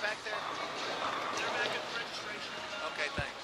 back there? They're back at the registration. Okay, thanks.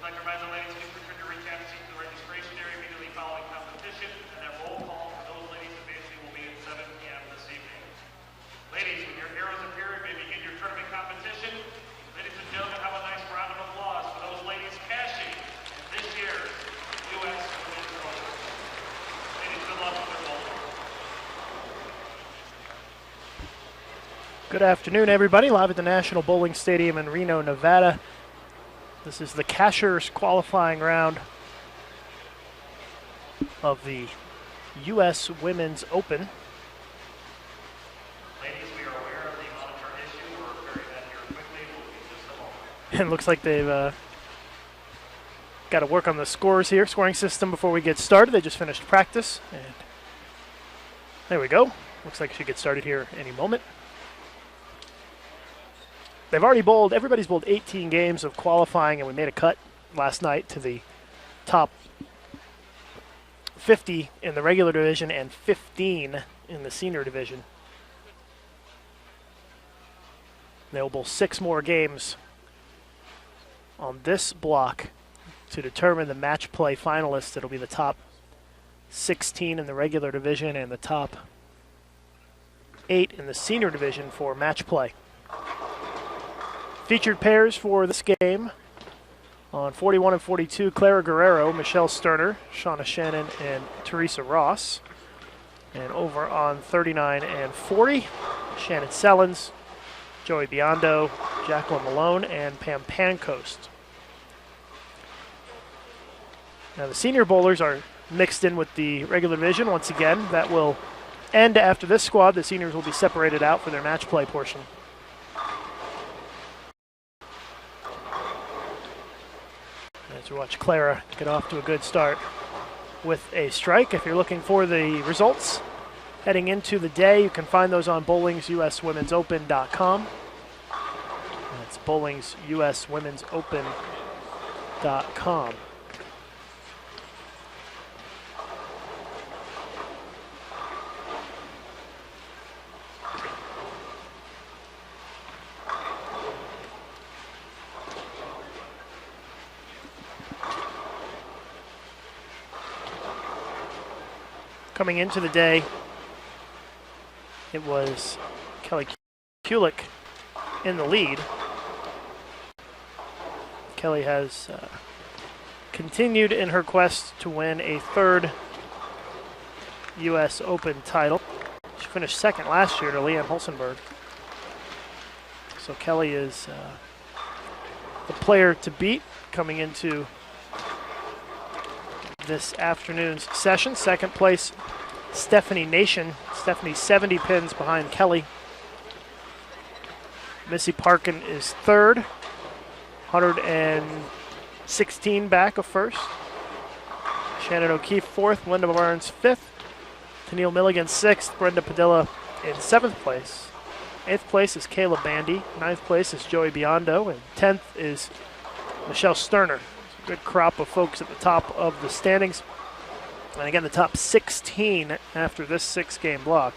I'd like to remind the ladies, please return your recap seat to the registration area immediately following competition, and that roll call for those ladies advancing will be at 7 p.m. this evening. Ladies, when your arrows appear, you may begin your tournament competition. Ladies and gentlemen, have a nice round of applause for those ladies cashing in this year's U.S. Women's Open. Ladies, good luck with their bowling. Good afternoon, everybody. Live at the National Bowling Stadium in Reno, Nevada. This is the Cashers qualifying round of the U.S. Women's Open. Ladies, we are aware of the monitor issue. We're repairing that here quickly. We'll be just a moment. It looks like they've got to work on the scoring system before we get started. They just finished practice. And there we go. Looks like it should get started here any moment. They've already bowled, everybody's bowled 18 games of qualifying, and we made a cut last night to the top 50 in the regular division and 15 in the senior division. They will bowl 6 more games on this block to determine the match play finalists. It'll be the top 16 in the regular division and the top 8 in the senior division for match play. Featured pairs for this game on 41 and 42, Clara Guerrero, Michelle Sterner, Shauna Shannon, and Teresa Ross. And over on 39 and 40, Shannon Sellens, Joey Biondo, Jacqueline Malone, and Pam Pancoast. Now the senior bowlers are mixed in with the regular division once again. That will end after this squad. The seniors will be separated out for their match play portion. As we watch Clara get off to a good start with a strike. If you're looking for the results heading into the day, you can find those on bowlingsuswomensopen.com. That's bowlingsuswomensopen.com. Coming into the day, it was Kelly Kulik in the lead. Kelly has continued in her quest to win a 3rd U.S. Open title. She finished 2nd last year to Leanne Hulsenberg. So Kelly is the player to beat coming into this afternoon's session. 2nd place, Stephanie Nation. Stephanie 70 pins behind Kelly. Missy Parkin is 3rd, 116 back of 1st. Shannon O'Keefe 4th, Linda Barnes 5th, Tennille Milligan 6th, Brenda Padilla in 7th place. 8th place is Kayla Bandy, 9th place is Joey Biondo, and 10th is Michelle Sterner. Good crop of folks at the top of the standings. And again, the top 16 after this 6-game block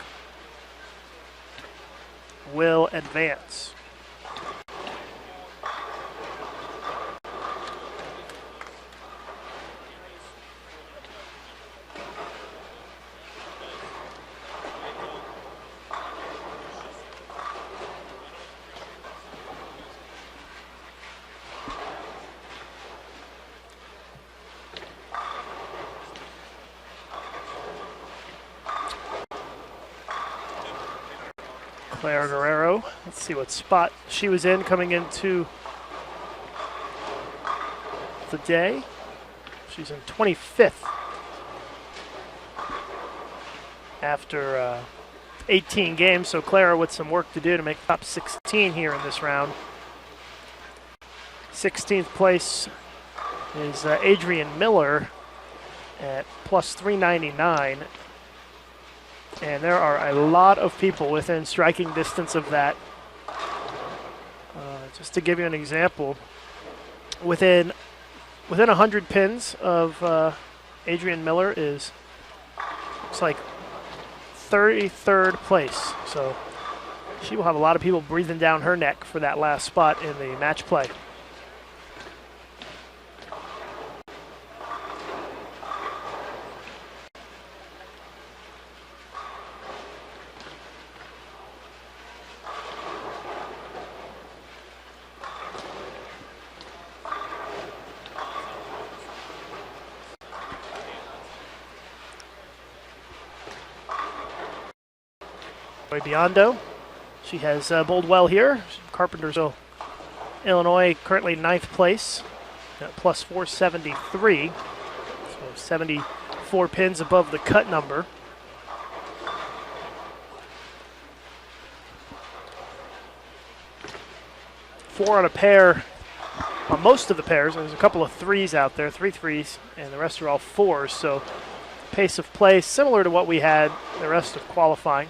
will advance. Clara Guerrero, let's see what spot she was in coming into the day. She's in 25th after 18 games, so Clara with some work to do to make top 16 here in this round. 16th place is Adrian Miller at plus 399. And there are a lot of people within striking distance of that. Just to give you an example, within 100 pins of Adrian Miller is, looks like 33rd place. So she will have a lot of people breathing down her neck for that last spot in the match play. Biondo. She has bowled well here. Carpentersville, Illinois, currently 9th place at plus 473. So 74 pins above the cut number. Four on a pair on most of the pairs. There's a couple of threes out there, 3 threes, and the rest are all fours. So pace of play similar to what we had the rest of qualifying.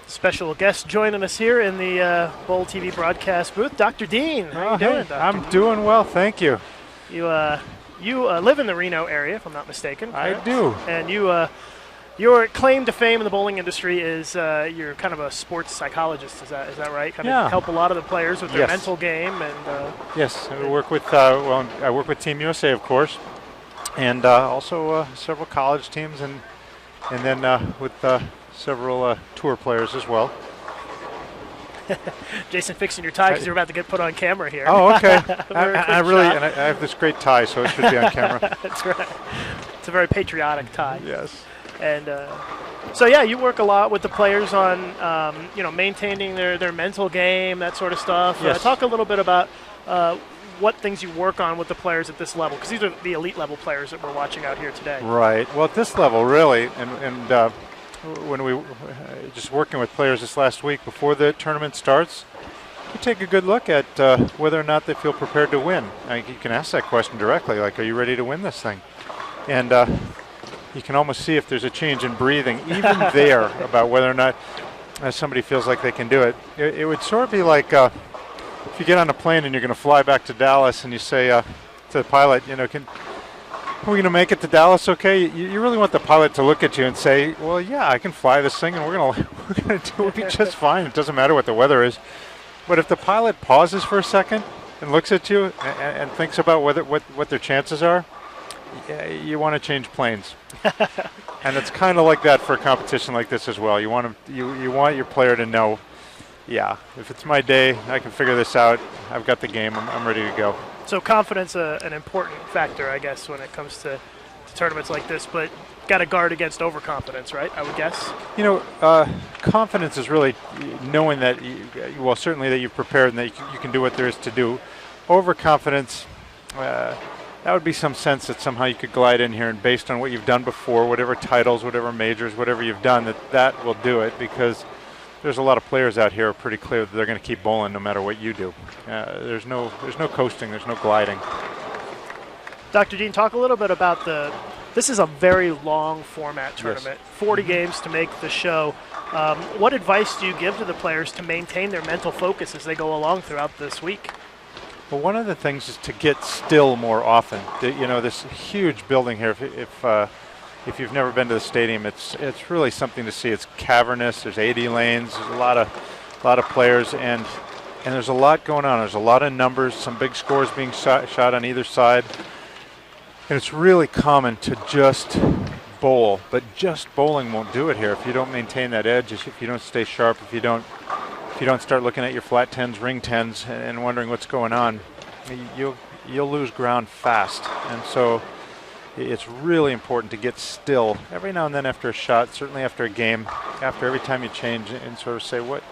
Special guest joining us here in the Bowl TV broadcast booth, Dr. Dean. How are you doing, Dr. I'm Dean? doing well, thank you. You live in the Reno area, if I'm not mistaken. I do. And your claim to fame in the bowling industry is you're kind of a sports psychologist. Is that right? Kind of help a lot of the players with their mental game and. Yes, I work with I work with Team USA, of course, and also several college teams, and then with several tour players as well. Jason, fixing your tie because you're about to get put on camera here. Oh, okay. I have this great tie, so it should be on camera. That's right. It's a very patriotic tie. Yes. And so yeah, you work a lot with the players on maintaining their mental game, that sort of stuff. Yes. Talk a little bit about what things you work on with the players at this level, because these are the elite level players that we're watching out here today. Right. Well, at this level, really, and when we just working with players this last week before the tournament starts, you take a good look at whether or not they feel prepared to win. You can ask that question directly, like, are you ready to win this thing? And you can almost see if there's a change in breathing, even there, about whether or not somebody feels like they can do it. It would sort of be like if you get on a plane and you're going to fly back to Dallas and you say to the pilot, are we going to make it to Dallas okay? You really want the pilot to look at you and say, well, yeah, I can fly this thing and we're going to do it just fine. It doesn't matter what the weather is. But if the pilot pauses for a second and looks at you and thinks about what their chances are, you want to change planes. And it's kind of like that for a competition like this as well. You want your player to know, yeah, if it's my day, I can figure this out. I've got the game. I'm ready to go. So confidence an important factor, I guess, when it comes to tournaments like this, but got to guard against overconfidence, right? I would guess. Confidence is really knowing that, certainly that you've prepared and that you can do what there is to do. Overconfidence, that would be some sense that somehow you could glide in here and based on what you've done before, whatever titles, whatever majors, whatever you've done, that will do it, because there's a lot of players out here who are pretty clear that they're going to keep bowling no matter what you do. There's no coasting, there's no gliding. Dr. Dean, talk a little bit about this is a very long format tournament, 40 games to make the show. What advice do you give to the players to maintain their mental focus as they go along throughout this week? Well, one of the things is to get still more often. This huge building here, if you've never been to the stadium, it's really something to see. It's cavernous. There's 80 lanes. There's a lot of players, and there's a lot going on. There's a lot of numbers. Some big scores being shot on either side, and it's really common to just bowl, but just bowling won't do it here. If you don't maintain that edge, if you don't stay sharp, if you don't start looking at your flat tens, ring tens, and wondering what's going on, you'll lose ground fast. And so it's really important to get still every now and then after a shot, certainly after a game, after every time you change, and sort of say, what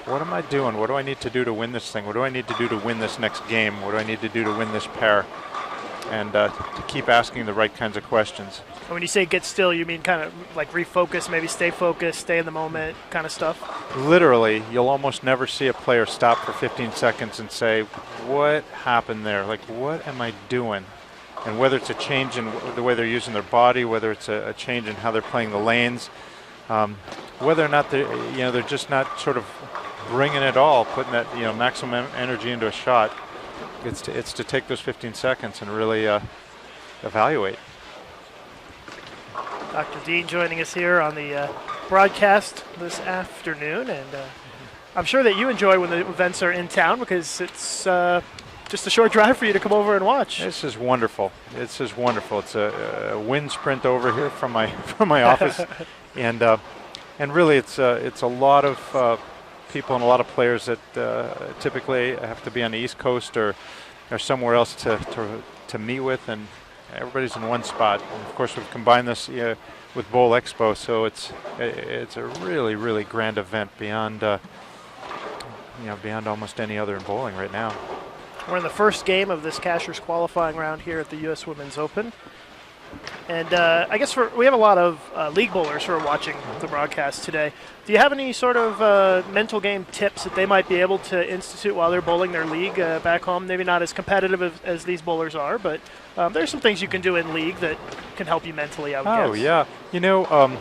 am I doing? What do I need to do to win this thing? What do I need to do to win this next game? What do I need to do to win this pair? And to keep asking the right kinds of questions. And when you say get still, you mean kind of like refocus, maybe stay focused, stay in the moment kind of stuff? Literally, you'll almost never see a player stop for 15 seconds and say, what happened there? Like, what am I doing? And whether it's a change in the way they're using their body, whether it's a change in how they're playing the lanes, whether or not they're just not sort of bringing it all, putting that maximum energy into a shot. It's to take those 15 seconds and really evaluate. Dr. Dean joining us here on the broadcast this afternoon, and I'm sure that you enjoy when the events are in town because it's just a short drive for you to come over and watch. This is wonderful. It's a wind sprint over here from my office, and really it's a lot of people and a lot of players that typically have to be on the East Coast or somewhere else to meet with, and everybody's in one spot. And of course, we've combined this with Bowl Expo, so it's a really, really grand event beyond almost any other in bowling right now. We're in the first game of this Cashers qualifying round here at the U.S. Women's Open. And I guess we have a lot of league bowlers who are watching the broadcast today. Do you have any sort of mental game tips that they might be able to institute while they're bowling their league back home? Maybe not as competitive as these bowlers are, but there's some things you can do in league that can help you mentally, I would guess. Oh, yeah.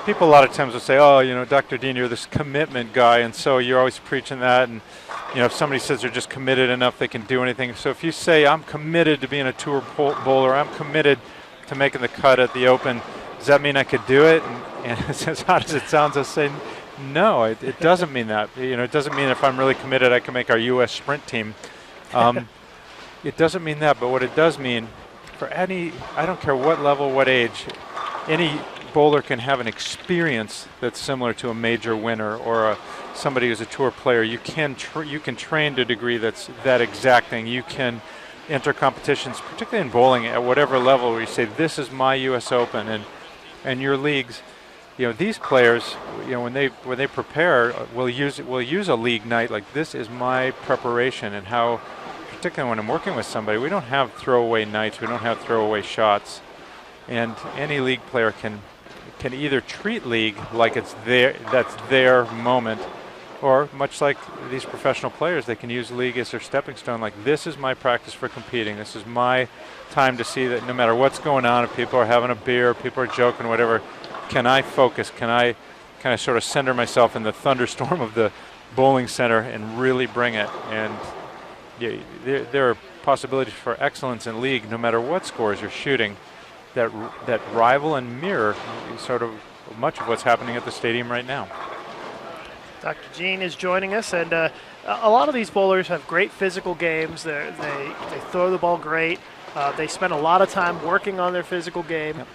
People a lot of times will say, oh, Dr. Dean, you're this commitment guy, and so you're always preaching that. And, if somebody says they're just committed enough, they can do anything. So if you say, I'm committed to being a tour bowler, I'm committed to making the cut at the Open, does that mean I could do it? And it says, how does it sound? I say, no, it doesn't mean that. It doesn't mean if I'm really committed, I can make our U.S. sprint team. It doesn't mean that, but what it does mean, for I don't care what level, what age, any bowler can have an experience that's similar to a major winner or somebody who's a tour player. You can train to a degree that's that exact thing. You can enter competitions, particularly in bowling, at whatever level where you say, this is my U.S. Open, and your leagues, these players, when they prepare, will use a league night like this is my preparation, and how, particularly when I'm working with somebody, we don't have throwaway nights, we don't have throwaway shots, and any league player can either treat league like that's their moment, or much like these professional players, they can use league as their stepping stone. Like, this is my practice for competing. This is my time to see that no matter what's going on, if people are having a beer, people are joking, whatever, can I focus? Can I kind of sort of center myself in the thunderstorm of the bowling center and really bring it? And there are possibilities for excellence in league no matter what scores you're shooting that rival and mirror sort of much of what's happening at the stadium right now. Dr. Jean is joining us, and a lot of these bowlers have great physical games. They throw the ball great. They spend a lot of time working on their physical game. Yep.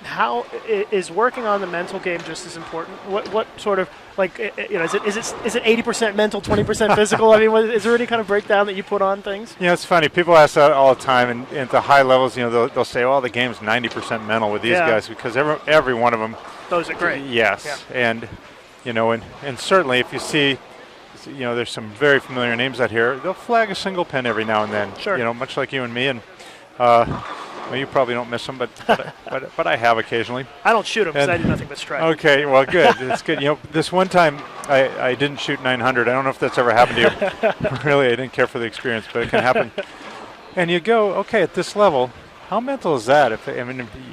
How is working on the mental game just as important? What sort of, like, is it 80% mental, 20% physical? I mean, is there any kind of breakdown that you put on things? It's funny. People ask that all the time, and at the high levels, they'll say, "Oh, the game's 90% mental with these guys," because every one of them. Those are great. Yes, yeah. And certainly if you see, there's some very familiar names out here. They'll flag a single pin every now and then. Sure. Much like you and me, and well, you probably don't miss them, but I have occasionally. I don't shoot them because I do nothing but strike. Okay, well, good. It's good. This one time I didn't shoot 900. I don't know if that's ever happened to you. Really, I didn't care for the experience, but it can happen. And you go, okay, at this level, how mental is that?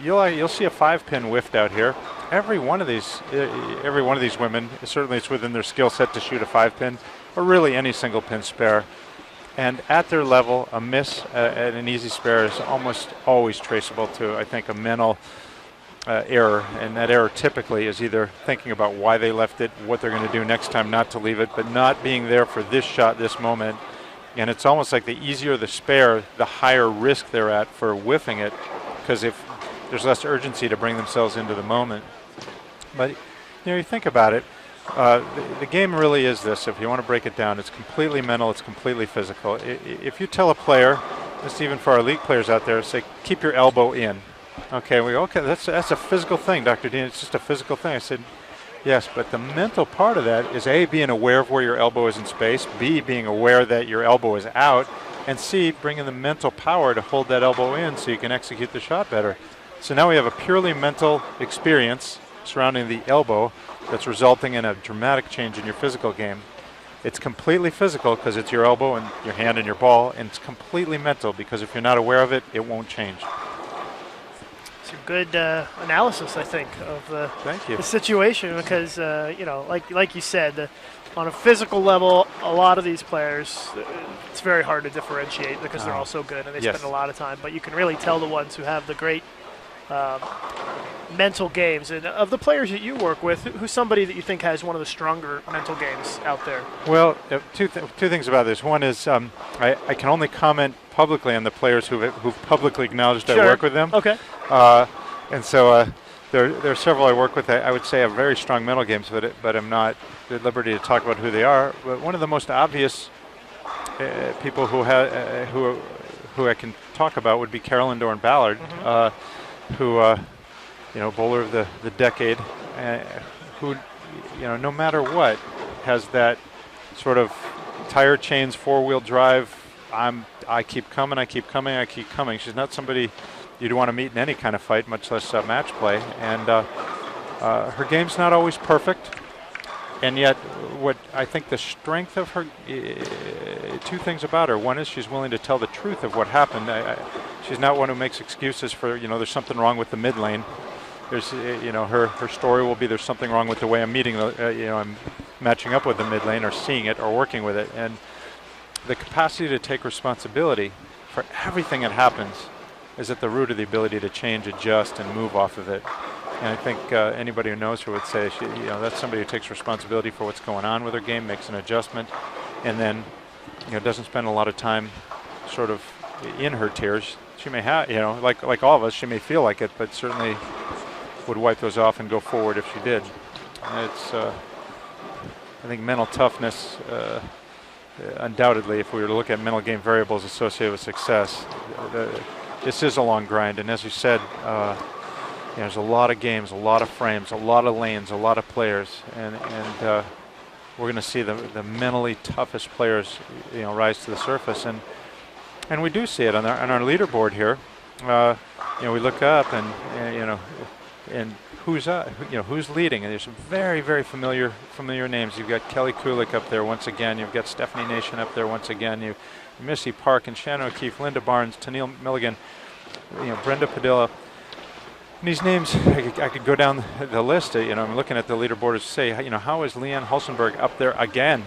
You'll see a 5-pin whiffed out here. Every one of these women, certainly it's within their skill set to shoot a 5-pin, or really any single pin spare. And at their level, a miss at an easy spare is almost always traceable to, I think, a mental error. And that error typically is either thinking about why they left it, what they're going to do next time not to leave it, but not being there for this shot, this moment. And it's almost like the easier the spare, the higher risk they're at for whiffing it. Because if there's less urgency to bring themselves into the moment. But you think about it, the game really is this. If you want to break it down, it's completely mental, it's completely physical. If you tell a player, just even for our league players out there, say, keep your elbow in. Okay, we go, okay, that's a physical thing, Dr. Dean, it's just a physical thing. I said, yes, but the mental part of that is A, being aware of where your elbow is in space, B, being aware that your elbow is out, and C, bringing the mental power to hold that elbow in so you can execute the shot better. So now we have a purely mental experience surrounding the elbow that's resulting in a dramatic change in your physical game. It's completely physical because it's your elbow and your hand and your ball, and it's completely mental because if you're not aware of it, it won't change. It's a good analysis, I think, of Thank you. the situation because, like you said, on a physical level, a lot of these players, it's very hard to differentiate because they're all so good and they Yes. spend a lot of time. But you can really tell the ones who have the great mental games. And of the players that you work with, who's somebody that you think has one of the stronger mental games out there? Well, two things about this. One is I can only comment publicly on the players who've publicly acknowledged I work with them. Okay. And so there are several I work with. I would say have very strong mental games, but I'm not at liberty to talk about who they are. But one of the most obvious people who I can talk about would be Carolyn Dorn Ballard, who bowler of the decade, who no matter what has that sort of tire chains, 4-wheel drive. I keep coming, I keep coming, I keep coming. She's not somebody you'd want to meet in any kind of fight, much less match play. And her game's not always perfect. And yet, what I think the strength of her, two things about her. One is she's willing to tell the truth of what happened. She's not one who makes excuses for, there's something wrong with the mid lane. There's, her story will be there's something wrong with the way I'm meeting, I'm matching up with the mid lane or seeing it or working with it. And the capacity to take responsibility for everything that happens is at the root of the ability to change, adjust, and move off of it. And I think anybody who knows her would say that's somebody who takes responsibility for what's going on with her game, makes an adjustment, and then doesn't spend a lot of time sort of in her tears. She may have, like all of us, she may feel like it, but certainly would wipe those off and go forward if she did. It's, I think mental toughness, undoubtedly, if we were to look at mental game variables associated with success, this is a long grind. And as you said, there's a lot of games, a lot of frames, a lot of lanes, a lot of players, and we're going to see the mentally toughest players, rise to the surface, and we do see it on our leaderboard here. We look up and who's leading, and there's some very, very familiar names. You've got Kelly Kulik up there once again. You've got Stephanie Nation up there once again. You Missy Park and Shannon O'Keefe, Linda Barnes, Tennille Milligan, Brenda Padilla. And these names, I could go down the list. I'm looking at the leaderboard to say, how is Leanne Hulsenberg up there again?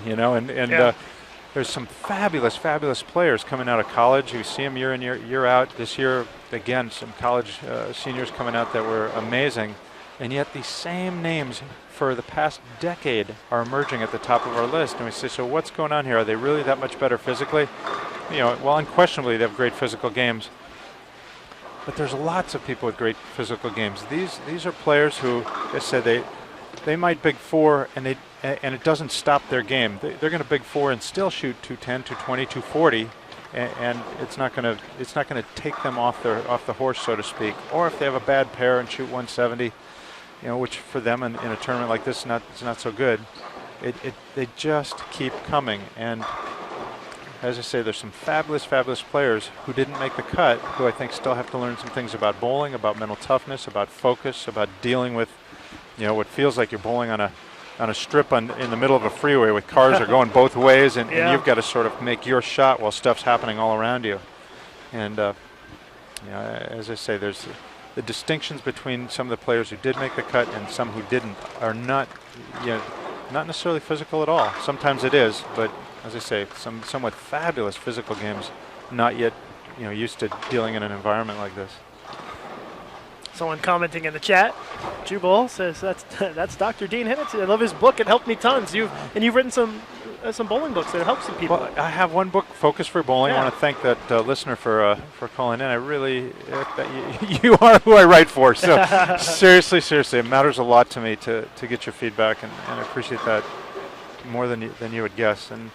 There's some fabulous, fabulous players coming out of college. You see them year in, year out. This year, again, some college seniors coming out that were amazing. And yet these same names for the past decade are emerging at the top of our list. And we say, so what's going on here? Are they really that much better physically? Well, unquestionably, they have great physical games. But there's lots of people with great physical games. These are players who, I said, they might big four and it doesn't stop their game. They're going to big four and still shoot 210, 220, 240, and it's not going to take them off the horse, so to speak. Or if they have a bad pair and shoot 170, which for them in a tournament like this is not so good. They just keep coming. And as I say, there's some fabulous, fabulous players who didn't make the cut, who I think still have to learn some things about bowling, about mental toughness, about focus, about dealing with, what feels like you're bowling on a strip in the middle of a freeway with cars are going both ways, and you've got to sort of make your shot while stuff's happening all around you. And as I say, there's the distinctions between some of the players who did make the cut and some who didn't are not necessarily physical at all. Sometimes it is, but as I say, some somewhat fabulous physical games, not yet used to dealing in an environment like this. Someone commenting in the chat, Jubal says that's Dr. Dean Hinnitz. I love his book. It helped me tons. You've written some bowling books that help some people. Well, I have one book, Focus for Bowling. Yeah. I want to thank that listener for calling in. I really, you are who I write for. So seriously, it matters a lot to me to get your feedback, and I appreciate that more than you would guess. And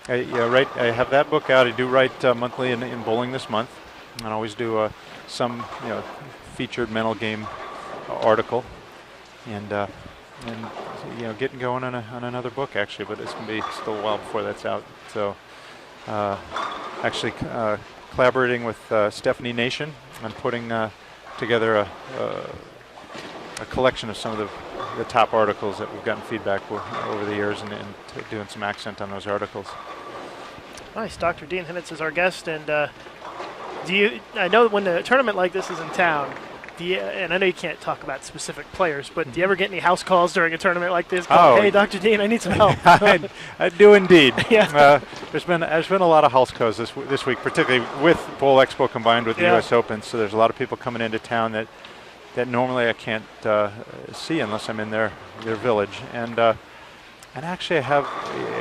I have that book out. I do write monthly in bowling this month, and I always do some featured mental game article, and getting going on another book actually, but it's gonna be still a while before that's out. So actually collaborating with Stephanie Nation on putting together a collection of some of the top articles that we've gotten feedback over the years, and doing some accent on those articles. Nice. Dr. Dean Hinnitz is our guest, and I know when a tournament like this is in town, and I know you can't talk about specific players, but do you ever get any house calls during a tournament like this? Hey, Dr. Dean, I need some help. I do indeed. Yeah. There's been a lot of house calls this week, particularly with Bowl Expo combined with the U.S. Open. So there's a lot of people coming into town that normally I can't see unless I'm in their village. And actually, I have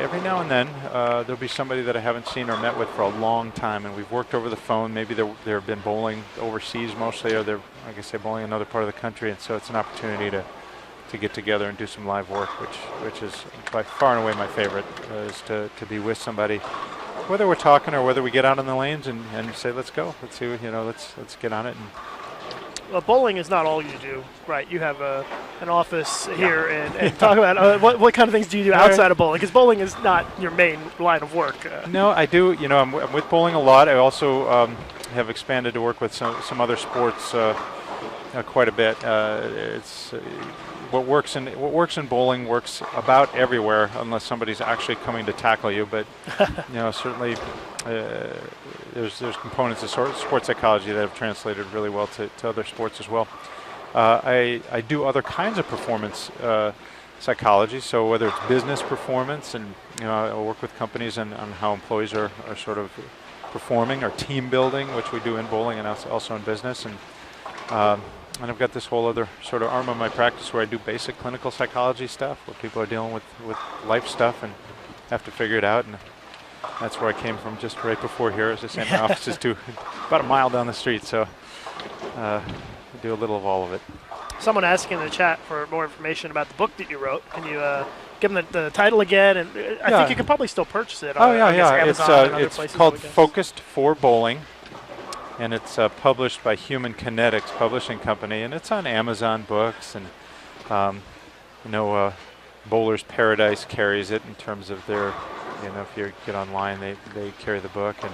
every now and then there'll be somebody that I haven't seen or met with for a long time, and we've worked over the phone. Maybe they've been bowling overseas mostly, or they're, like I say, bowling in another part of the country, and so it's an opportunity to get together and do some live work, which is by far and away my favorite, is to be with somebody, whether we're talking or whether we get out on the lanes and say, let's go, let's see, let's get on it. Well, bowling is not all you do, right? You have an office here, and talk about what kind of things do you do outside of bowling? Because bowling is not your main line of work. No, I do. I'm with bowling a lot. I also have expanded to work with some other sports quite a bit. It's what works in bowling works about everywhere, unless somebody's actually coming to tackle you. But certainly. There's components of sports psychology that have translated really well to other sports as well. I do other kinds of performance psychology, so whether it's business performance, and I work with companies on how employees are sort of performing, or team building, which we do in bowling and also in business, and I've got this whole other sort of arm of my practice where I do basic clinical psychology stuff, where people are dealing with life stuff and have to figure it out. And that's where I came from just right before here. As I say, my office is about a mile down the street, so I do a little of all of it. Someone asking in the chat for more information about the book that you wrote. Can you give them the title again? And I think you can probably still purchase it on Amazon and other places. It's called Focused for Bowling, and it's published by Human Kinetics Publishing Company, and it's on Amazon Books, and Bowler's Paradise carries it in terms of their. If you get online, they carry the book, and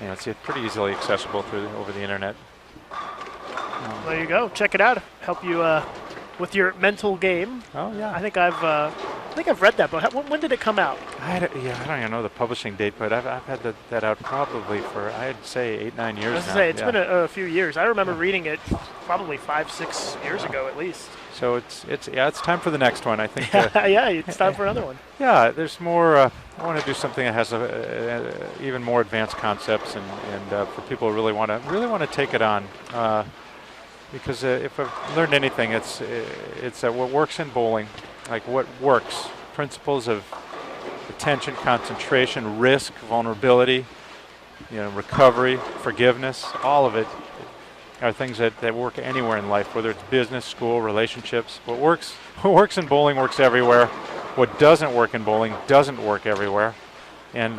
it's pretty easily accessible over the internet. There you go. Check it out. Help you with your mental game. Oh yeah. I think I've read that book. When did it come out? I don't even know the publishing date, but I've had that out probably for, I'd say 8-9 years now. It's been a few years. I remember reading it probably 5-6 years ago at least. So it's time for the next one, I think. It's time for another one. Yeah, there's more. I want to do something that has even more advanced concepts, and for people who really want to take it on. Because if I've learned anything, it's what works in bowling, like what works, principles of attention, concentration, risk, vulnerability, recovery, forgiveness, all of it are things that work anywhere in life, whether it's business, school, relationships. What works in bowling works everywhere. What doesn't work in bowling doesn't work everywhere. And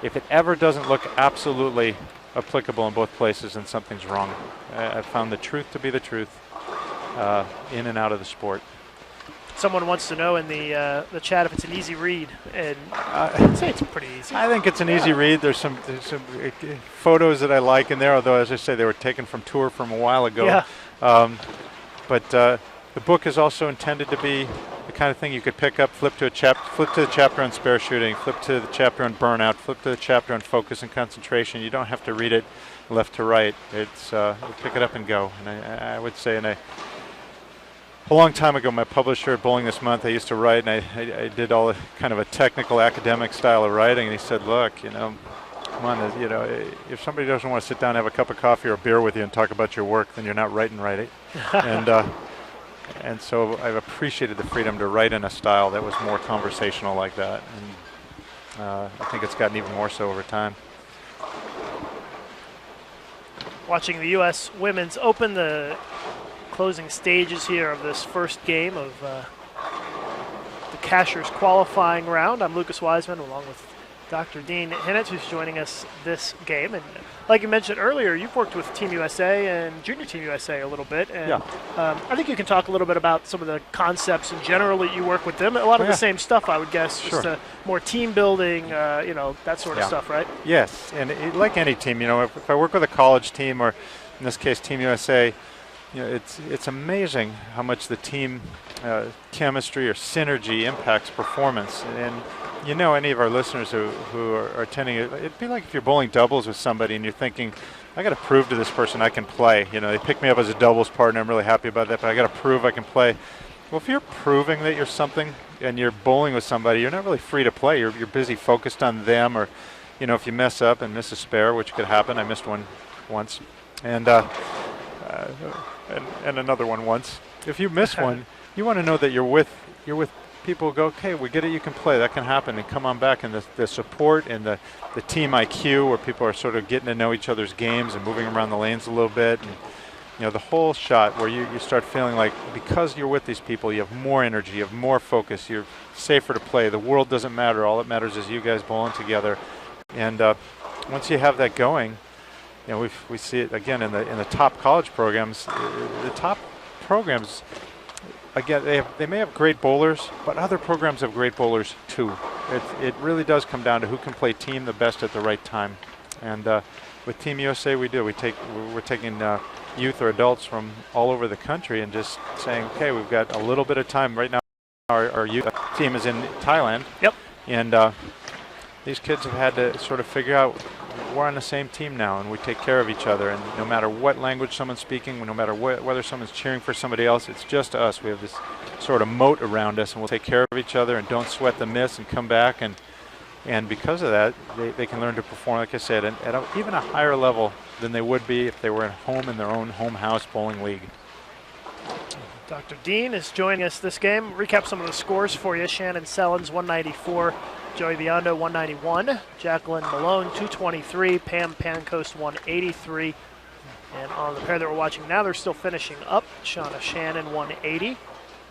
if it ever doesn't look absolutely applicable in both places, then something's wrong. I've found the truth to be the truth in and out of the sport. Someone wants to know in the chat if it's an easy read, and I'd say it's pretty easy. I think it's an easy read. There's some photos that I like in there, although, as I say, they were taken from tour from a while ago. Yeah. But the book is also intended to be the kind of thing you could pick up, flip to the chapter on spare shooting, flip to the chapter on burnout, flip to the chapter on focus and concentration. You don't have to read it left to right. It's pick it up and go. And I would say, a long time ago, my publisher at Bowling This Month, I used to write, and I did all the kind of a technical academic style of writing, and he said, look, come on, if somebody doesn't want to sit down and have a cup of coffee or a beer with you and talk about your work, then you're not writing right. And so I've appreciated the freedom to write in a style that was more conversational like that. And I think it's gotten even more so over time. Watching the U.S. Women's Open, the closing stages here of this first game of the Cashers qualifying round. I'm Lucas Wiseman along with Dr. Dean Hinnett, who's joining us this game. And like you mentioned earlier, you've worked with Team USA and Junior Team USA a little bit. And yeah. I think you can talk a little bit about some of the concepts in general that you work with them. A lot of the same stuff, I would guess, sure. Just more team building, that sort of stuff, right? Yes, and like any team, if I work with a college team, or in this case Team USA, it's amazing how much the team chemistry or synergy impacts performance. And any of our listeners who are attending, it'd be like if you're bowling doubles with somebody and you're thinking, I got to prove to this person I can play. They pick me up as a doubles partner. I'm really happy about that, but I got to prove I can play. Well, if you're proving that you're something and you're bowling with somebody, you're not really free to play. You're busy focused on them, or if you mess up and miss a spare, which could happen. I missed one once, and another one once. If you miss one, you want to know that you're with people who go, okay, we get it, you can play, that can happen, and come on back. And the support and the team IQ, where people are sort of getting to know each other's games and moving around the lanes a little bit, and the whole shot where you start feeling like, because you're with these people, you have more energy, you have more focus, you're safer to play. The world doesn't matter. All that matters is you guys bowling together. And once you have that going, we see it again in the top college programs. The top programs, again, they may have great bowlers, but other programs have great bowlers too. It really does come down to who can play team the best at the right time. And with Team USA, we do. We're taking youth or adults from all over the country and just saying, okay, we've got a little bit of time right now. Our youth team is in Thailand. Yep. And these kids have had to sort of figure out, we're on the same team now, and we take care of each other. And no matter what language someone's speaking, no matter whether someone's cheering for somebody else, it's just us. We have this sort of moat around us, and we'll take care of each other and don't sweat the miss and come back. And because of that, they can learn to perform, like I said, at even a higher level than they would be if they were at home in their own home house bowling league. Dr. Dean is joining us this game. Recap some of the scores for you. Shannon Sellens, 194. Joey Biondo, 191. Jacqueline Malone, 223. Pam Pancoast, 183. And on the pair that we're watching now, they're still finishing up. Shauna Shannon, 180.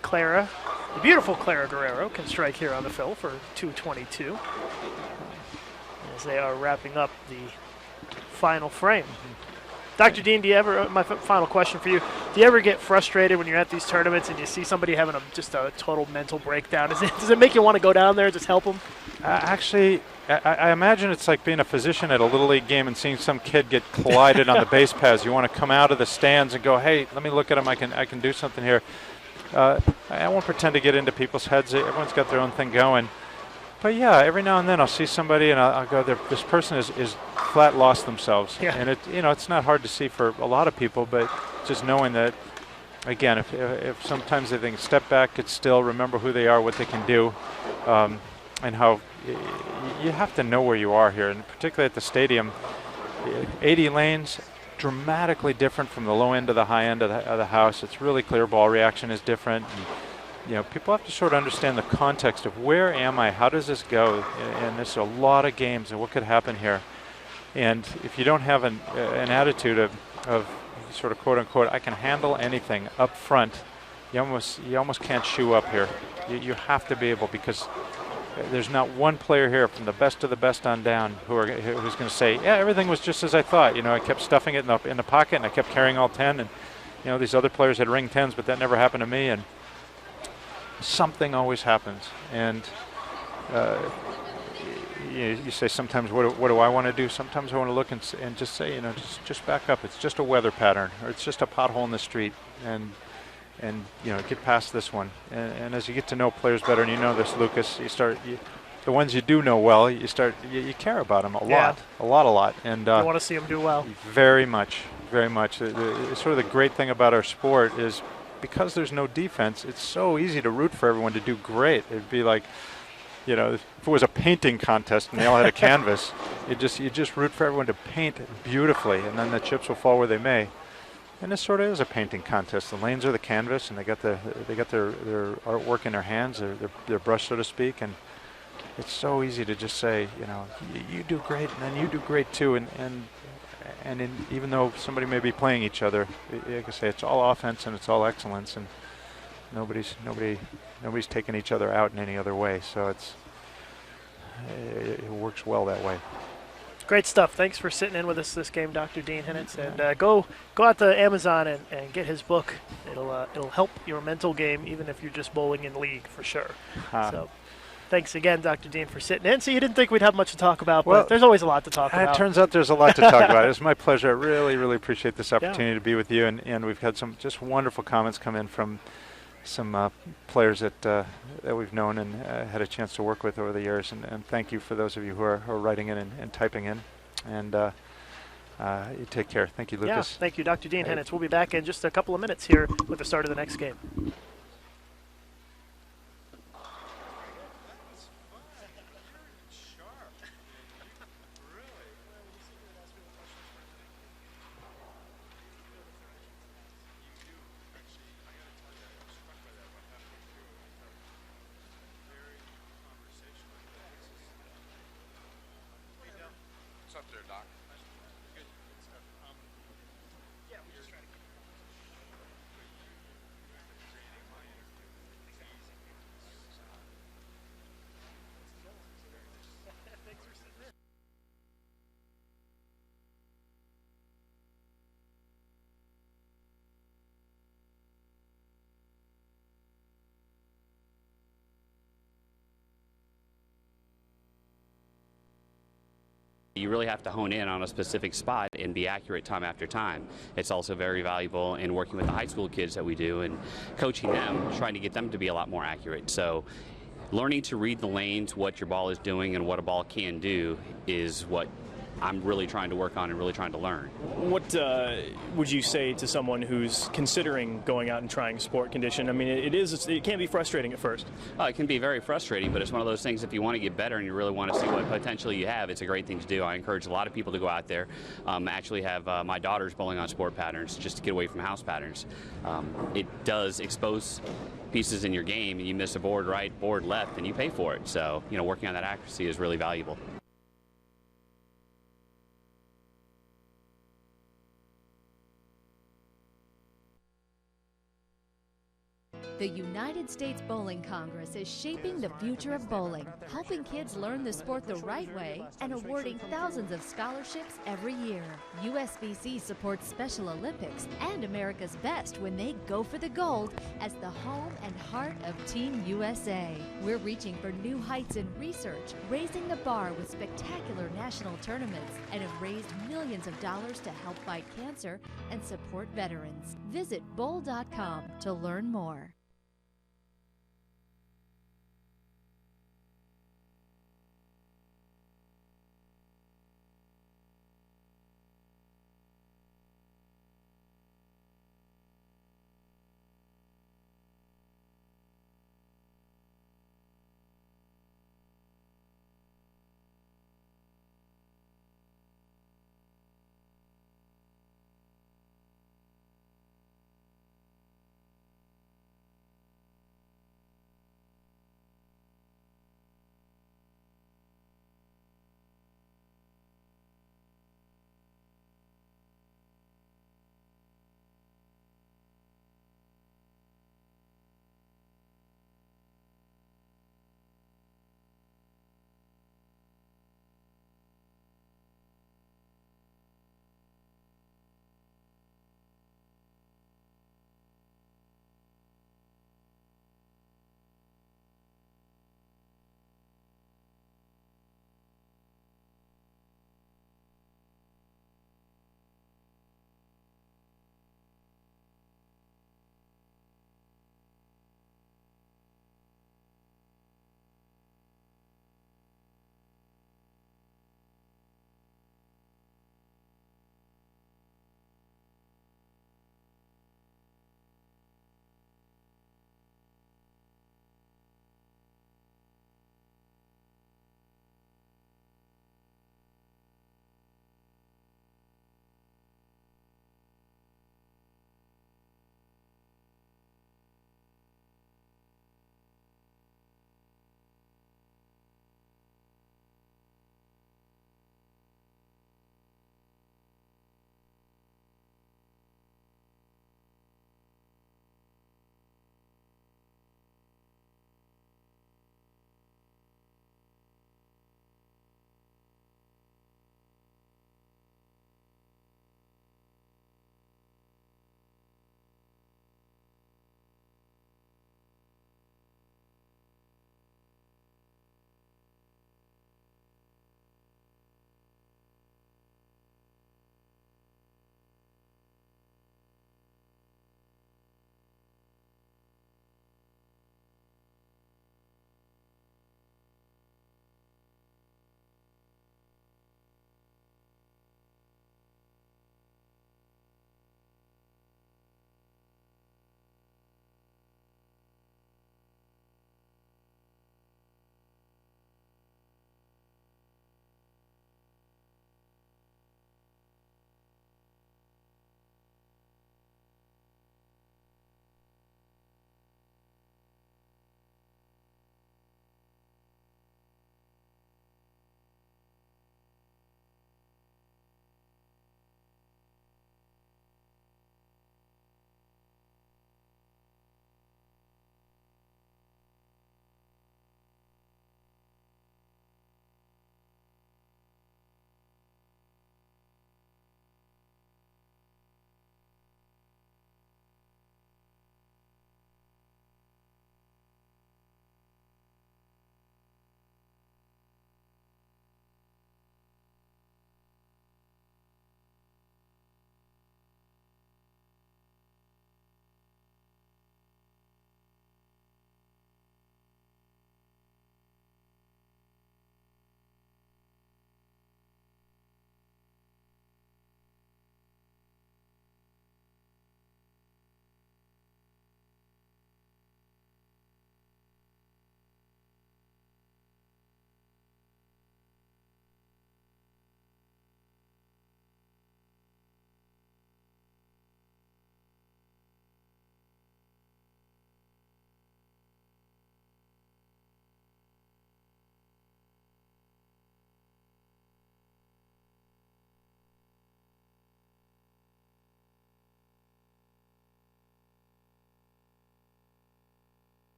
Clara, the beautiful Clara Guerrero, can strike here on the fill for 222. As they are wrapping up the final frame. Dr. Dean, my final question for you, do you ever get frustrated when you're at these tournaments and you see somebody having just a total mental breakdown? Does it make you want to go down there and just help them? Actually, I imagine it's like being a physician at a Little League game and seeing some kid get collided on the base paths. You want to come out of the stands and go, hey, let me look at him. I can do something here. I won't pretend to get into people's heads. Everyone's got their own thing going. But yeah, every now and then I'll see somebody and I'll go, this person is flat lost themselves. Yeah. And it's not hard to see for a lot of people, but just knowing that, again, if sometimes they think step back, get still, remember who they are, what they can do, and how you have to know where you are here. And particularly at the stadium, 80 lanes, dramatically different from the low end to the high end of the house. It's really clear. Ball reaction is different. And, people have to sort of understand the context of where am I, how does this go, and there's a lot of games and what could happen here. And if you don't have an attitude of sort of quote unquote, I can handle anything up front, you almost can't shoe up here. You have to be able, because there's not one player here from the best of the best on down who's going to say, yeah, everything was just as I thought. I kept stuffing it in the pocket and I kept carrying all 10, and these other players had ring 10s, but that never happened to me. And something always happens, and you say sometimes, what do I want to do? Sometimes I want to look and just say, just back up. It's just a weather pattern, or it's just a pothole in the street, and get past this one. And as you get to know players better, and you know this, Lucas, the ones you do know well, you care about them a lot, and you want to see them do well. Very much. Sort of the great thing about our sport is, because there's no defense, it's so easy to root for everyone to do great. It'd be like, you know, if it was a painting contest and they all had a canvas, you just root for everyone to paint beautifully, and then the chips will fall where they may. And this sort of is a painting contest. The lanes are the canvas, and they got their artwork in their hands, their brush, so to speak. And it's so easy to just say, you know, you do great, and then you do great too. Even though somebody may be playing each other, like I say, it's all offense and it's all excellence, and nobody's taking each other out in any other way. So it works well that way. Great stuff. Thanks for sitting in with us this game, Dr. Dean Hinnitz. And go out to Amazon and get his book. It'll help your mental game, even if you're just bowling in league, for sure. So thanks again, Dr. Dean, for sitting in. So you didn't think we'd have much to talk about, but there's always a lot to talk about. It turns out there's a lot to talk about. It's my pleasure. I really, really appreciate this opportunity to be with you. And we've had some just wonderful comments come in from some players that we've known and had a chance to work with over the years. And thank you for those of you who are writing in and typing in. And you take care. Thank you, Lucas. Yeah, thank you, Dr. Dean Hinnitz. We'll be back in just a couple of minutes here with the start of the next game. You really have to hone in on a specific spot and be accurate time after time. It's also very valuable in working with the high school kids that we do and coaching them, trying to get them to be a lot more accurate. So learning to read the lanes, what your ball is doing and what a ball can do is what I'm really trying to work on and really trying to learn. What would you say to someone who's considering going out and trying sport condition? I mean, it can be frustrating at first. It can be very frustrating, but it's one of those things, if you want to get better and you really want to see what potential you have, it's a great thing to do. I encourage a lot of people to go out there. Actually have my daughters bowling on sport patterns just to get away from house patterns. It does expose pieces in your game, and you miss a board right, board left, and you pay for it. So, working on that accuracy is really valuable. The United States Bowling Congress is shaping the future of bowling, helping kids learn the sport the right way and awarding thousands of scholarships every year. USBC supports Special Olympics and America's Best when they go for the gold as the home and heart of Team USA. We're reaching for new heights in research, raising the bar with spectacular national tournaments, and have raised millions of dollars to help fight cancer and support veterans. Visit bowl.com to learn more.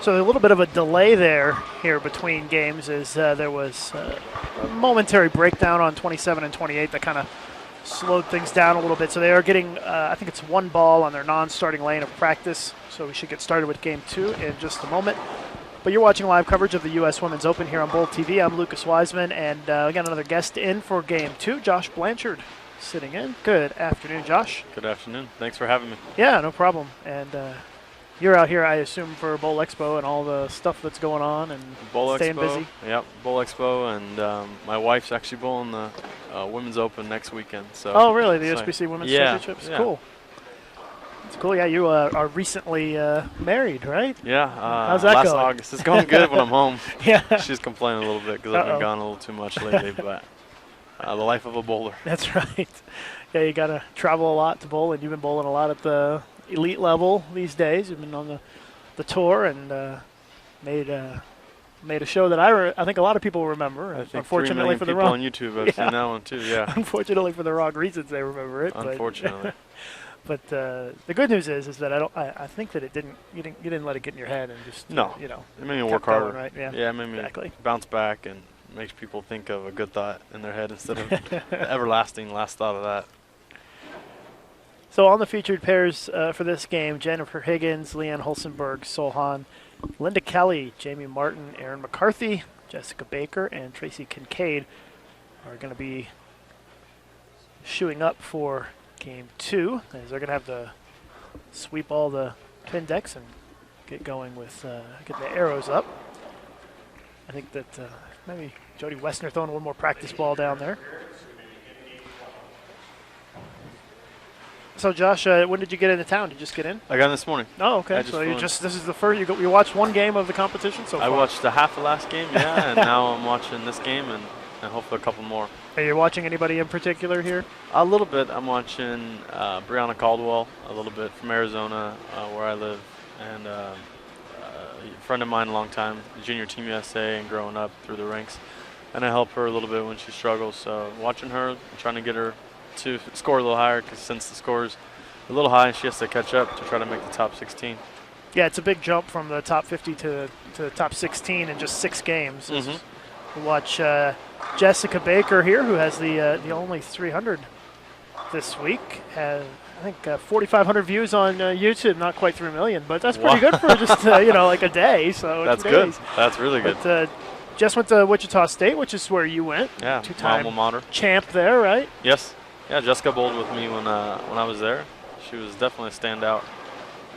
So a little bit of a delay here between games as there was a momentary breakdown on 27 and 28 that kind of slowed things down a little bit. So they are getting, I think it's one ball on their non-starting lane of practice. So we should get started with Game 2 in just a moment. But you're watching live coverage of the U.S. Women's Open here on Bowl TV. I'm Lucas Wiseman, and we got another guest in for Game 2, Josh Blanchard, sitting in. Good afternoon, Josh. Good afternoon. Thanks for having me. Yeah, no problem. And you're out here, I assume, for Bowl Expo and all the stuff that's going on and Bowl staying Expo, busy. Yep, Bowl Expo, and my wife's actually bowling the Women's Open next weekend. So. Oh, really? The USBC Women's yeah, Championships? Yeah. Cool. It's cool. Yeah, you are recently married, right? Yeah. How's that last going? August. It's going good when I'm home. Yeah. She's complaining a little bit because I've been gone a little too much lately, but the life of a bowler. That's right. Yeah, you got to travel a lot to bowl, and you've been bowling a lot at the elite level these days. You've been on the tour and made a show that I think a lot of people remember. I think unfortunately for the people wrong on YouTube. I've seen that one too. Yeah. Unfortunately for the wrong reasons, they remember it. Unfortunately. But the good news is that I think that you didn't let it get in your head and just No. It made me work kept going, harder. right? Yeah. Yeah, it made me Exactly. bounce back and makes people think of a good thought in their head instead of the everlasting last thought of that. So on the featured pairs for this game, Jennifer Higgins, Leanne Holsenberg, Solhan, Linda Kelly, Jamie Martin, Erin McCarthy, Jessica Baker, and Tracy Kincaid are going to be shoeing up for Game 2, as they're going to have to sweep all the pin decks and get going with get the arrows up. I think that maybe Jody Westner throwing one more practice ball down there. So Josh, when did you get into town? Did you just get in? I got in this morning. Oh, okay. So this is the first you watched one game of the competition so far. I watched the half of last game, yeah, and now I'm watching this game and hopefully a couple more. Are you watching anybody in particular here? A little bit. I'm watching Brianna Caldwell, a little bit from Arizona, where I live, and a friend of mine, a long time, junior Team USA, and growing up through the ranks. And I help her a little bit when she struggles. So watching her, trying to get her to score a little higher, because since the score's a little high, she has to catch up to try to make the top 16. Yeah, it's a big jump from the top 50 to the top 16 in just 6 games. Mm-hmm. We watch Jessica Baker here, who has the only 300 this week. Has I think 4,500 views on YouTube, not quite 3 million, but that's pretty good for just like a day. So that's 2 good. days. That's really good. But Jess went to Wichita State, which is where you went. Yeah, two-time alma mater. champ there, right? Yes. Yeah, Jessica bowled with me when I was there. She was definitely a standout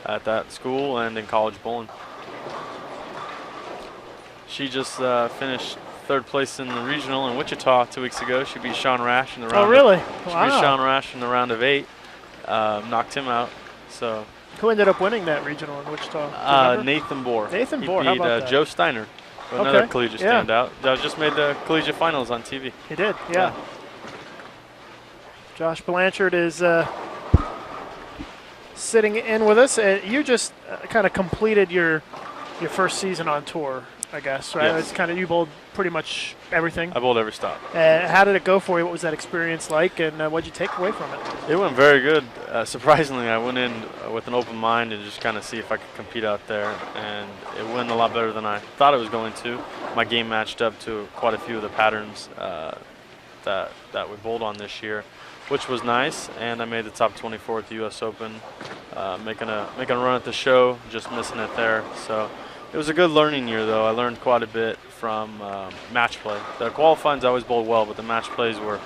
at that school and in college bowling. She just finished 3rd place in the regional in Wichita 2 weeks ago. She beat Sean Rash in the round. Oh, really? She Wow. beat Sean Rash in the round of 8, knocked him out. So. Who ended up winning that regional in Wichita? Nathan Bohr. Nathan He Bohr, beat how about that? Joe Steiner, another Okay, collegiate yeah. standout. That just made the collegiate finals on TV. He did, yeah. Josh Blanchard is sitting in with us. You just kind of completed your first season on tour, I guess, right? Yes. It's kind of you bowled pretty much everything. I bowled every stop. How did it go for you? What was that experience like, and what did you take away from it? It went very good. Surprisingly, I went in with an open mind and just kind of see if I could compete out there, and it went a lot better than I thought it was going to. My game matched up to quite a few of the patterns that we bowled on this year, which was nice, and I made the top 24 at the U.S. Open, making a run at the show, just missing it there. So it was a good learning year, though. I learned quite a bit from match play. The qualifying's always bowled well, but the match plays were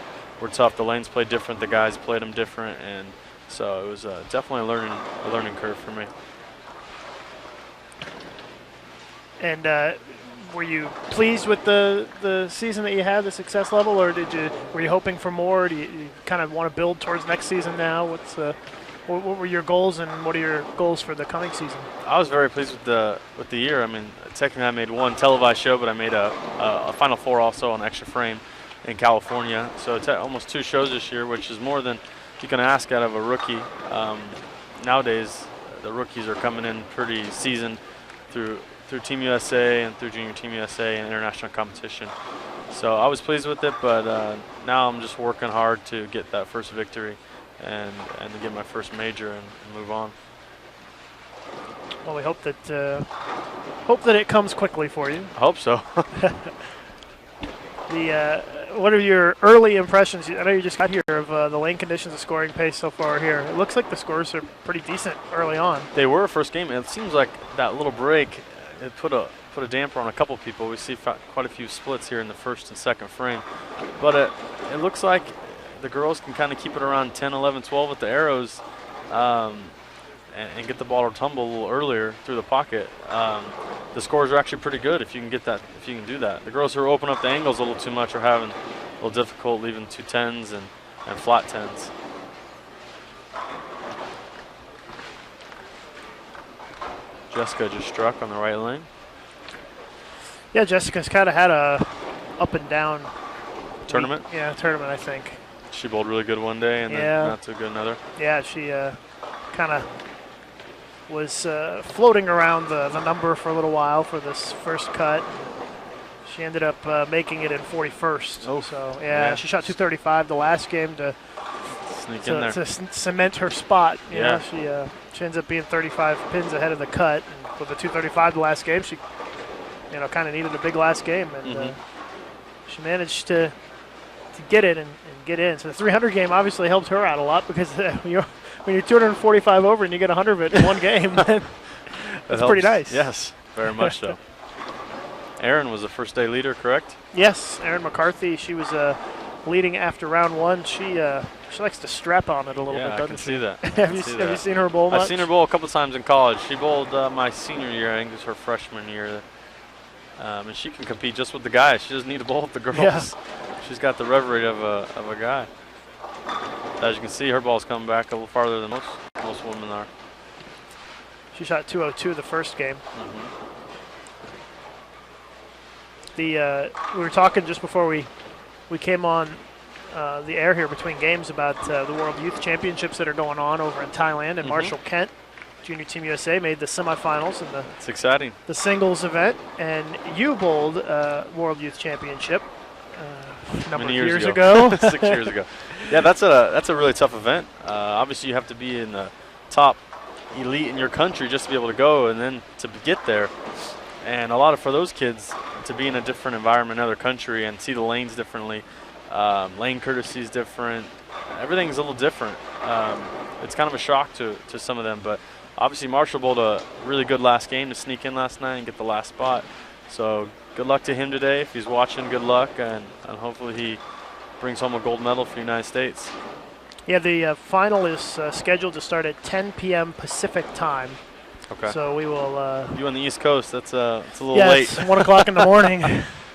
tough. The lanes played different, the guys played them different, and so it was definitely a learning curve for me. And were you pleased with the season that you had, the success level, or were you hoping for more? Do you kind of want to build towards next season now? What were your goals, and what are your goals for the coming season? I was very pleased with the year. I mean, technically I made one televised show, but I made a Final Four also on Extra Frame in California. So it's almost 2 shows this year, which is more than you can ask out of a rookie. Nowadays, the rookies are coming in pretty seasoned through Team USA and through Junior Team USA and international competition. So I was pleased with it, but now I'm just working hard to get that first victory and to get my first major and move on. Well, we hope that hope that it comes quickly for you. I hope so. What are your early impressions? I know you just got here of the lane conditions, the scoring pace so far here. It looks like the scores are pretty decent early on. They were first game. It seems like that little break it put a damper on a couple people. We see quite a few splits here in the first and second frame. But it looks like the girls can kind of keep it around 10, 11, 12 with the arrows and get the ball to tumble a little earlier through the pocket. The scores are actually pretty good if you can get that. If you can do that, the girls who open up the angles a little too much are having a little difficult leaving 2 10s and flat 10s. Jessica just struck on the right lane. Yeah, Jessica's kind of had a up and down Tournament? Yeah, tournament, I think. She bowled really good one day and then not so good another. Yeah, she kind of was floating around the number for a little while for this first cut. She ended up making it in 41st. Oh, so yeah, she shot 235 the last game to sneak in there. to cement her spot. You Yeah. know, she ends up being 35 pins ahead of the cut. And with the 235 the last game, she kind of needed a big last game, and she managed to get it and get in. So the 300 game obviously helped her out a lot because when you're 245 over and you get 100 of it in one game, then that's pretty nice. Yes, very much so. Erin was the first day leader, correct? Yes, Erin McCarthy. She was leading after round one. She likes to strap on it a little bit, I doesn't can she? see that. Have you seen her bowl much? I've seen her bowl a couple times in college. She bowled my senior year. I think it was her freshman year. And she can compete just with the guys. She doesn't need to bowl with the girls. Yeah. She's got the rev rate of a guy. As you can see, her ball's coming back a little farther than most women are. She shot 202 the first game. We were talking just before we came on the air here between games about the World Youth Championships that are going on over in Thailand, and Marshall Kent, Junior Team USA, made the semifinals in It's exciting. the singles event, and you bowled World Youth Championship a number of years ago. 6 years ago. Yeah, that's a really tough event. Obviously, you have to be in the top elite in your country just to be able to go, and then to get there. And for those kids to be in a different environment, another country, and see the lanes differently. Lane courtesy is different. Everything's a little different. It's kind of a shock to some of them, but obviously Marshall bowled a really good last game to sneak in last night and get the last spot. So good luck to him today. If he's watching, good luck, and hopefully he brings home a gold medal for the United States. Yeah, the final is scheduled to start at 10 p.m. Pacific time. Okay. So we will. You on the East Coast? It's a little yes, late. 1 o'clock in the morning.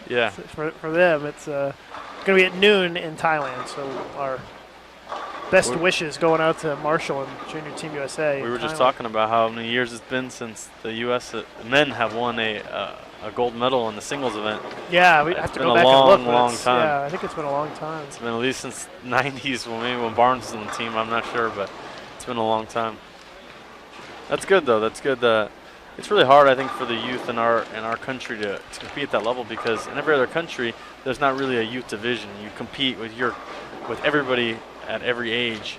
Yeah. For them, it's going to be at noon in Thailand. So our best wishes going out to Marshall and Junior Team USA. We were just talking about how many years it's been since the U.S. Men have won a gold medal in the singles event. Yeah, we have to go back and look. Long time. Yeah, I think it's been a long time. It's been at least since the 90s when Barnes was on the team. I'm not sure, but it's been a long time. That's good, though. That's good. It's really hard, I think, for the youth in our country to compete at that level, because in every other country, there's not really a youth division. You compete with everybody at every age.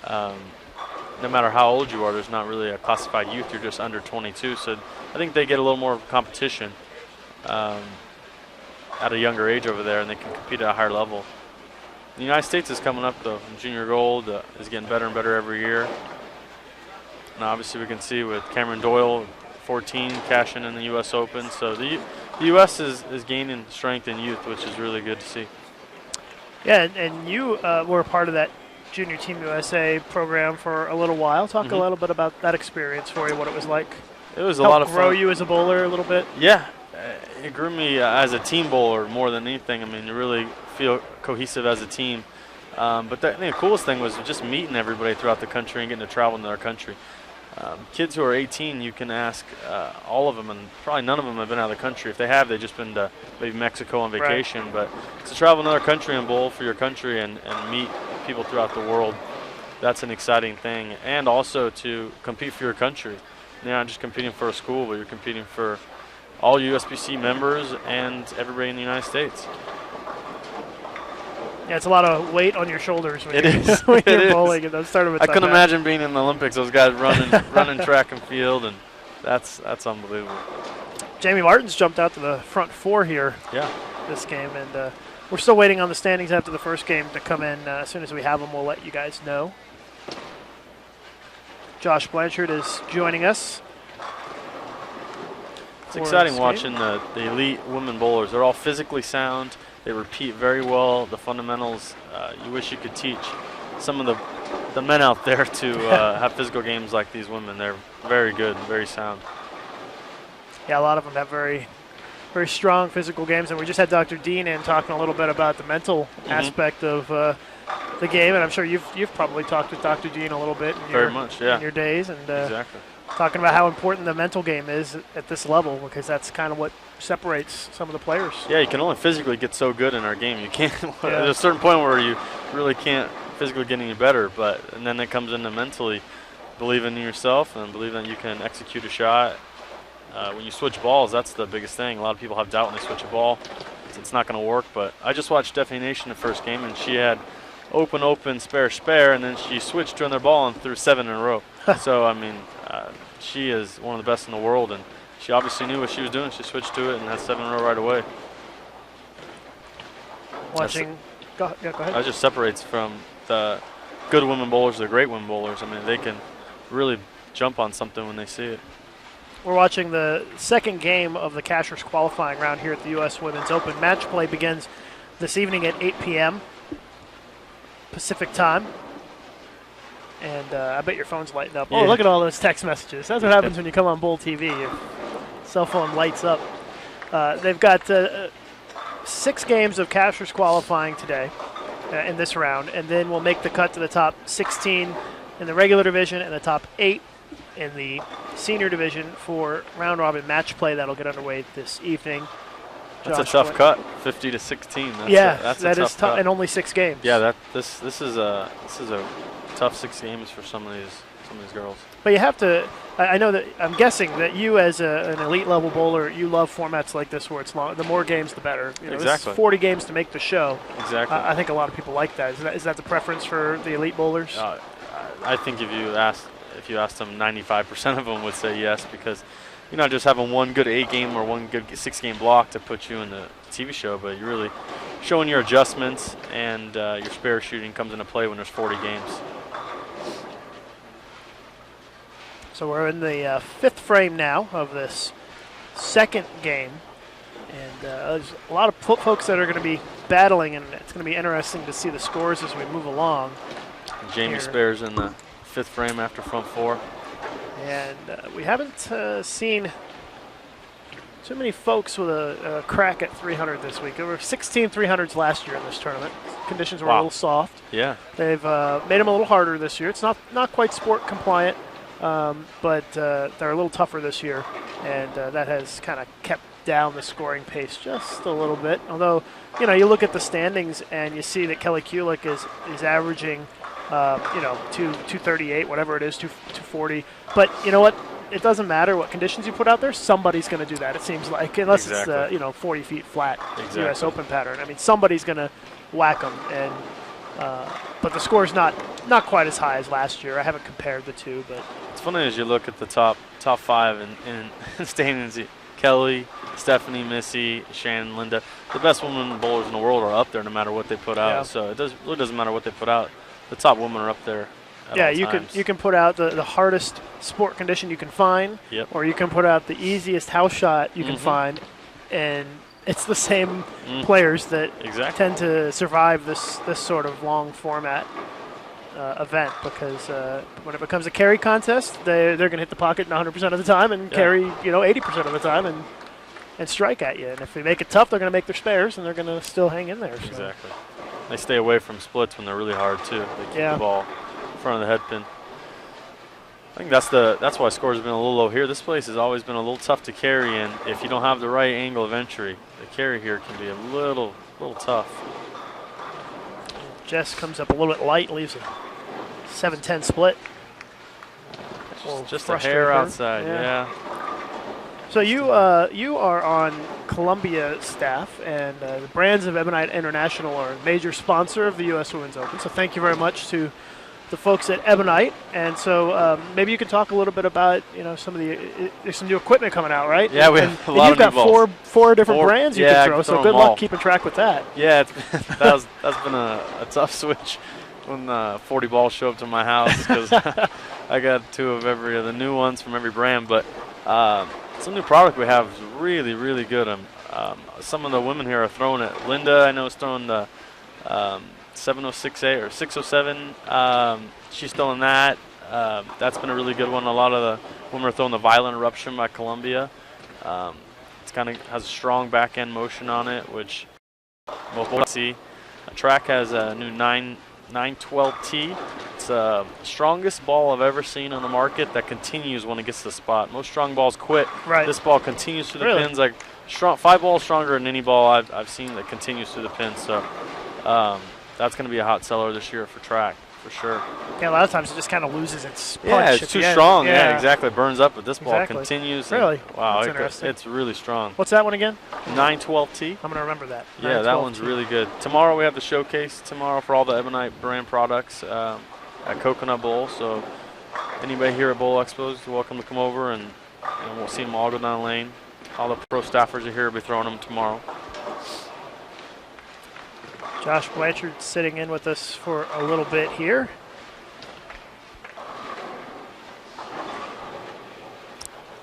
No matter how old you are, there's not really a classified youth. You're just under 22. So I think they get a little more competition at a younger age over there, and they can compete at a higher level. The United States is coming up, though. Junior gold is getting better and better every year. And obviously we can see with Cameron Doyle, 14, cashing in the U.S. Open. So the U.S. is gaining strength in youth, which is really good to see. Yeah, and you were a part of that Junior Team USA program for a little while. Talk a little bit about that experience for you, what it was like. It was a lot of fun. Grow you as a bowler a little bit? Yeah, it grew me as a team bowler more than anything. I mean, you really feel cohesive as a team. But the coolest thing was just meeting everybody throughout the country and getting to travel in their country. Kids who are 18, you can ask all of them, and probably none of them have been out of the country. If they have, they've just been to maybe Mexico on vacation. Right. But to travel another country and bowl for your country and meet people throughout the world, that's an exciting thing. And also to compete for your country. You're not just competing for a school, but you're competing for all USBC members and everybody in the United States. Yeah, it's a lot of weight on your shoulders when when you're bowling at the start of a I couldn't imagine being in the Olympics. Those guys running track and field, and that's unbelievable. Jamie Martin's jumped out to the front 4 here this game, and we're still waiting on the standings after the first game to come in. As soon as we have them, we'll let you guys know. Josh Blanchard is joining us. It's exciting watching the elite women bowlers. They're all physically sound. They repeat very well. The fundamentals, you wish you could teach some of the men out there to have physical games like these women. They're very good, very sound. Yeah, a lot of them have very, very strong physical games. And we just had Dr. Dean in talking a little bit about the mental aspect of the game. And I'm sure you've probably talked with Dr. Dean a little bit in your days. And exactly. Talking about how important the mental game is at this level, because that's kind of what separates some of the players. Yeah, you can only physically get so good in our game. You can't at a certain point where you really can't physically get any better, and then it comes into mentally believing in yourself and believing that you can execute a shot. When you switch balls, that's the biggest thing. A lot of people have doubt when they switch a ball. It's not going to work, but I just watched Stephanie Nation the first game, and she had open, spare, and then she switched to another ball and threw 7 in a row. So, I mean, she is one of the best in the world, and she obviously knew what she was doing. She switched to it and had 7 in a row right away. Go ahead. That just separates from the good women bowlers to the great women bowlers. I mean, they can really jump on something when they see it. We're watching the second game of the Cashers qualifying round here at the U.S. Women's Open. Match play begins this evening at 8 p.m. Pacific time. And I bet your phone's lighting up. Oh, look at all those text messages. That's what happens when you come on Bull TV. Your cell phone lights up. They've got 6 games of Cashers qualifying today in this round, and then we'll make the cut to the top 16 in the regular division and the top 8 in the senior division for round-robin match play that'll get underway this evening. That's a tough cut, 50 to 16. That's a tough cut. And only 6 games. Yeah, this is a tough 6 games for some of these girls. But you have to. I know that. I'm guessing that you, as an elite level bowler, you love formats like this where it's long. The more games, the better. Exactly. This is 40 games to make the show. Exactly. I think a lot of people like that. Is that the preference for the elite bowlers? I think if you asked them, 95% of them would say yes, because you're not just having one good 8-game or one good 6-game block to put you in the TV show, but you're really showing your adjustments, and your spare shooting comes into play when there's 40 games. So we're in the 5th frame now of this second game, and there's a lot of folks that are going to be battling, and it's going to be interesting to see the scores as we move along. Jamie Spare's in the 5th frame after front 4. And we haven't seen too many folks with a crack at 300 this week. There were 16 300s last year in this tournament. Conditions were a little soft. Yeah. They've made them a little harder this year. It's not quite sport compliant, but they're a little tougher this year, and that has kind of kept down the scoring pace just a little bit. Although, you look at the standings and you see that Kelly Kulik is averaging 238, whatever it is, 240. But you know what? It doesn't matter what conditions you put out there. Somebody's going to do that, it seems like, unless it's 40 feet flat U.S. Open pattern. I mean, somebody's going to whack them. And but the score's not quite as high as last year. I haven't compared the two, but it's funny as you look at the top 5 in standings. Kelly, Stephanie, Missy, Shannon, Linda, the best women bowlers in the world are up there no matter what they put out. Yeah. So it really doesn't matter what they put out. The top women are up there. You can put out the hardest sport condition you can find, or you can put out the easiest house shot you can find, and it's the same players that tend to survive this sort of long format event, because when it becomes a carry contest, they're going to hit the pocket 100% of the time and carry 80% of the time and strike at you. And if they make it tough, they're going to make their spares and they're going to still hang in there. So. Exactly. They stay away from splits when they're really hard too. They keep the ball in front of the head pin. I think that's why scores have been a little low here. This place has always been a little tough to carry in. If you don't have the right angle of entry, the carry here can be a little tough. Jess comes up a little bit light, leaves a 7-10 split. Just a hair outside, yeah. So you are on Columbia staff, and the Brands of Ebonite International are a major sponsor of the U.S. Women's Open. So thank you very much to the folks at Ebonite, and so maybe you can talk a little bit about some of there's some new equipment coming out, right? Yeah, we and, have a lot of you've new got balls. four different brands you yeah, can throw. I So can good throw 'em luck all. keeping track with that. Yeah, that's been a tough switch when 40 balls show up to my house because I got 2 of the new ones from every brand. But some new product we have is really, really good. Some of the women here are throwing it. Linda, I know, is throwing the 706A or 607. She's throwing that. That's been a really good one. A lot of the women are throwing the Violent Eruption by Columbia. It's kind of has a strong back end motion on it, which most people see. Track has a new 912T. It's the strongest ball I've ever seen on the market that continues when it gets to the spot. Most strong balls quit. Right. This ball continues through the Really? pins. Like 5 balls stronger than any ball I've seen that continues through the pins. So that's going to be a hot seller this year for track, for sure. Yeah, a lot of times it just kind of loses its punch. Yeah, at it's too the end. strong. Yeah, exactly. It burns up, but this ball Exactly. continues. Really? Wow, That's interesting. it's really strong. What's that one again? 912T. I'm going to remember that. Yeah, that 912T. one's really good. Tomorrow we have the showcase tomorrow for all the Ebonite brand products at Coconut Bowl. So anybody here at Bowl Expos, you're welcome to come over and we'll see them all go down the lane. All the pro staffers are here. We'll be throwing them tomorrow. Josh Blanchard sitting in with us for a little bit here.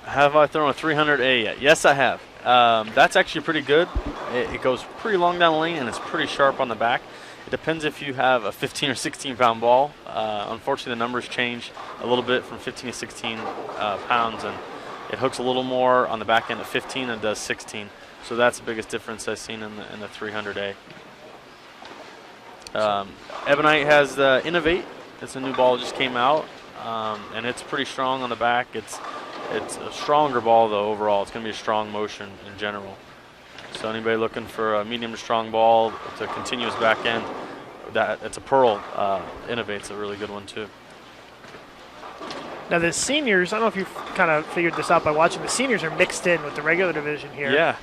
Have I thrown a 300A yet? Yes, I have. That's actually pretty good. It goes pretty long down the lane and it's pretty sharp on the back. It depends if you have a 15 or 16 pound ball. Unfortunately, the numbers change a little bit from 15 to 16 pounds, and it hooks a little more on the back end at 15 than it does 16. So that's the biggest difference I've seen in the 300A. Ebonite has the Innovate. It's a new ball that just came out, and it's pretty strong on the back. It's a stronger ball though overall. It's going to be a strong motion in general. So anybody looking for a medium to strong ball with a continuous back end, it's a Pearl. Innovate's a really good one too. Now the seniors, I don't know if you've kind of figured this out by watching, the seniors are mixed in with the regular division here. Yeah.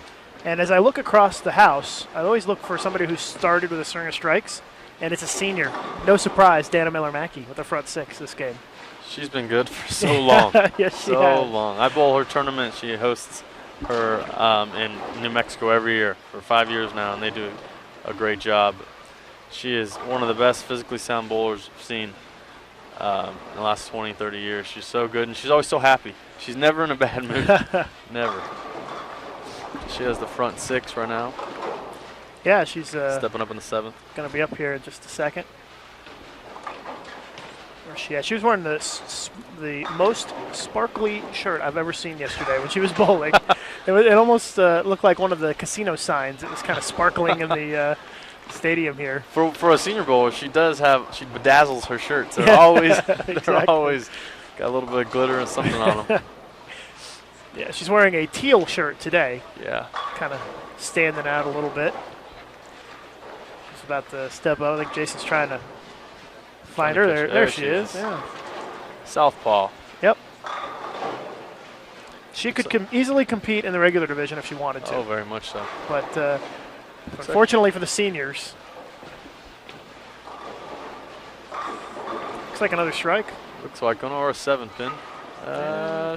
And as I look across the house, I always look for somebody who started with a string of strikes, and it's a senior. No surprise, Dana Miller-Mackey with the front 6 this game. She's been good for so long. Yes, she so has. long. I bowl her tournament. She hosts her in New Mexico every year for 5 years now, and they do a great job. She is one of the best physically sound bowlers I've seen in the last 20, 30 years. She's so good, and she's always so happy. She's never in a bad mood. Never. She has the front 6 right now. Yeah, she's Stepping up in the 7th. going to be up here in just a second. Where's she at? She was wearing the most sparkly shirt I've ever seen yesterday when she was bowling. It almost looked like one of the casino signs. It was kind of sparkling in the stadium here. For a senior bowler, she bedazzles her shirts. They're always they're always got a little bit of glitter and something on them. Yeah, she's wearing a teal shirt today. Yeah. Kind of standing out a little bit. She's about to step up. I think Jason's trying to find her. There she is. Yeah. Southpaw. Yep. She could easily compete in the regular division if she wanted to. Oh, very much so. But unfortunately for the seniors, looks like another strike. Looks like an or a 7 pin.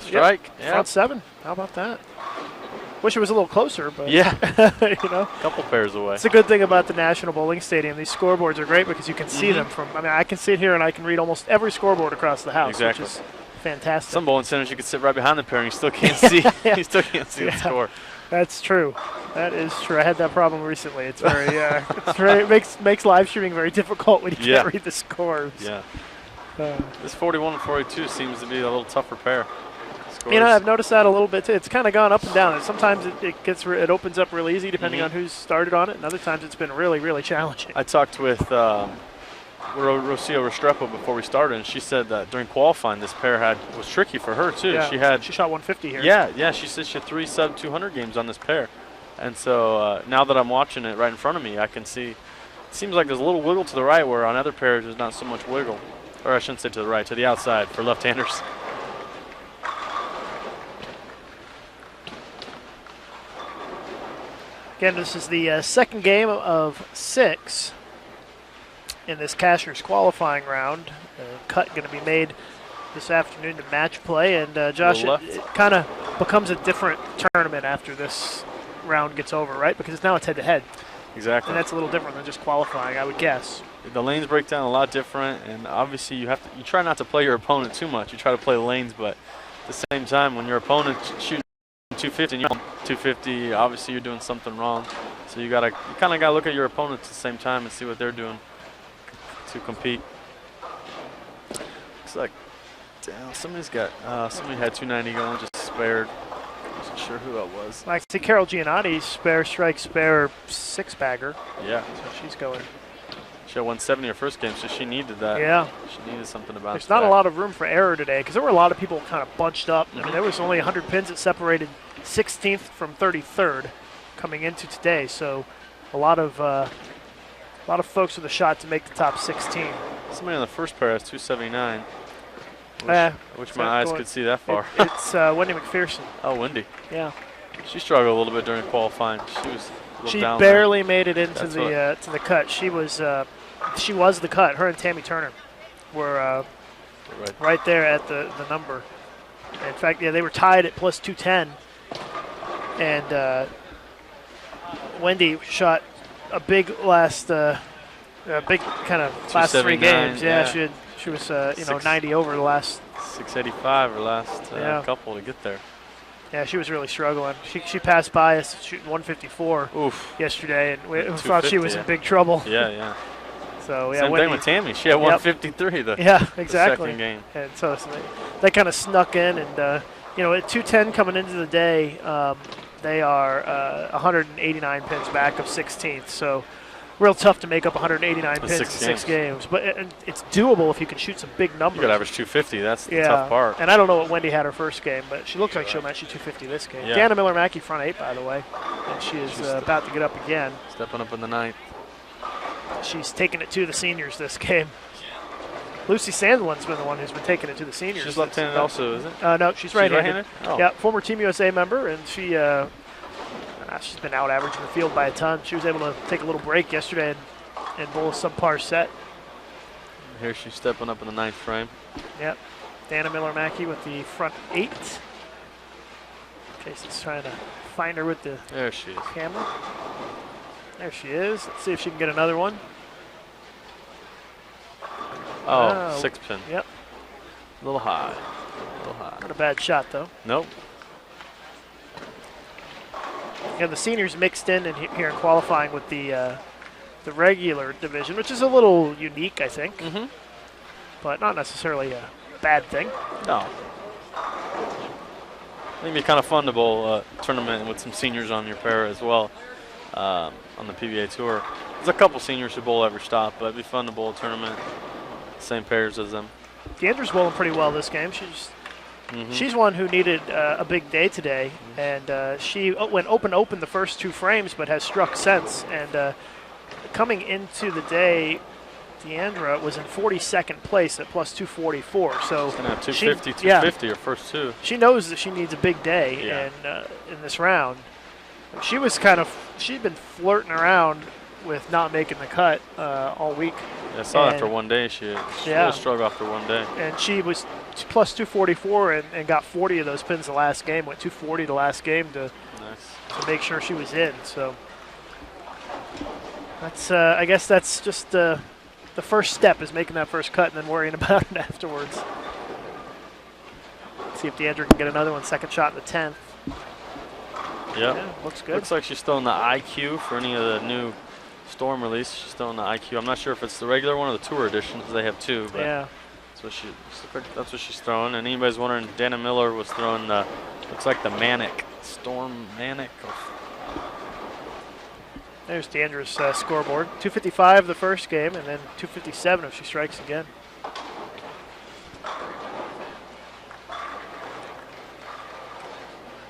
Strike. Yep. Yeah. Front 7. How about that? Wish it was a little closer, but Yeah. you know. Couple pairs away. It's a good thing about the National Bowling Stadium. These scoreboards are great because you can see them from. I mean, I can sit here and I can read almost every scoreboard across the house, Exactly. which is fantastic. Some bowling centers you can sit right behind the pair and you still can't see. You still can't see the score. That's true. That is true. I had that problem recently. It's very, it makes live streaming very difficult when you can't read the scores. Yeah. This 41 and 42 seems to be a little tougher pair. Scores. You know, I've noticed that a little bit too. It's kind of gone up and down. And sometimes it opens up real easy depending on who's started on it, and other times it's been really, really challenging. I talked with Rocio Restrepo before we started, and she said that during qualifying this pair was tricky for her too. Yeah, she shot 150 here. Yeah. She said she had 3 sub 200 games on this pair, and so now that I'm watching it right in front of me, I can see. It seems like there's a little wiggle to the right, where on other pairs there's not so much wiggle. Or I shouldn't say to the right, to the outside for left-handers. Again, this is the second game of 6 in this Cashers qualifying round. Cut going to be made this afternoon to match play. And Josh, it kind of becomes a different tournament after this round gets over, right? Because now it's head-to-head. Exactly. And that's a little different than just qualifying, I would guess. The lanes break down a lot different, and obviously you try not to play your opponent too much. You try to play the lanes, but at the same time, when your opponent shooting 250 and you're 250, obviously you're doing something wrong. So you kind of gotta look at your opponent at the same time and see what they're doing to compete. Looks like somebody had 290 going, just spared. Wasn't sure who that was. I see Carol Giannotti's spare strike, spare six-bagger. Yeah. So she's going. She had 170 her first game, so she needed that. Yeah. She needed something about There's not a lot of room for error today because there were a lot of people kind of bunched up. I mean, there was only 100 pins that separated 16th from 33rd coming into today. So a lot of folks with a shot to make the top 16. Somebody on the first pair has 279. Which my eyes could see that far. It's Wendy McPherson. Oh, Wendy. Yeah. She struggled a little bit during qualifying. She was a little down barely there. made it into to the cut. She was the cut. Her and Tammy Turner were right there at the number. In fact, yeah, they were tied at plus 210. And Wendy shot a big last, big kind of last 3 games. Yeah, she was 90 over the last 685 or last couple to get there. Yeah, she was really struggling. She passed by us shooting 154 yesterday, and we thought she was in big trouble. Yeah. So yeah, same thing with Tammy. She had 153 the exactly. second game. And so they kind of snuck in, and at 210 coming into the day, they are 189 pins back of 16th. So real tough to make up 189 pins in 6 games. But it's doable if you can shoot some big numbers. You could average 250. That's the tough part. And I don't know what Wendy had her first game, but she looks like she'll match 250 this game. Yeah. Deanna Miller-Mackey front 8, by the way. And she is about to get up again. Stepping up in the 9th. She's taking it to the seniors this game. Lucy Sandlin's been the one who's been taking it to the seniors. She's left-handed also, is it? No, she's right-handed. Oh. Yeah, former Team USA member, and she's been out-averaging the field by a ton. She was able to take a little break yesterday and bowl a subpar set. Here she's stepping up in the 9th frame. Yep. Dana Miller-Mackey with the front 8. Casey's trying to find her with the camera. There she is. Let's see if she can get another one. Oh, 6 pin. Yep. A little high. Not a bad shot, though. Nope. Yeah, the seniors mixed in here in qualifying with the regular division, which is a little unique, I think. Mm-hmm. But not necessarily a bad thing. No. I think it'd be kind of fun to bowl a tournament with some seniors on your pair as well on the PBA Tour. There's a couple seniors who bowl every stop, but it'd be fun to bowl a tournament. Same pairs as them. Deandra's bowling pretty well this game. She's one who needed a big day today, and she went open the first 2 frames, but has struck since. And coming into the day, Deandra was in 42nd place at plus 244. So she's gonna have 250 her first 2. She knows that she needs a big day in this round. She'd been flirting around with not making the cut all week. I saw after one day she really struggled after one day. And she was plus 244 and got 40 of those pins the last game. Went 240 the last game to make sure she was in. So that's I guess that's just the first step is making that first cut and then worrying about it afterwards. See if Deandra can get another one. Second shot in the 10th. Yep. Yeah, looks good. Looks like she's still in the IQ for any of the new Storm release. She's still in the IQ. I'm not sure if it's the regular one or the Tour edition because they have 2. But that's what she's throwing. And anybody's wondering, Dana Miller was throwing the looks like the Manic Storm Manic. There's Deandra's scoreboard. 255 the first game, and then 257 if she strikes again.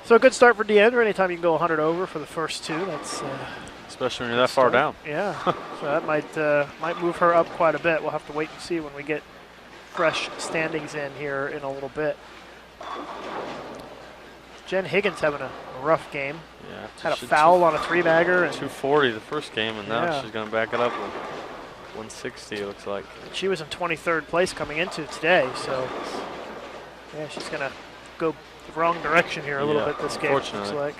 So a good start for Deandra. Anytime you can go 100 over for the first 2, that's especially when you're that far down. Yeah, so that might move her up quite a bit. We'll have to wait and see when we get fresh standings in here in a little bit. Jen Higgins having a rough game. Yeah, had a foul on a 3-bagger. 240 the first game, and now she's going to back it up with 160, it looks like. She was in 23rd place coming into today, so yeah, she's going to go the wrong direction here a little bit this game, looks like.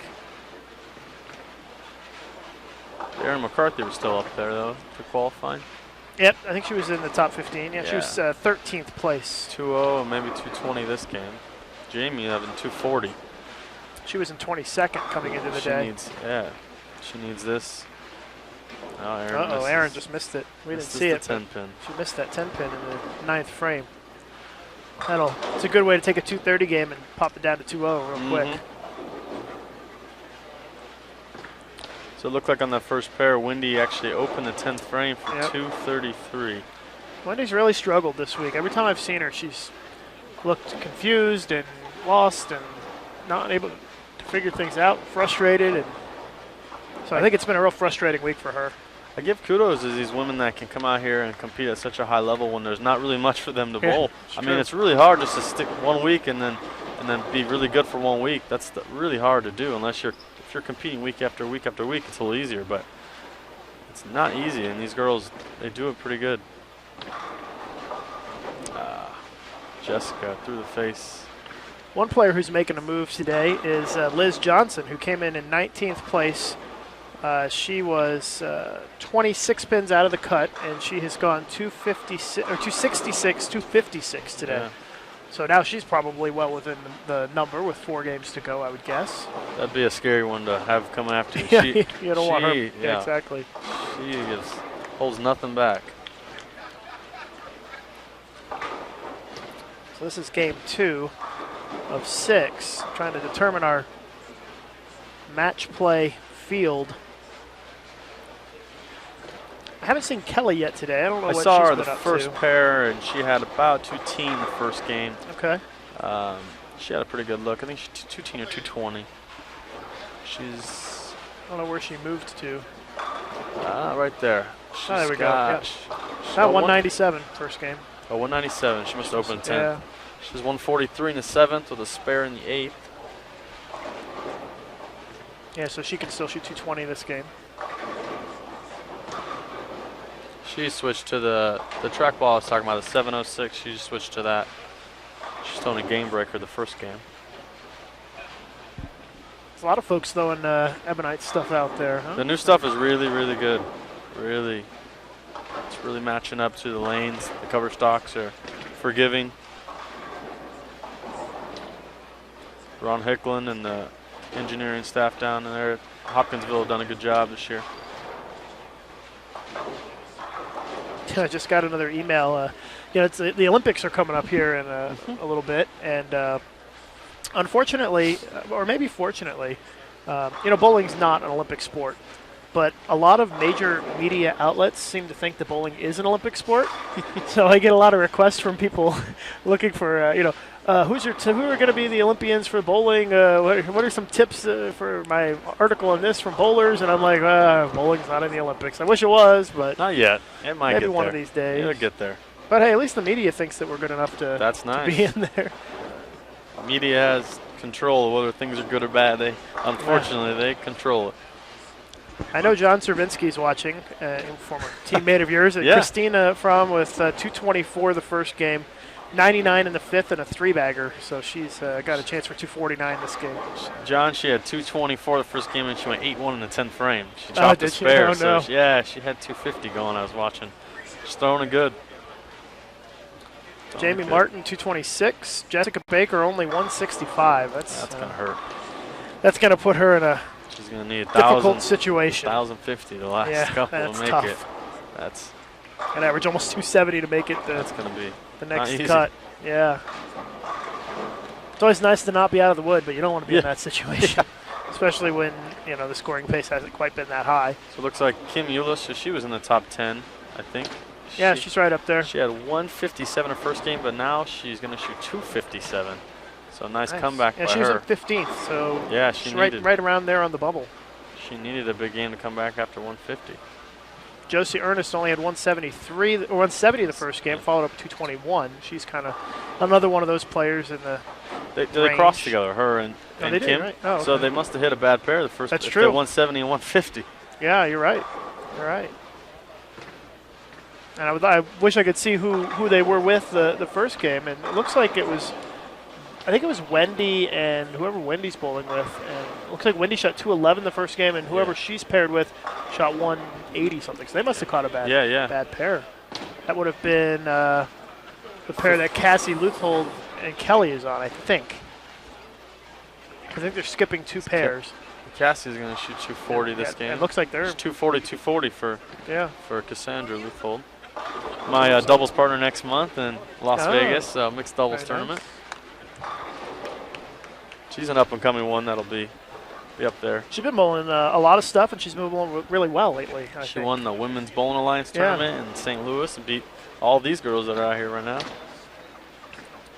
Erin McCarthy was still up there, though, for qualifying. Yep, I think she was in the top 15. Yeah, she was 13th place. 2:0, maybe 2:20 this game. Jamie having 2:40. She was in 22nd coming into the day. She needs this. Oh, Erin just missed it. We didn't see it. 10 pin. She missed that 10 pin in the 9th frame. It's a good way to take a 230 game and pop it down to 2-0 real quick. So it looked like on that first pair, Wendy actually opened the 10th frame for 233. Wendy's really struggled this week. Every time I've seen her, she's looked confused and lost and not able to figure things out, frustrated. And so I think it's been a real frustrating week for her. I give kudos to these women that can come out here and compete at such a high level when there's not really much for them to bowl. I mean, it's really hard just to stick 1 week and then be really good for 1 week. That's really hard to do unless if you're competing week after week after week. It's a little easier, but it's not easy. And these girls, they do it pretty good. Jessica through the face. One player who's making a move today is Liz Johnson, who came in 19th place. She was 26 pins out of the cut, and she has gone 266, 256 today. Yeah. So now she's probably well within the number with 4 games to go, I would guess. That'd be a scary one to have come after you. Yeah, you don't want her. Yeah, exactly. She holds nothing back. So this is game 2 of 6, trying to determine our match play field. I haven't seen Kelly yet today. I don't know what she's been up to. I saw her the first pair, and she had about 210 the first game. Okay. She had a pretty good look. I think she's 210 or 220. I don't know where she moved to. Right there. There we go. Yep. About 197 first game. Oh, 197. She must have opened 10. Yeah. She's 143 in the 7th with a spare in the 8th. Yeah, so she can still shoot 220 this game. She switched to the trackball I was talking about, the 706. She just switched to that. She's throwing a game breaker the first game. There's a lot of folks throwing Ebonite stuff out there, huh? The new stuff is really, really good. Really, it's really matching up to the lanes. The cover stocks are forgiving. Ron Hicklin and the engineering staff down there at Hopkinsville have done a good job this year. I just got another email. It's the Olympics are coming up here in a little bit, and unfortunately, or maybe fortunately, bowling's not an Olympic sport, but a lot of major media outlets seem to think that bowling is an Olympic sport. So I get a lot of requests from people looking for, who are going to be the Olympians for bowling? What are some tips for my article on this from bowlers? And I'm like, bowling's not in the Olympics. I wish it was, but not yet. It might maybe get one there. of these days. It'll get there. But hey, at least the media thinks that we're good enough to, That's nice. to be in there. Media has control of whether things are good or bad. Unfortunately, they control it. I know John Servinski's watching, former teammate of yours. Yeah. Christina with 224 the first game, 99 in the 5th, and a 3-bagger. So she's got a chance for 249 this game. John, she had 224 the first game, and she went 8-1 in the 10th frame. She chopped a did spare. she? Oh, no. She had 250 going. I was watching. She's throwing it good. Jamie Martin, 226. Jessica Baker, only 165. That's going to hurt. That's going to put her in a She's going to need difficult situation. 1,050 the last couple to make tough. it. That's an average almost 270 to make it. That's going to be the next cut. Yeah. It's always nice to not be out of the wood, but you don't want to be in that situation, especially when the scoring pace hasn't quite been that high. So it looks like Kim Eulis, so she was in the top 10, I think. She's right up there. She had 157 her first game, but now she's going to shoot 257. So nice comeback by her. Yeah, she was in 15th, so she's right around there on the bubble. She needed a big game to come back after 150. Josie Ernest only had 170 the first game, followed up 221. She's kind of another one of those players in the They crossed together, her and they Kim. Did, right? Oh, okay. So they must have hit a bad pair the first. That's true. 170 and 150. Yeah, you're right. You're right. And I wish I could see who they were with the first game, and it looks like it was, I think it was Wendy and whoever Wendy's bowling with, and it looks like Wendy shot 211 the first game, and whoever she's paired with shot 180 something. So they must have caught a bad pair. That would have been the pair that Cassie Luthold and Kelly is on, I think. I think they're skipping 2 pairs. Cassie's going to shoot 240 this game. It looks like they're 240 for Cassandra Luthold. My doubles partner next month in Las Vegas, mixed doubles tournament. Nice. She's an up-and-coming one that'll be up there. She's been bowling a lot of stuff, and she's been bowling really well lately. She won the Women's Bowling Alliance tournament in St. Louis and beat all these girls that are out here right now.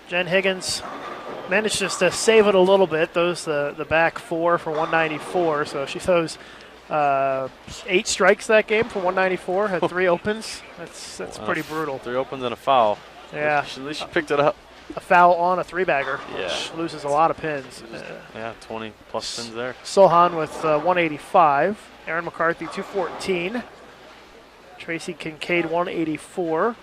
Jen Higgins managed just to save it a little bit. Those the back 4 for 194. So she throws 8 strikes that game for 194. Had 3 opens. That's pretty brutal. 3 opens and a foul. Yeah. At least she picked it up. A foul on a 3-bagger. Yeah. Which loses a lot of pins. 20 plus pins there. Sohan with 185. Aaron McCarthy 214. Tracy Kincaid 184.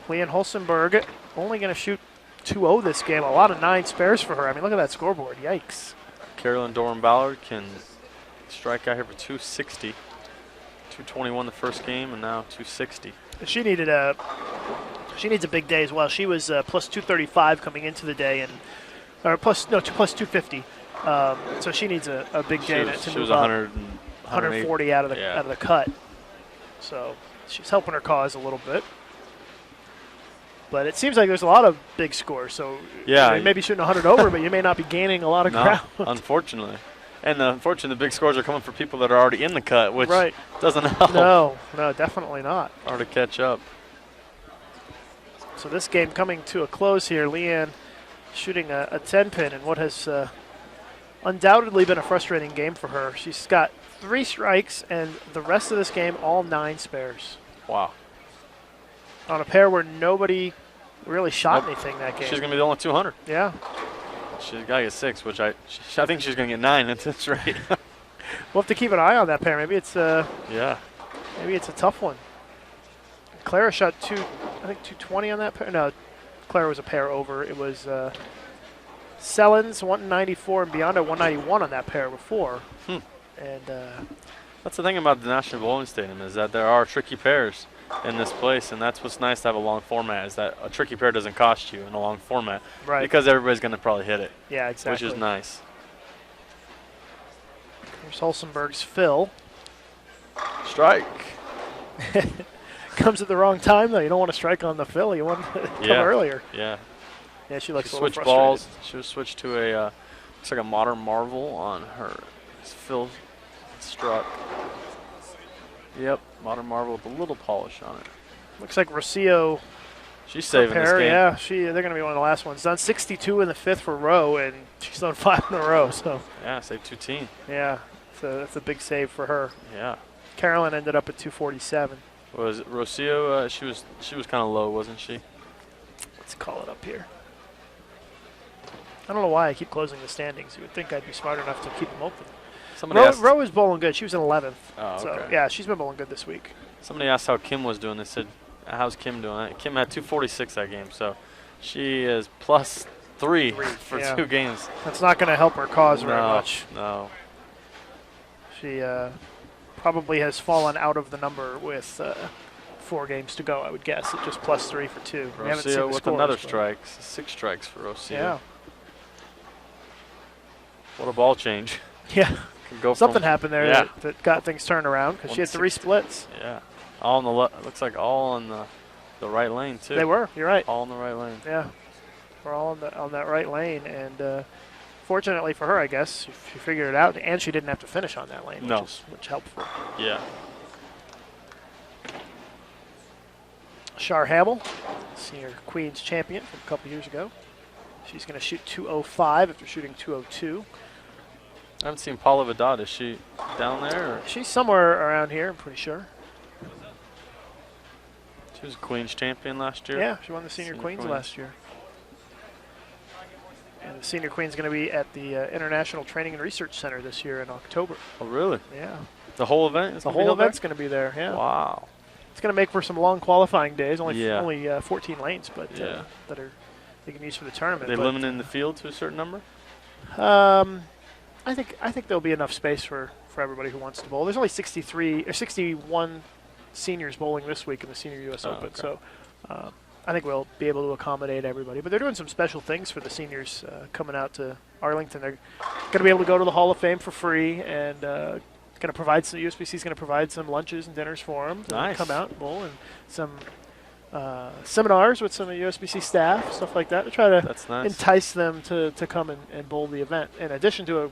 Leanne Holstenberg only going to shoot 2-0 this game. A lot of 9 spares for her. I mean, look at that scoreboard. Yikes. Carolyn Doran Ballard can strike out here for 260. 221 the first game, and now 260. She needs a big day as well. She was plus 235 coming into the day, plus 250. So she needs a big day to move she was up. 140 out of the cut. So she's helping her cause a little bit. But it seems like there's a lot of big scores. So you may be shooting 100 over, but you may not be gaining a lot of ground. Unfortunately. And unfortunately, the big scores are coming for people that are already in the cut, which doesn't help. No, definitely not. Hard to catch up. So this game coming to a close here. Leanne shooting a 10-pin in what has undoubtedly been a frustrating game for her. She's got 3 strikes, and the rest of this game, all 9 spares. Wow. On a pair where nobody really shot anything that game. She's going to be the only 200. Yeah. She's got to get 6, which I think she's going to get 9 at this rate. We'll have to keep an eye on that pair. Maybe it's maybe it's a tough one. Clara shot 220 on that pair. No, Clara was a pair over. It was Sellens 194 and Biondo 191 on that pair before. And that's the thing about the National Bowling Stadium is that there are tricky pairs in this place, and that's what's nice to have a long format is that a tricky pair doesn't cost you in a long format, because everybody's going to probably hit it. Yeah, exactly. Which is nice. There's Holstenberg's Phil. Strike. Comes at the wrong time though. You don't want to strike on the Phil. You want to come earlier. Yeah. Yeah, she looks a little switch frustrated. balls. She was switched to a looks like a Modern Marvel on her. Phil struck. Yep, Modern Marvel with a little polish on it. Looks like Rocio. She's saving this game. Yeah, they're going to be one of the last ones. Done 62 in the 5th for Rowe, and she's done 5 in a row. So. Yeah, saved 2 team. Yeah, so that's a big save for her. Yeah. Carolyn ended up at 247. Was it Rocio? She was kind of low, wasn't she? Let's call it up here. I don't know why I keep closing the standings. You would think I'd be smart enough to keep them open. Rowe is bowling good. She was in 11th. Oh, okay. So, yeah, she's been bowling good this week. Somebody asked how Kim was doing. They said, how's Kim doing? Kim had 246 that game, so she is plus 3 for 2 games. That's not going to help her cause very much. No. She probably has fallen out of the number with 4 games to go, I would guess. It's just plus 3 for 2. Rocio with another strike. 6 strikes for Rocio. Yeah. What a ball change. Yeah. Something happened there that got things turned around because she had 3 splits. Yeah. All in the looks like all on the right lane too. They were. You're right. All in the right lane. Yeah. We're all on that right lane, and fortunately for her, I guess she figured it out, and she didn't have to finish on that lane, which helped for her. Yeah. Char Hamill, senior Queens champion from a couple years ago. She's going to shoot 205 after shooting 202. I haven't seen Paula Vidal. Is she down there? Or? She's somewhere around here, I'm pretty sure. She was a Queens champion last year. Yeah, she won the Senior Queens last year. And the Senior Queen's going to be at the International Training and Research Center this year in October. Oh, really? Yeah. The whole event? The whole event's going to be there, yeah. Wow. It's going to make for some long qualifying days. Only Yeah. only 14 lanes, but Yeah. that are they can use for the tournament. They but, limiting the field to a certain number? I think there'll be enough space for everybody who wants to bowl. There's only 61 seniors bowling this week in the Senior U.S. Open, okay. so I think we'll be able to accommodate everybody. But they're doing some special things for the seniors coming out to Arlington. They're going to be able to go to the Hall of Fame for free, and going to provide some. USBC is going to provide some lunches and dinners for them to Nice. come out and bowl, and some seminars with some of the USBC staff, stuff like that, to try to That's nice. entice them to come and bowl the event. In addition to a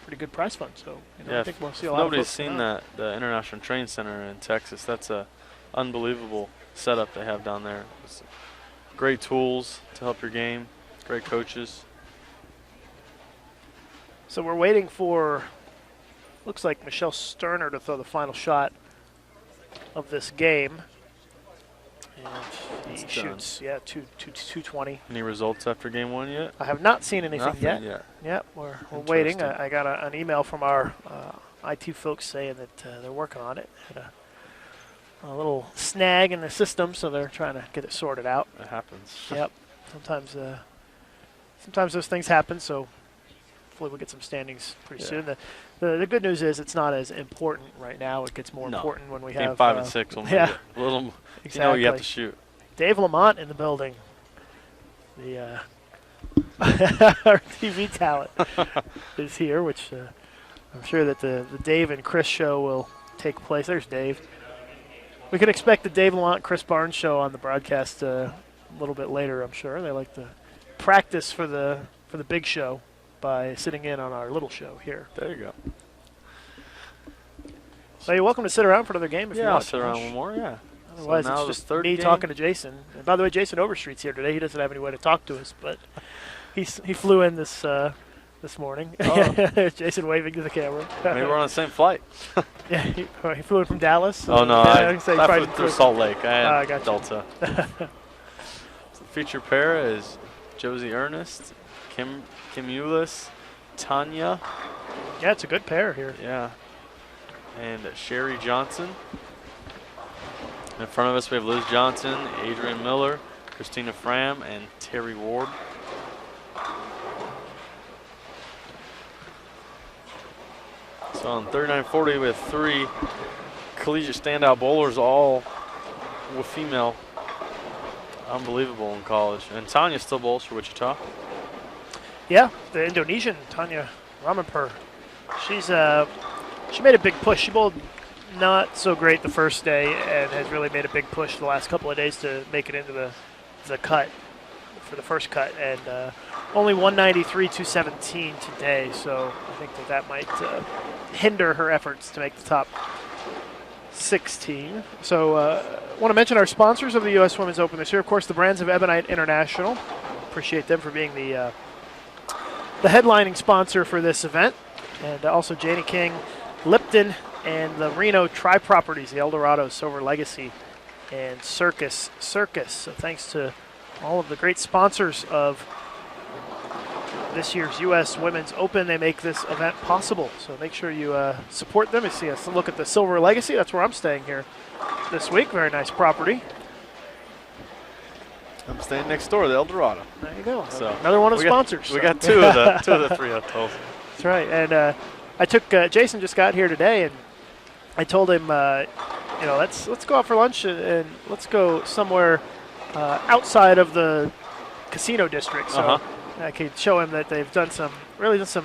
pretty good prize fund, so Yeah, I think we'll see a if lot of nobody's folks come seen out. that, the International Training Center in Texas, that's a unbelievable setup they have down there. It's great tools to help your game, great coaches. So we're waiting for, looks like Michelle Sterner to throw the final shot of this game. And he It's done. shoots, 220. Any results after game one yet? I have not seen anything Nothing yet. Yep, we're waiting. Interesting. I got an email from our IT folks saying that they're working on it. Had a little snag in the system, so they're trying to get it sorted out. It happens. Yep. Sometimes those things happen, so hopefully we'll get some standings pretty Yeah. soon. The good news is it's not as important right now. It gets more No. important when we Game have 5 and 6 will make yeah, it a little. exactly. You know you have to shoot. Dave Lamont in the building. The our TV talent is here, which I'm sure that the Dave and Chris show will take place. There's Dave. We can expect the Dave Lamont, Chris Barnes show on the broadcast a little bit later, I'm sure. They like to practice for the big show by sitting in on our little show here. There you go. So you're welcome to sit around for another game if you Yeah, want. I'll sit around one more, yeah. Otherwise, So now it's the just third me game? talking to Jason. And by the way, Jason Overstreet's here today. He doesn't have any way to talk to us, but he flew in this morning. Oh. Jason waving to the camera. Maybe we're on the same flight. Yeah, he flew in from Dallas. Oh, no, yeah, I flew through Salt Lake. I had gotcha. Delta. So the featured pair is Josie Ernest, Kim Eulis, Tanya, Yeah, it's a good pair here. yeah, and Sherry Johnson. In front of us, we have Liz Johnson, Adrian Miller, Christina Fram, and Terry Ward. So on 39-40, we have 3 collegiate standout bowlers, all with female. Unbelievable in college. And Tanya still bowls for Wichita. Yeah, the Indonesian Tanya Ramaper. She made a big push. She bowled not so great the first day and has really made a big push the last couple of days to make it into the cut for the first cut, and only 193-217 today, so I think that might hinder her efforts to make the top 16. So want to mention our sponsors of the U.S. Women's Open this year. Of course, the Brands of Ebonite International. Appreciate them for being the headlining sponsor for this event. And also Janie King, Lipton, and the Reno Tri-Properties, the Eldorado, Silver Legacy, and Circus. So thanks to all of the great sponsors of this year's U.S. Women's Open. They make this event possible. So make sure you support them. You see us look at the Silver Legacy. That's where I'm staying here this week. Very nice property. I'm staying next door, the Eldorado. There you go. So Another one of the we got- sponsors. We so. got two of the 3 hotels. That's right. And I took Jason just got here today, and I told him, let's go out for lunch and let's go somewhere outside of the casino district. So I could show him that they've done some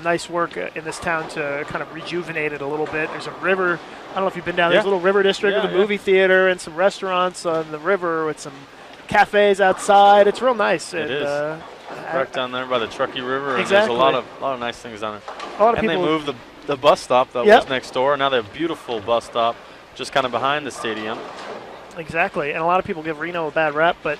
nice work in this town to kind of rejuvenate it a little bit. There's a river. I don't know if you've been down. There's a little river district with a movie theater and some restaurants on the river with some cafes outside. It's real nice. It and, is. Right down there by the Truckee River. And Exactly. There's a lot of nice things down there. A lot of And they people. moved the bus stop that Yep. was next door. Now they have a beautiful bus stop just kind of behind the stadium. Exactly, and a lot of people give Reno a bad rap, but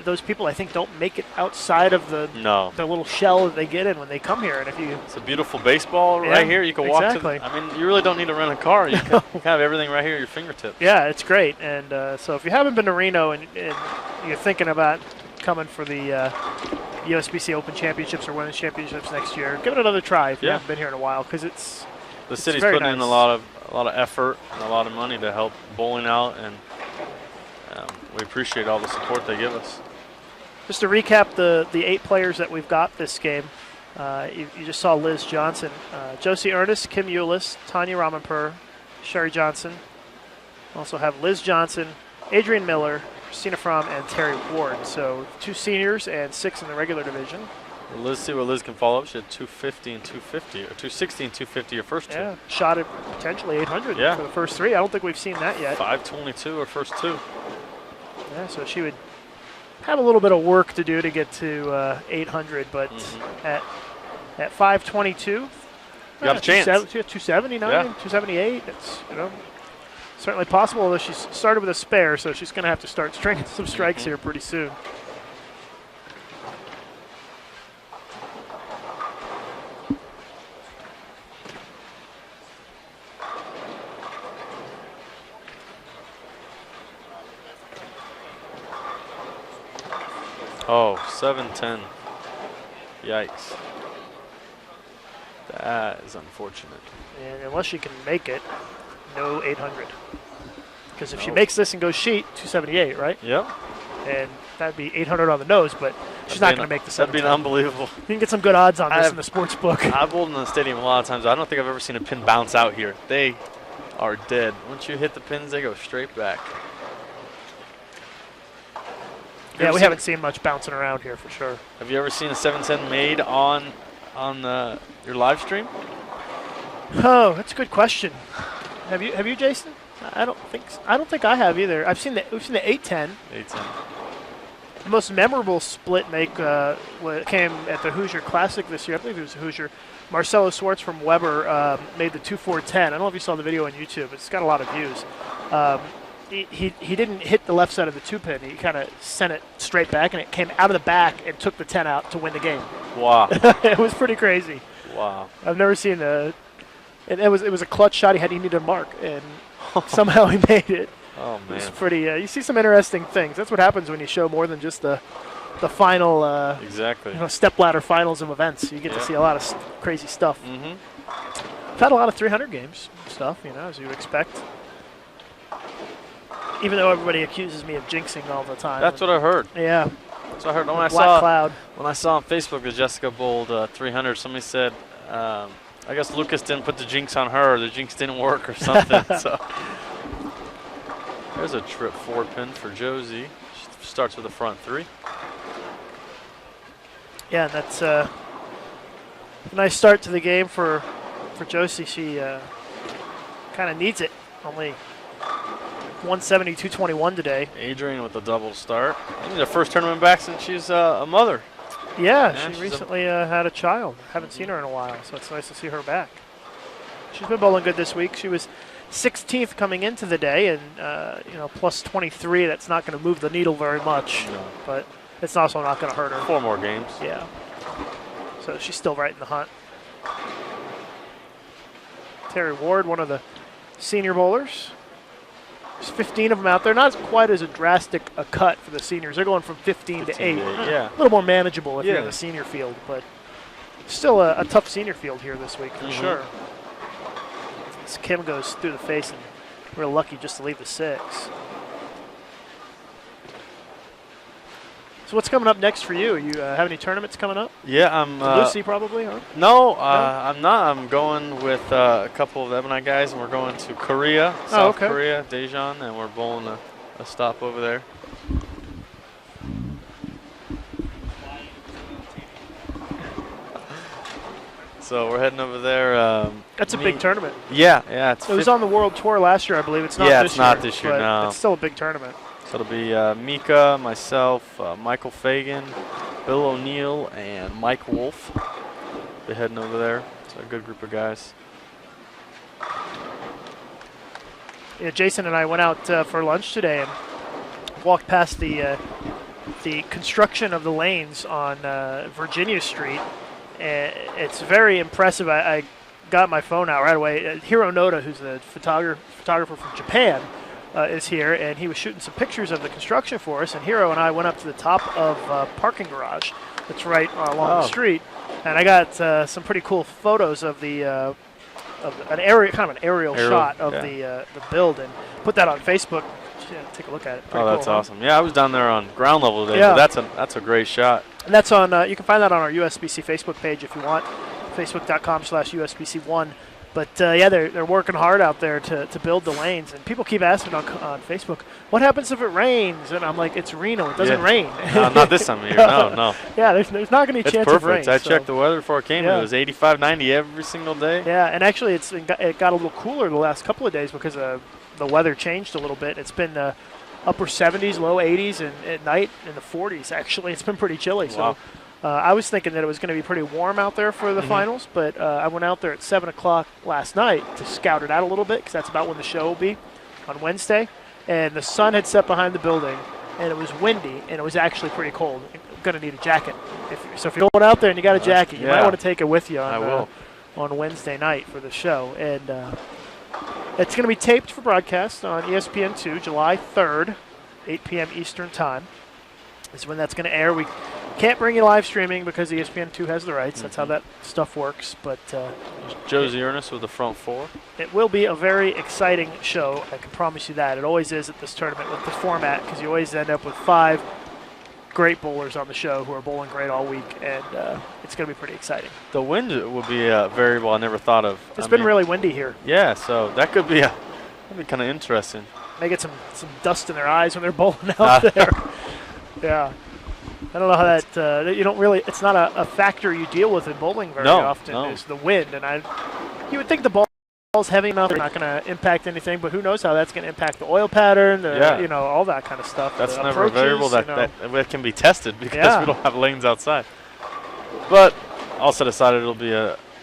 those people I think don't make it outside of the little shell that they get in when they come here. And if you, It's a beautiful baseball Yeah, right here. You can walk exactly. to. I mean, you really don't need to rent a car. You can have everything right here at your fingertips. yeah, it's great. And so if you haven't been to Reno and you're thinking about coming for the USBC Open Championships or Women's Championships next year, give it another try if you Yeah. haven't been here in a while, because the city's very putting in nice. a lot of effort and a lot of money to help bowling out, and we appreciate all the support they give us. Just to recap the 8 players that we've got this game, you just saw Liz Johnson, Josie Ernest, Kim Eulis, Tanya Ramanpur, Sherry Johnson. Also have Liz Johnson, Adrian Miller, Christina Fromm, and Terry Ward. So 2 seniors and 6 in the regular division. Well, let's see what Liz can follow up. She had 250 and 250, or 260 and 250 her first 2. Yeah, shot at potentially 800 Yeah. for the first 3. I don't think we've seen that yet. 522 her first 2. Yeah, so she would have a little bit of work to do to get to 800, but at 522, Got a chance. 279, Yeah. 278. It's certainly possible. Although she's started with a spare, so she's going to have to start stringing some strikes here pretty soon. Oh, 710. Yikes. That is unfortunate. And unless she can make it, no 800. Because if she Nope. makes this and goes sheet, 278, right? Yep. And that'd be 800 on the nose, but she's not going to make the That'd be 710. unbelievable. You can get some good odds on this I've- in the sports book. I've bowled in the stadium a lot of times. I don't think I've ever seen a pin bounce out here. They are dead. Once you hit the pins, they go straight back. Yeah, we haven't seen much bouncing around here for sure. Have you ever seen a 710 made on your live stream? Oh, that's a good question. Have you, Jason? I don't think I have either. We've seen the 810. 810. The most memorable split make came at the Hoosier Classic this year. I believe it was Hoosier. Marcelo Swartz from Weber made the 2-4-10. I don't know if you saw the video on YouTube, but it's got a lot of views. He didn't hit the left side of the 2-pin. He kind of sent it straight back, and it came out of the back and took the 10 out to win the game. Wow. It was pretty crazy. Wow. I've never seen a. It was a clutch shot. He needed a mark, and somehow he made it. Oh, It was man. pretty. You see some interesting things. That's what happens when you show more than just the final. Exactly. Stepladder finals of events. You get to Yeah. see a lot of crazy stuff. Mm-hmm. I've had a lot of 300 games stuff, as you would expect. Even though everybody accuses me of jinxing all the time. That's what I heard. Yeah. That's what I heard. When I Black saw cloud. when I saw on Facebook that Jessica bowled 300, somebody said, I guess Lucas didn't put the jinx on her. Or the jinx didn't work or something. So there's a trip 4-pin for Josie. She starts with the front 3. Yeah, and that's a nice start to the game for Josie. She kind of needs it. Only 170, 221 today. Adrian with the double start. I think her first tournament back since she's a mother. Yeah, Yeah, she she's recently had a child. Haven't seen her in a while, so it's nice to see her back. She's been bowling good this week. She was 16th coming into the day, and plus 23. That's not going to move the needle very much, No. but it's also not going to hurt her. 4 more games. Yeah. So she's still right in the hunt. Terry Ward, one of the senior bowlers. There's 15 of them out there. Not quite as a drastic a cut for the seniors. They're going from 15 to 8. Yeah. A little more manageable if you're in Yeah. the senior field, but still a tough senior field here this week for sure. As Kim goes through the face, and we're lucky just to leave the 6. So what's coming up next for you? You have any tournaments coming up? Yeah, I'm. Lucy probably, huh? No, I'm not. I'm going with a couple of Ebonite guys, and we're going to Korea, South okay. Korea, Daejeon, and we're bowling a stop over there. So we're heading over there. That's a big tournament. Yeah. It's It was on the World Tour last year, I believe. It's not Yeah, this it's year. not this year, but no. It's still a big tournament. So it'll be Mika, myself, Michael Fagan, Bill O'Neill, and Mike Wolf. They're heading over there. It's a good group of guys. Yeah, Jason and I went out for lunch today and walked past the construction of the lanes on Virginia Street. It's very impressive. I got my phone out right away. Hiro Noda, who's a photographer from Japan, is here, and he was shooting some pictures of the construction for us. And Hiro and I went up to the top of a parking garage that's right along the street, and I got some pretty cool photos of the an area, kind of an aerial shot of yeah. the build, and put that on Facebook. Yeah, take a look at it. Pretty Oh, that's cool, huh? awesome. Yeah, I was down there on ground level today. Yeah. But that's a great shot. And that's on. You can find that on our USBC Facebook page if you want, facebook.com/USBC1. But yeah, they're working hard out there to build the lanes, and people keep asking on Facebook, what happens if it rains? And I'm like, it's Reno, it doesn't rain. No, not this time of year. No. Yeah, there's not going to be a chance perfect. of rain. I checked the weather before it came. Yeah. It was 85, 90 every single day. Yeah, and actually it got a little cooler the last couple of days because the weather changed a little bit. It's been upper 70s, low 80s, and at night in the 40s. Actually, it's been pretty chilly. Wow. So I was thinking that it was going to be pretty warm out there for the finals, but I went out there at 7 o'clock last night to scout it out a little bit because that's about when the show will be on Wednesday. And the sun had set behind the building, and it was windy, and it was actually pretty cold. You're going to need a jacket. So if you're going out there and you got a jacket, you might want to take it with you on Wednesday night for the show. And it's going to be taped for broadcast on ESPN2, July 3rd, 8 p.m. Eastern Time is when that's going to air. We can't bring you live streaming because ESPN2 has the rights. That's how that stuff works. But Josie Ernest with the front four. It will be a very exciting show. I can promise you that. It always is at this tournament with the format because you always end up with 5 great bowlers on the show who are bowling great all week, and it's going to be pretty exciting. The wind will be a variable I never thought of. It's been really windy here. Yeah, so that could be that'd be kind of interesting. They get some dust in their eyes when they're bowling out there. Yeah. I don't know how that you don't really. It's not a factor you deal with in bowling very often. Is the wind, and you would think the ball's heavy enough, they're not going to impact anything. But who knows how that's going to impact the oil pattern, all that kind of stuff. That's the never a variable approaches, that can be tested because we don't have lanes outside. But all set aside, it'll be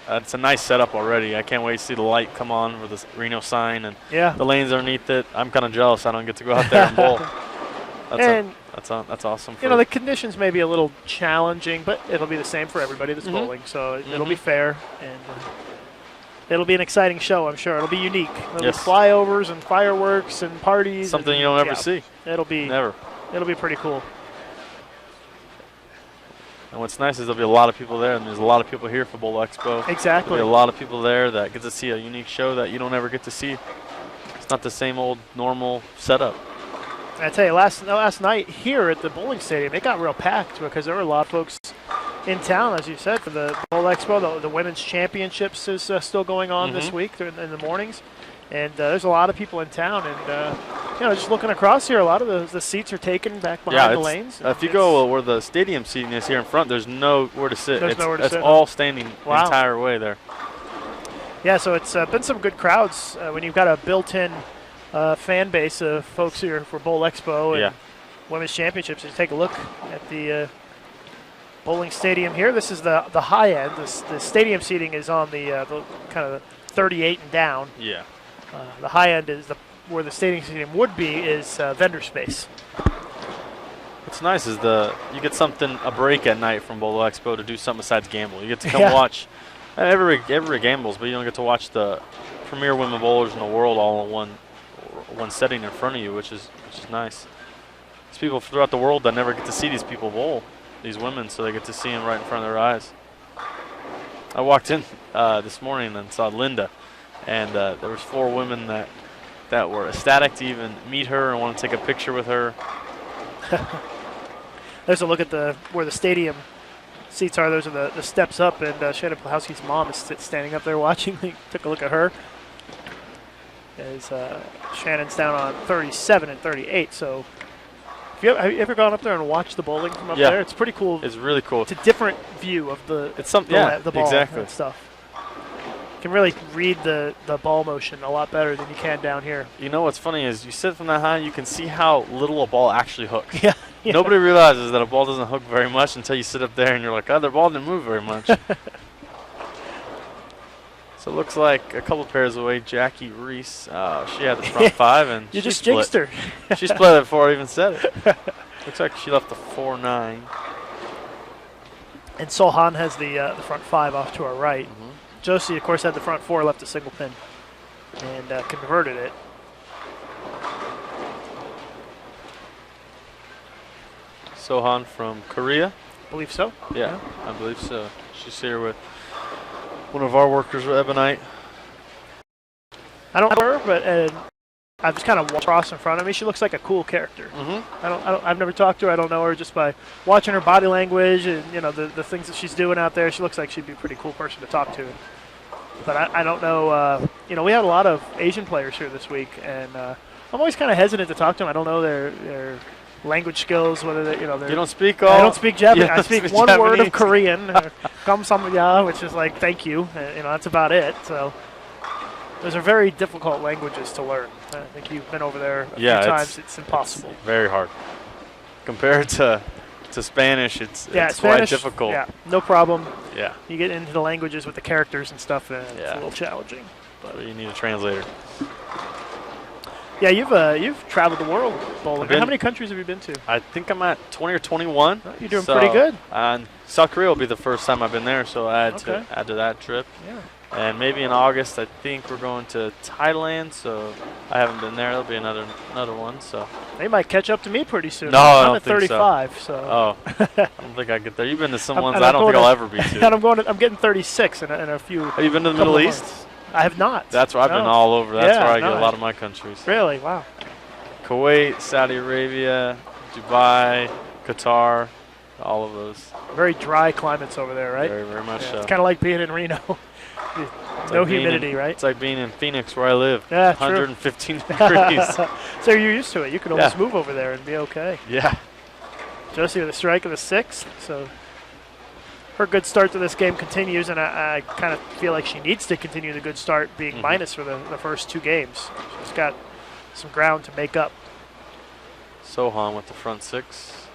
it's a nice setup already. I can't wait to see the light come on with this Reno sign and the lanes underneath it. I'm kind of jealous I don't get to go out there and bowl. That's awesome. The conditions may be a little challenging, but it'll be the same for everybody that's bowling. So it'll be fair, and it'll be an exciting show, I'm sure. It'll be unique. There'll be flyovers and fireworks and parties. Something you don't ever see. It'll be pretty cool. And what's nice is there'll be a lot of people there, and there's a lot of people here for Bowl Expo. Exactly. There'll be a lot of people there that get to see a unique show that you don't ever get to see. It's not the same old normal setup. I tell you, last night here at the bowling stadium, it got real packed because there were a lot of folks in town, as you said, for the Bowl Expo. The women's championships is still going on this week in the mornings, and there's a lot of people in town. And just looking across here, a lot of the seats are taken back behind the lanes. If you go where the stadium seating is here in front, there's nowhere to sit. There's nowhere to sit. It's all standing the entire way there. Yeah, so it's been some good crowds when you've got a built-in fan base of folks here for Bowl Expo and Women's Championships. You take a look at the bowling stadium here. This is the high end. The stadium seating is on the kind of 38 and down. Yeah. The high end is where the stadium seating would be is vendor space. What's nice is you get a break at night from Bowl Expo to do something besides gamble. You get to come watch. Every gambles, but you don't get to watch the premier women bowlers in the world all in one setting in front of you, which is nice. There's people throughout the world that never get to see these people bowl, these women, so they get to see them right in front of their eyes. I walked in this morning and saw Linda, and there was 4 women that were ecstatic to even meet her and want to take a picture with her. There's a look at where the stadium seats are. Those are the steps up, and Shannon Plahowski's mom is standing up there watching. We took a look at her as Shannon's down on 37 and 38. So have you ever gone up there and watched the bowling from up there? It's pretty cool. It's really cool. It's a different view of the ball and stuff. You can really read the ball motion a lot better than you can down here. You know what's funny is you sit from that high, you can see how little a ball actually hooks. Yeah. Nobody realizes that a ball doesn't hook very much until you sit up there and you're like, oh, their ball didn't move very much. So it looks like a couple pairs away, Jackie Reese, she had the front 5, and you just jinxed her. She split it before I even said it. Looks like she left the 4-9. And Solhan has the front 5 off to our right. Josie, of course, had the front 4, left a single pin, and converted it. Sohan from Korea? I believe so. Yeah, I believe so. She's here with one of our workers with Ebonite. I don't know her, but I've just kind of walked across in front of me. She looks like a cool character. I've never talked to her. I don't know her, just by watching her body language and the things that she's doing out there. She looks like she'd be a pretty cool person to talk to. But I don't know. We had a lot of Asian players here this week, and I'm always kind of hesitant to talk to them. I don't know their language skills, whether they, You don't speak all. I don't speak Japanese. I speak one word of Japanese. Korean, kamsamnida, which is like thank you. That's about it. So those are very difficult languages to learn. I think you've been over there a few times. It's impossible. It's very hard. Compared to Spanish, it's Spanish, quite difficult. Yeah, no problem. Yeah. You get into the languages with the characters and stuff, and it's a little challenging. But you need a translator. Yeah, you've traveled the world bowling. How many countries have you been to? I think I'm at 20 or 21. Oh, you're doing pretty good. And South Korea will be the first time I've been there, so I had to add to that trip. Yeah. And maybe in August, I think we're going to Thailand, so I haven't been there. There'll be another one. So they might catch up to me pretty soon. No, I'm I don't at think 35, so. Oh, I don't think I get there. You've been to some ones and I don't think I'll ever be to. And I'm getting 36 in a few. Have you been to the Middle East? I have not. That's where I've been all over. That's where I get a lot of my countries. Really? Wow. Kuwait, Saudi Arabia, Dubai, Qatar, all of those. Very dry climates over there, right? Very, very much so. It's kind of like being in Reno. No humidity, right? It's like being in Phoenix where I live. Yeah, 115 degrees. So you're used to it. You can almost move over there and be okay. Yeah. Josie with a strike of the 6th. So her good start to this game continues, and I kind of feel like she needs to continue the good start, being minus for the first 2 games. She's got some ground to make up. Sohan with the front 6.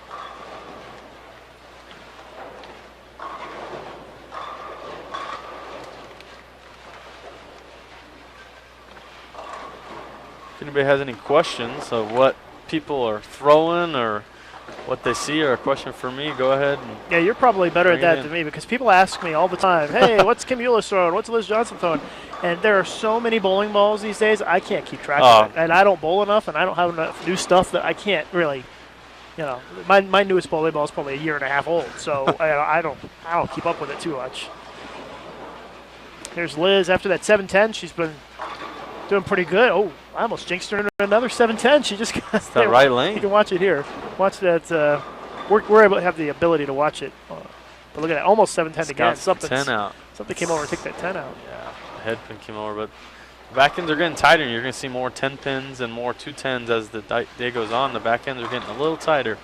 If anybody has any questions of what people are throwing or what they see, or a question for me, go ahead. Yeah, you're probably better at that than me, because people ask me all the time, hey, what's Kim Euless throwing? What's Liz Johnson throwing? And there are so many bowling balls these days, I can't keep track of it. And I don't bowl enough, and I don't have enough new stuff that I can't really, my newest bowling ball is probably 1.5 years old, so I don't keep up with it too much. Here's Liz after that 7-10. She's been doing pretty good. Oh, I almost jinxed her into another 7-10. She just got that right lane. You can watch it here. Watch that. We're able to have the ability to watch it. But look at that, almost 7-10 again. Something came over and took that 10 out. Yeah, the head pin came over, but the back ends are getting tighter. You're going to see more 10 pins and more 210s as the day goes on. The back ends are getting a little tighter.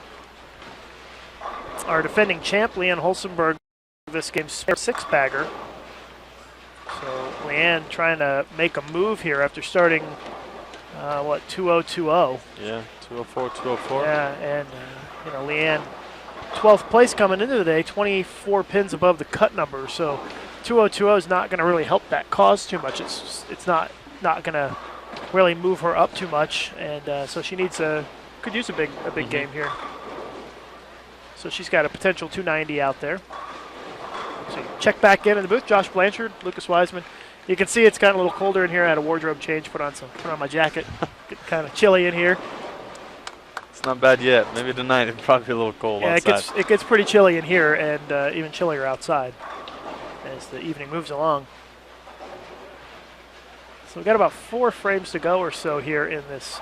Our defending champ, Leanne Holsenberg, this game's 6-bagger. So Leanne trying to make a move here after starting, 2-0-2-0. Yeah, 204, 204. Yeah, and, Leanne, 12th place coming into the day, 24 pins above the cut number. So 2-0-2-0 is not going to really help that cause too much. It's not going to really move her up too much. And so she could use a big game here. So she's got a potential 290 out there. So check back in the booth. Josh Blanchard, Lucas Wiseman. You can see it's gotten a little colder in here. I had a wardrobe change, put on my jacket. Getting kind of chilly in here. It's not bad yet. Maybe tonight it'll probably be a little cold outside. It gets pretty chilly in here, and even chillier outside as the evening moves along. So we've got about 4 frames to go or so here in this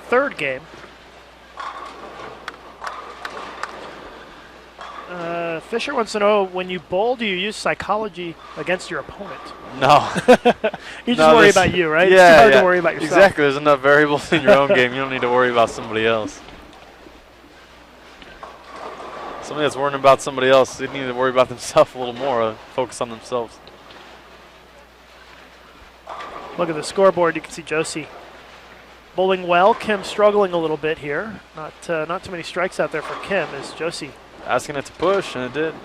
3rd game. Fisher wants to know, when you bowl, do you use psychology against your opponent? No. You just worry about you, right? Yeah, it's too hard to worry about yourself. Exactly. There's enough variables in your own game. You don't need to worry about somebody else. Somebody that's worrying about somebody else, they need to worry about themselves a little more, focus on themselves. Look at the scoreboard. You can see Josie bowling well. Kim struggling a little bit here. Not too many strikes out there for Kim as Josie asking it to push, and it did.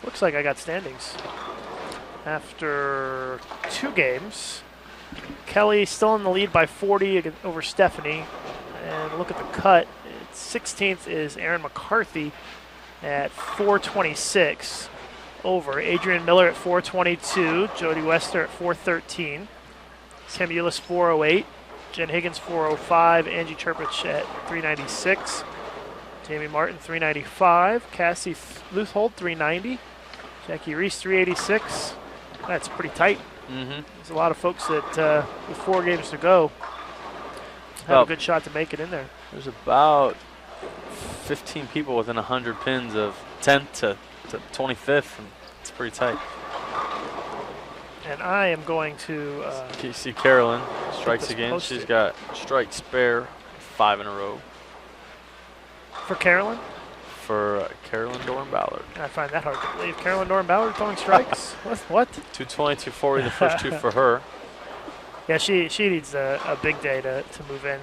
Looks like I got standings. After 2 games, Kelly still in the lead by 40 over Stephanie. And look at the cut. 16th is Aaron McCarthy at 426 over. Adrian Miller at 422. Jody Wester at 413. Kim Euless 408. Jen Higgins 405, Angie Turpich at 396, Jamie Martin 395, Cassie Luthold 390, Jackie Reese 386, That's pretty tight. Mm-hmm. There's a lot of folks that, with 4 games to go, have a good shot to make it in there. There's about 15 people within 100 pins of 10th to 25th, and it's pretty tight. And I am going to. You see Carolyn strikes this again. posted. She's got strike spare 5 in a row For Carolyn? for Carolyn Doran Ballard. I find that hard to believe. Carolyn Doran Ballard throwing strikes? What? 220, 240, the first 2 for her. Yeah, she needs a big day to move in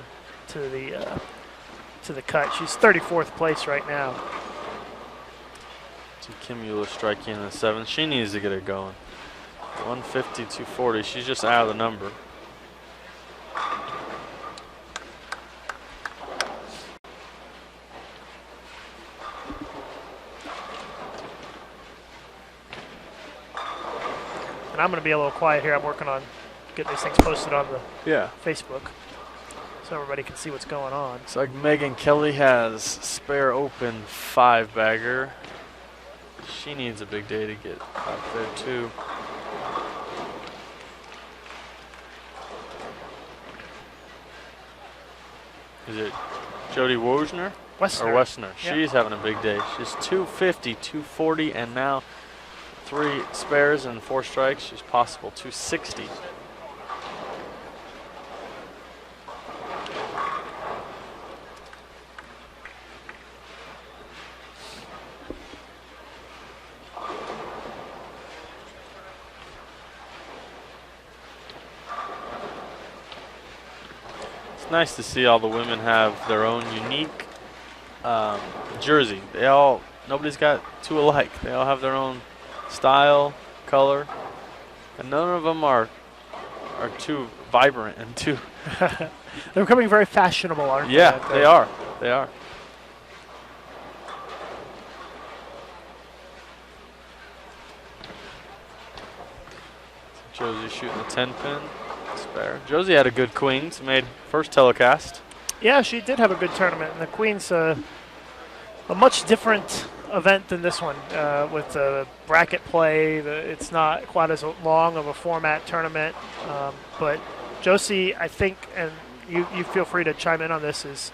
to the cut. She's 34th place right now. Kim Euler striking in the 7th. She needs to get it going. 150, 240. She's just out of the number. And I'm going to be a little quiet here. I'm working on getting these things posted on the Yeah. Facebook so everybody can see what's going on. It's like Megan Kelly has spare open 5-bagger. She needs a big day to get up there too. Is it Jody Wojner? Westner. Or Westner. Yeah. She's having a big day. She's 250, 240, and now 3 spares and 4 strikes. She's possible 260. It's nice to see all the women have their own unique jersey. Nobody's got 2 alike. They all have their own style, color, and none of them are too vibrant and too. They're becoming very fashionable, aren't they? Yeah, they are. They are. Josie shooting the 10-pin. Spare. Josie had a good Queens. Made first telecast. Yeah, she did have a good tournament, and the Queen's a much different event than this one with the bracket play. It's not quite as long of a format tournament, but Josie, I think, and you feel free to chime in on this, is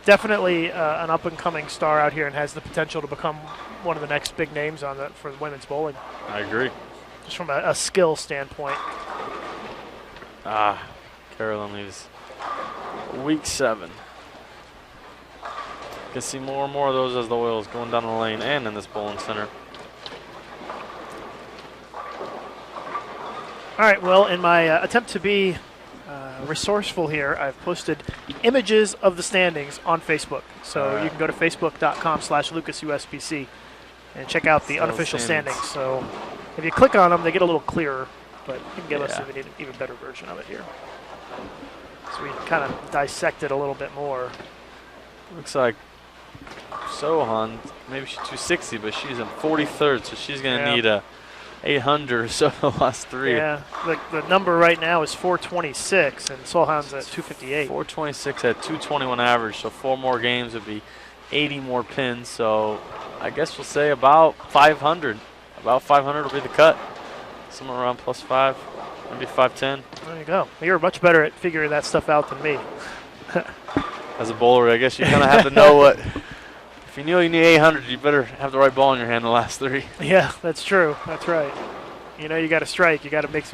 definitely an up-and-coming star out here and has the potential to become one of the next big names for women's bowling. I agree. Just from a skill standpoint. Carolyn leaves week 7. Can see more and more of those as the oil's going down the lane and in this bowling center. All right, well, in my attempt to be resourceful here, I've posted images of the standings on Facebook. So you can go to facebook.com/LucasUSBC and check out the unofficial standings. So if you click on them, they get a little clearer, but you can give us an even better version of it here. So we kind of dissect it a little bit more. Looks like Sohan, maybe she's 260, but she's in 43rd, so she's going to need a 800 or so the last 3. Yeah, the number right now is 426, and Solheim's at 258. 426 at 221 average, so 4 more games would be 80 more pins. So I guess we'll say about 500. About 500 will be the cut. Somewhere around +5, maybe 510. There you go. You're much better at figuring that stuff out than me. As a bowler, I guess you kind of have to know what. If you know you need 800, you better have the right ball in your hand the last 3. Yeah, that's true. That's right. You know, you got to strike. You got to make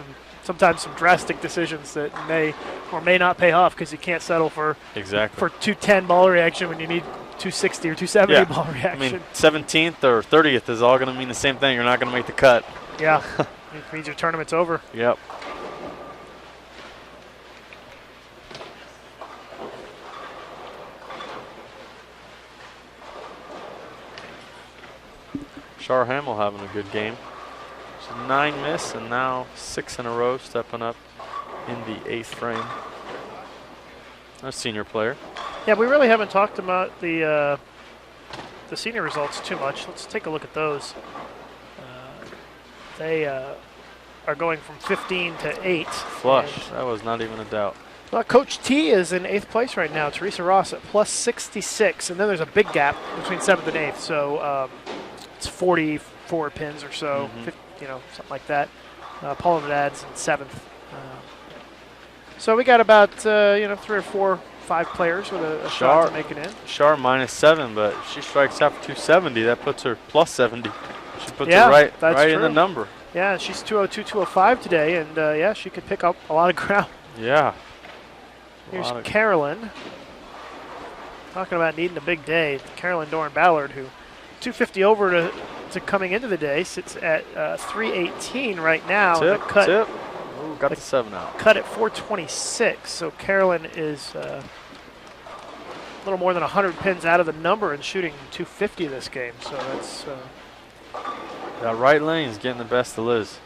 sometimes some drastic decisions that may or may not pay off because you can't settle for 210 ball reaction when you need 260 or 270 ball reaction. I mean, 17th or 30th is all going to mean the same thing. You're not going to make the cut. Yeah, it means your tournament's over. Yep. Char Hamill having a good game. She's 9 miss and now 6 in a row, stepping up in the 8th frame. A senior player. Yeah, we really haven't talked about the senior results too much. Let's take a look at those. They are going from 15 to 8. Flush. That was not even a doubt. Well, Coach T is in 8th place right now. Teresa Ross at +66, and then there's a big gap between 7th and 8th. So it's 44 pins or so, 50, something like that. Paladad's in 7th. So we got about 3 or 4, 5 players with a shot to make it in. Shar -7, but she strikes out for 270. That puts her plus 70. She puts Yeah, her right that's in the true. number. Yeah, she's 202, 205 today, and yeah, she could pick up a lot of ground. Yeah. Here's Carolyn. Talking about needing a big day. Carolyn Doran-Ballard, who 250 over to coming into the day, sits at 318 right now. Tip, cut, tip. Ooh, got the 7 out. Cut at 426. So Carolyn is a little more than 100 pins out of the number and shooting 250 this game. So that's. That right lane's getting the best of Liz.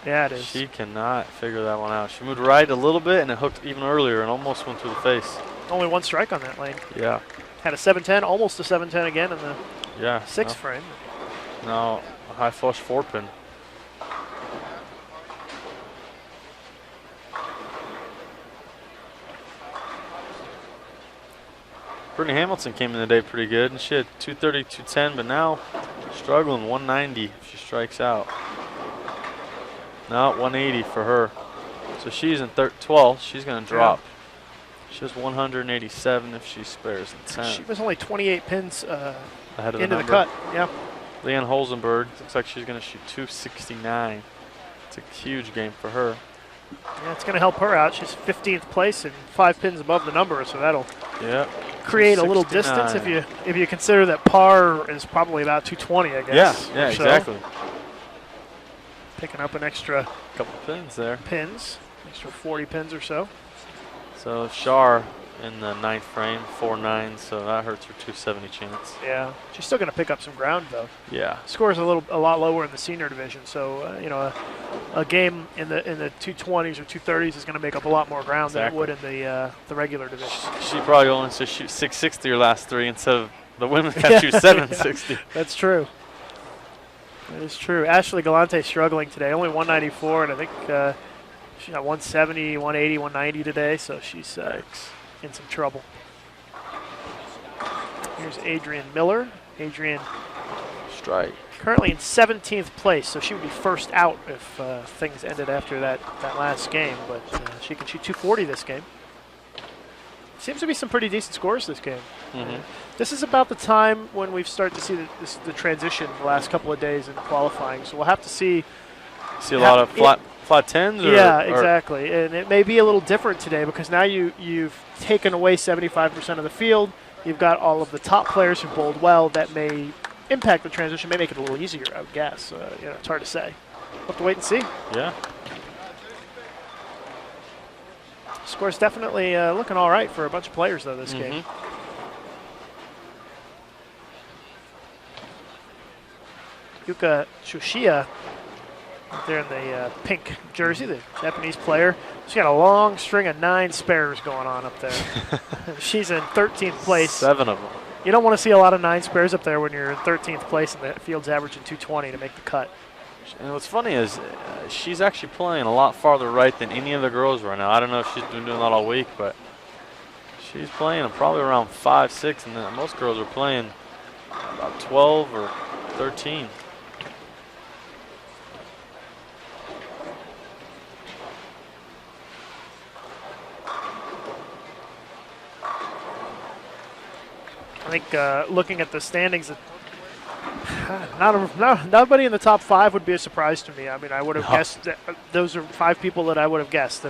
Yeah, it is. She cannot figure that one out. She moved right a little bit and it hooked even earlier and almost went through the face. Only 1 strike on that lane. Yeah. Had a 710, almost a 710 again in the 6th frame. No, a high flush 4-pin. Brittany Hamilton came in today pretty good, and she had 230, 210, but now struggling 190 if she strikes out. Now 180 for her. So she's in 12th. She's going to drop. She has 187 if she spares the 10. She was only 28 pins ahead of into the the cut. Yeah. Leanne Holzenberg looks like she's going to shoot 269. It's a huge game for her. Yeah, it's going to help her out. She's 15th place and 5 pins above the number, so that'll create a little distance if you consider that par is probably about 220, I guess. Yeah, exactly. Picking up an extra couple pins there. Extra 40 pins or so. So Shar in the 9th frame, 4-9, so that hurts her 270 chance. Yeah, she's still going to pick up some ground though. Yeah. Scores a lot lower in the senior division, so a game in the 220s or 230s is going to make up a lot more ground than it would in the regular division. She probably only to shoot 660 her last 3 instead of the women got you 760. That's true. That is true. Ashley Galante struggling today, only 194, and I think she got 170, 180, 190 today, so she's in some trouble. Here's Adrian Miller. Adrian strike. Currently in 17th place, so she would be first out if things ended after that last game, but she can shoot 240 this game. Seems to be some pretty decent scores this game. Mm-hmm. This is about the time when we've started to see the transition the last couple of days in qualifying, so we'll have to see. See a lot of flat 10s? Yeah, exactly. And it may be a little different today because now you've taken away 75% of the field. You've got all of the top players who bowled well. That may impact the transition, may make it a little easier, I would guess. It's hard to say. We'll have to wait and see. Yeah. Score's definitely looking all right for a bunch of players, though, this game. Yuka Tsuchiya there in the pink jersey, the Japanese player. She's got a long string of 9 spares going on up there. She's in 13th place. 7 of them. You don't want to see a lot of 9 spares up there when you're in 13th place and the field's averaging 220 to make the cut. And what's funny is she's actually playing a lot farther right than any of the girls right now. I don't know if she's been doing that all week, but she's playing probably around 5, 6, and then most girls are playing about 12 or 13. I think looking at the standings, nobody in the top 5 would be a surprise to me. I mean, I would have guessed that those are 5 people that I would have guessed.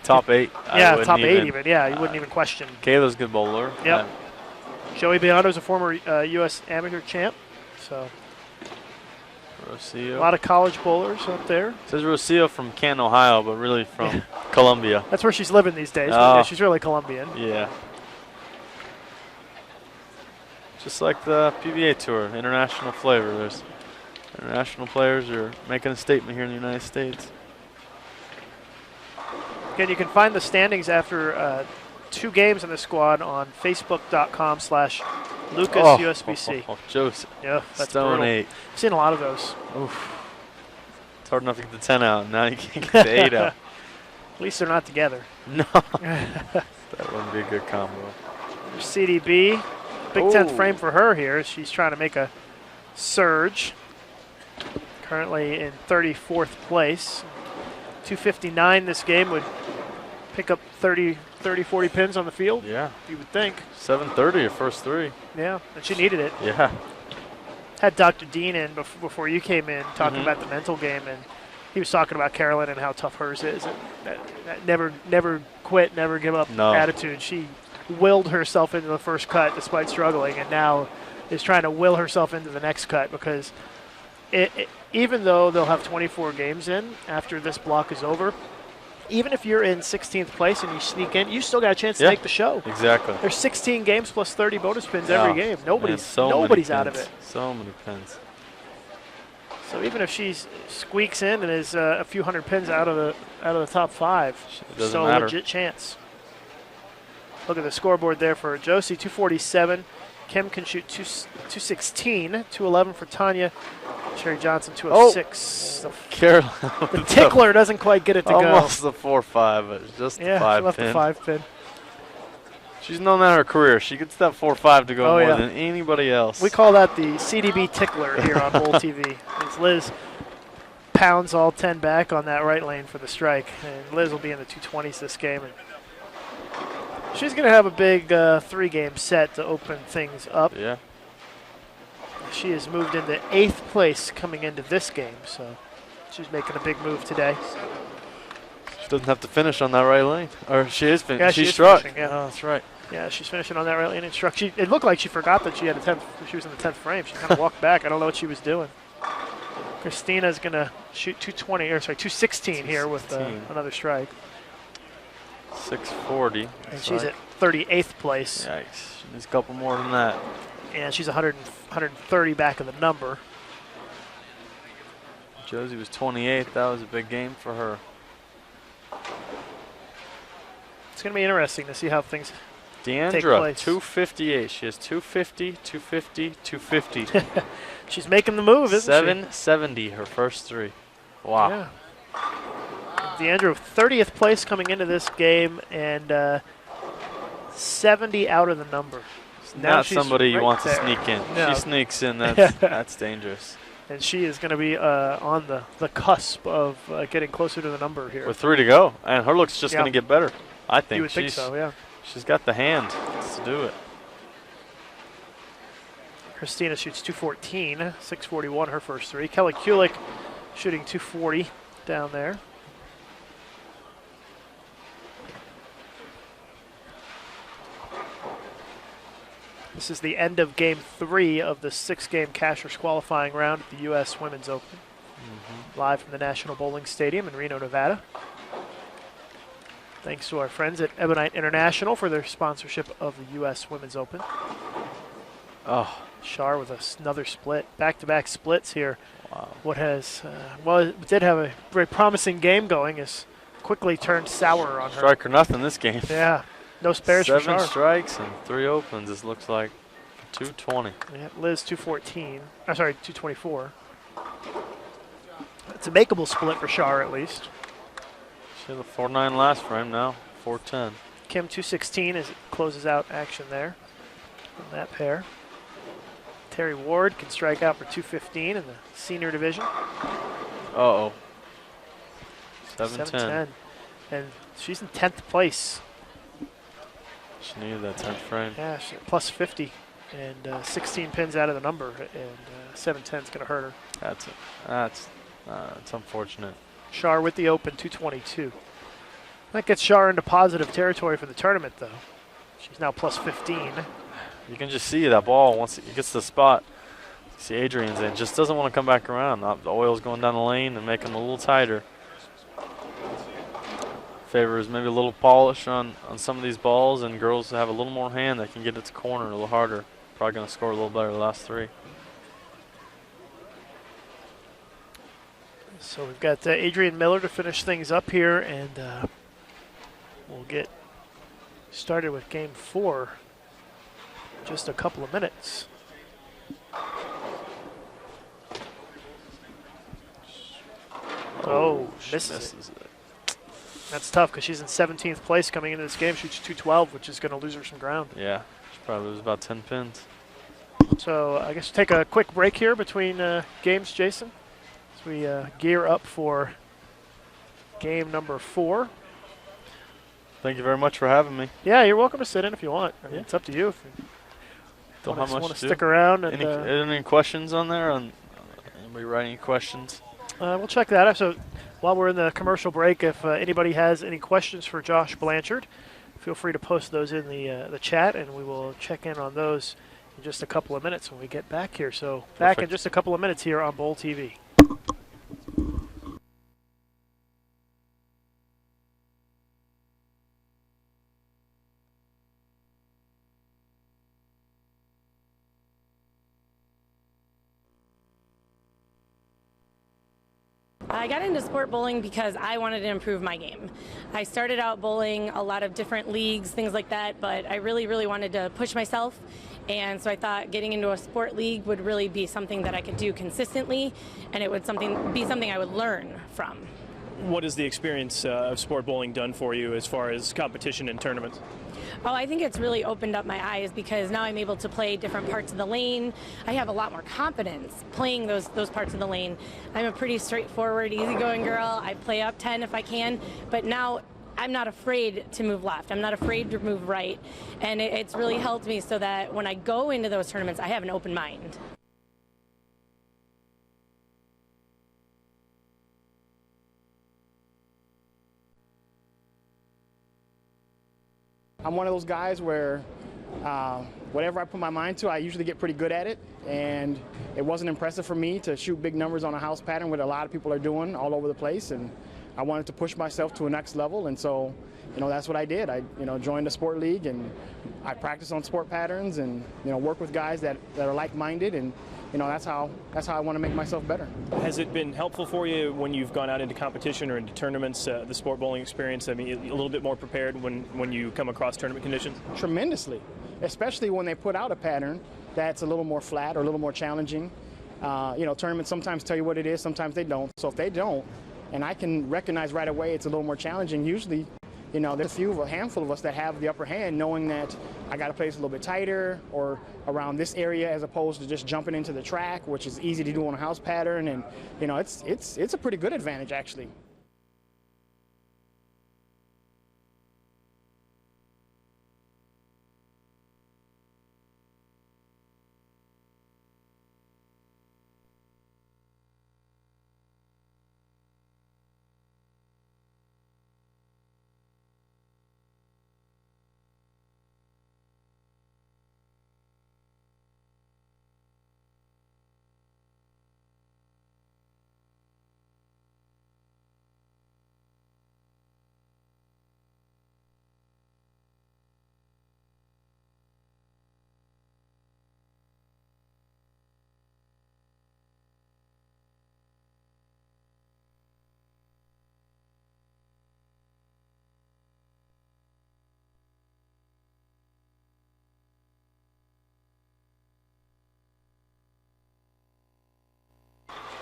Top 8. Yeah, top 8 even. Yeah, you wouldn't even question. Kayla's a good bowler. Yep. Joey Beato's a former U.S. amateur champ. So Rocio. A lot of college bowlers up there. It says Rocio from Canton, Ohio, but really from Columbia. That's where she's living these days. But yeah, she's really Colombian. Yeah. Just like the PBA Tour, international flavor. There's international players who are making a statement here in the United States. Again, you can find the standings after 2 games in the squad on Facebook.com/LucasUSBC. Joseph. Yeah, that's Stone brutal. 8. I've seen a lot of those. Oof. It's hard enough to get the 10 out. Now you can't get the 8 out. At least they're not together. No. That wouldn't be a good combo. CDB. Big 10th frame for her here. She's trying to make a surge. currently in 34th place. 259 this game would pick up 30, 40 pins on the field. Yeah. You would think. 7:30 your first 3. Yeah, and she needed it. Yeah. Had Dr. Dean in before you came in talking about the mental game, and he was talking about Carolyn and how tough hers is. And that never quit, never give up attitude. She willed herself into the first cut despite struggling, and now is trying to will herself into the next cut because even though they'll have 24 games in after this block is over, even if you're in 16th place and you sneak in, you still got a chance to make the show. Exactly. There's 16 games plus 30 bonus pins every game. Nobody's out of it. So many pins. So even if she squeaks in and is a few hundred pins out of the top 5, still a legit chance. Look at the scoreboard there for Josie, 247. Kim can shoot 216, 211 for Tanya. Sherry Johnson, 206. Carolyn. The tickler doesn't quite get it to go. Almost the 4-5, but just the 5 she left pin. the 5 pin. She's known that her career. She gets that 4-5 to go more than anybody else. We call that the CDB tickler here on Bowl TV. As Liz pounds all 10 back on that right lane for the strike. And Liz will be in the 220s this game. And she's going to have a big 3-game set to open things up. Yeah. She has moved into 8th place coming into this game, so she's making a big move today. She doesn't have to finish on that right lane. Or she is finishing. Yeah, she struck. Finishing, yeah. Oh, that's right. Yeah, she's finishing on that right lane and struck. It looked like she forgot that she had she was in the 10th frame. She kind of walked back. I don't know what she was doing. Christina's going to shoot 216 here with another strike. 640. And she's at 38th place. Yikes. She needs a couple more than that. And she's 130 back of the number. Josie was 28th. That was a big game for her. It's going to be interesting to see how things Deandra, take place. 258. She has 250, 250, 250. She's making the move, isn't 770, her first 3. Wow. Yeah. Deandra, 30th place coming into this game, and 70 out of the number. Now Not somebody you want to sneak in. No. She sneaks in, that's dangerous. And she is going to be on the cusp of getting closer to the number here. With 3 to go, and her look's just going to get better, I think. You would think so, yeah. She's got the hand to do it. Christina shoots 214, 641 her first 3. Kelly Kulik shooting 240 down there. This is the end of Game 3 of the 6-game Cashers qualifying round at the U.S. Women's Open. Live from the National Bowling Stadium in Reno, Nevada. Thanks to our friends at Ebonite International for their sponsorship of the U.S. Women's Open. Oh. Shar with another split. Back-to-back splits here. Wow. What has, it did have a very promising game going, has quickly turned sour on her. Strike or nothing this game. Yeah. No spares for Shar. 7 strikes and 3 opens, this looks like. 220. Yeah, Liz 214. I'm sorry, 224. It's a makeable split for Shar at least. She had a 4-9 last frame now, 4-10. Kim 216 as it closes out action there on that pair. Terry Ward can strike out for 215 in the senior division. Uh-oh. 7-10. And she's in 10th place. She needed that 10th frame. Yeah, she's plus 50 and 16 pins out of the number, and 710 is going to hurt her. That's unfortunate. Shar with the open, 222. That gets Shar into positive territory for the tournament, though. She's now plus 15. You can just see that ball once it gets to the spot. See Adrian's in, just doesn't want to come back around. The oil's going down the lane and making them a little tighter. Favors maybe a little polish on some of these balls, and girls have a little more hand that can get it to corner a little harder. Probably going to score a little better the last 3. So we've got Adrian Miller to finish things up here, and we'll get started with Game 4 in just a couple of minutes. Oh, misses it. That's tough because she's in 17th place coming into this game. Shoots 212, which is going to lose her some ground. Yeah, she probably loses about 10 pins. So I guess we'll take a quick break here between games, Jason. as we gear up for game number 4. Thank you very much for having me. Yeah, you're welcome to sit in if you want. I mean, Yeah. it's up to you. If you Don't have much want to to do. stick around. And, Any questions on there? Anybody write any questions? we'll check that out. So while we're in the commercial break, if anybody has any questions for Josh Blanchard, feel free to post those in the chat, and we will check in on those in just a couple of minutes when we get back here. So back in Perfect. just a couple of minutes here on Bowl TV. I got into sport bowling because I wanted to improve my game. I started out bowling a lot of different leagues, things like that, but I really, really wanted to push myself. And so I thought getting into a sport league would really be something that I could do consistently, and it would be something I would learn from. What has the experience of sport bowling done for you as far as competition and tournaments? Oh, I think it's really opened up my eyes because now I'm able to play different parts of the lane. I have a lot more confidence playing those parts of the lane. I'm a pretty straightforward, easygoing girl. I play up 10 if I can, but now I'm not afraid to move left. I'm not afraid to move right, and it's really helped me so that when I go into those tournaments, I have an open mind. I'm one of those guys where whatever I put my mind to, I usually get pretty good at it. And it wasn't impressive for me to shoot big numbers on a house pattern, what a lot of people are doing all over the place. And I wanted to push myself to a next level. And so, that's what I did. I, joined the sport league, and I practice on sport patterns, and, work with guys that are like-minded. And, that's how I want to make myself better. Has it been helpful for you when you've gone out into competition or into tournaments, the sport bowling experience? I mean, a little bit more prepared when you come across tournament conditions? Tremendously, especially when they put out a pattern that's a little more flat or a little more challenging. Tournaments sometimes tell you what it is, sometimes they don't. So if they don't, and I can recognize right away it's a little more challenging, usually, there's a handful of us that have the upper hand, knowing that I got to place a little bit tighter or around this area as opposed to just jumping into the track, which is easy to do on a house pattern. And, it's a pretty good advantage, actually.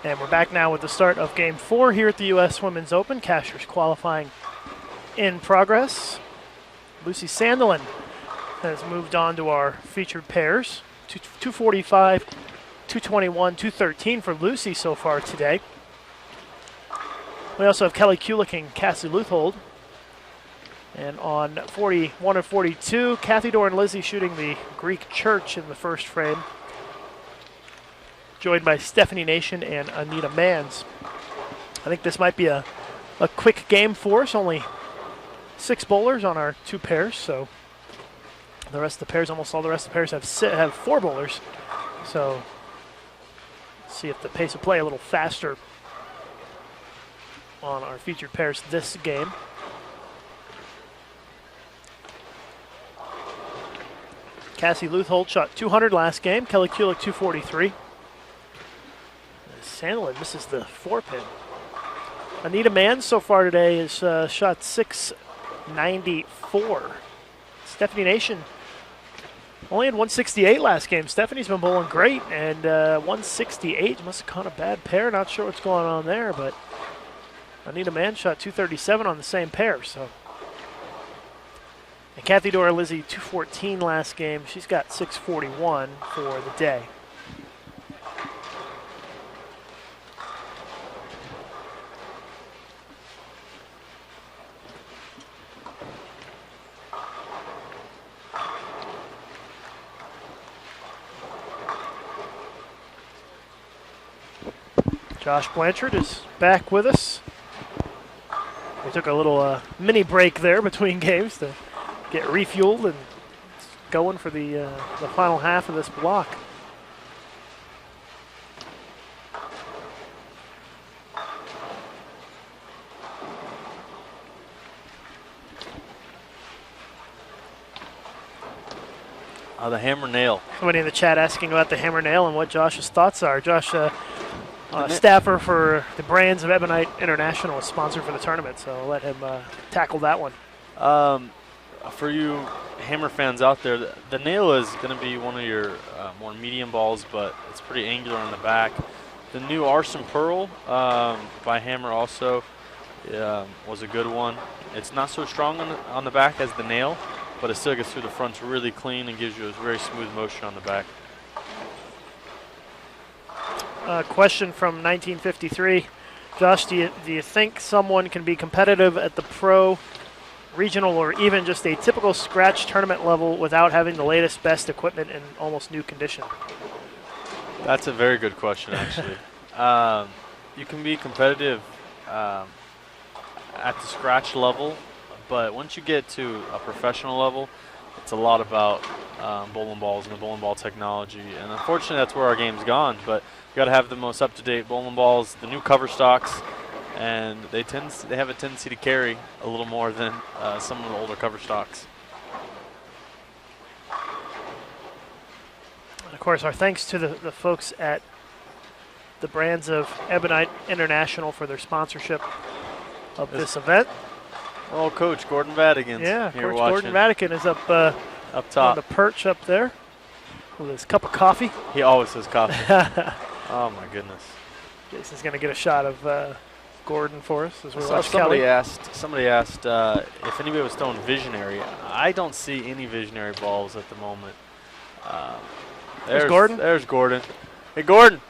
And we're back now with the start of Game 4 here at the U.S. Women's Open. Cashers qualifying in progress. Lucy Sandelin has moved on to our featured pairs. 245, 221, 213 for Lucy so far today. We also have Kelly Kulik and Cassie Luthold. And on 41 and 42, Kathy Dorn Lizzie shooting the Greek Church in the first frame, joined by Stephanie Nation and Anita Manns. I think this might be a quick game for us. Only 6 bowlers on our 2 pairs, so the rest of the pairs, almost all the rest of the pairs have 4 bowlers. So let's see if the pace of play a little faster on our featured pairs this game. Cassie Luthold shot 200 last game. Kelly Kulik 243. Sandelin misses the 4-pin. Anita Mann so far today has shot 694. Stephanie Nation only had 168 last game. Stephanie's been bowling great, and 168 must have caught a bad pair. Not sure what's going on there, but Anita Mann shot 237 on the same pair. So, and Kathy Dora Lizzie 214 last game. She's got 641 for the day. Josh Blanchard is back with us. We took a little mini break there between games to get refueled and going for the final half of this block. The hammer nail. Somebody in the chat asking about the hammer nail and what Josh's thoughts are. Josh, staffer for the Brands of Ebonite International, is sponsored for the tournament, so I'll let him tackle that one. For you hammer fans out there, the nail is going to be one of your more medium balls, but it's pretty angular on the back. The new Arson Pearl by Hammer also was a good one. It's not so strong on the back as the nail, but it still gets through the front really clean and gives you a very smooth motion on the back. Question from 1953. Josh, do you think someone can be competitive at the pro, regional, or even just a typical scratch tournament level without having the latest, best equipment in almost new condition? That's a very good question, actually. You can be competitive at the scratch level, but once you get to a professional level, it's a lot about bowling balls and the bowling ball technology. And unfortunately, that's where our game's gone. But you got to have the most up-to-date bowling balls, the new cover stocks, and they have a tendency to carry a little more than some of the older cover stocks. And of course, our thanks to the folks at the Brands of Ebonite International for their sponsorship of this event. Oh, Coach Gordon Vatican. Yeah, Coach Gordon Vatican is up top on the perch up there with his cup of coffee. He always has coffee. Oh my goodness. Jason's going to get a shot of Gordon for us as we watch somebody Kelly. asked if anybody was throwing visionary. I don't see any visionary balls at the moment. There's Gordon. There's Gordon. Hey, Gordon.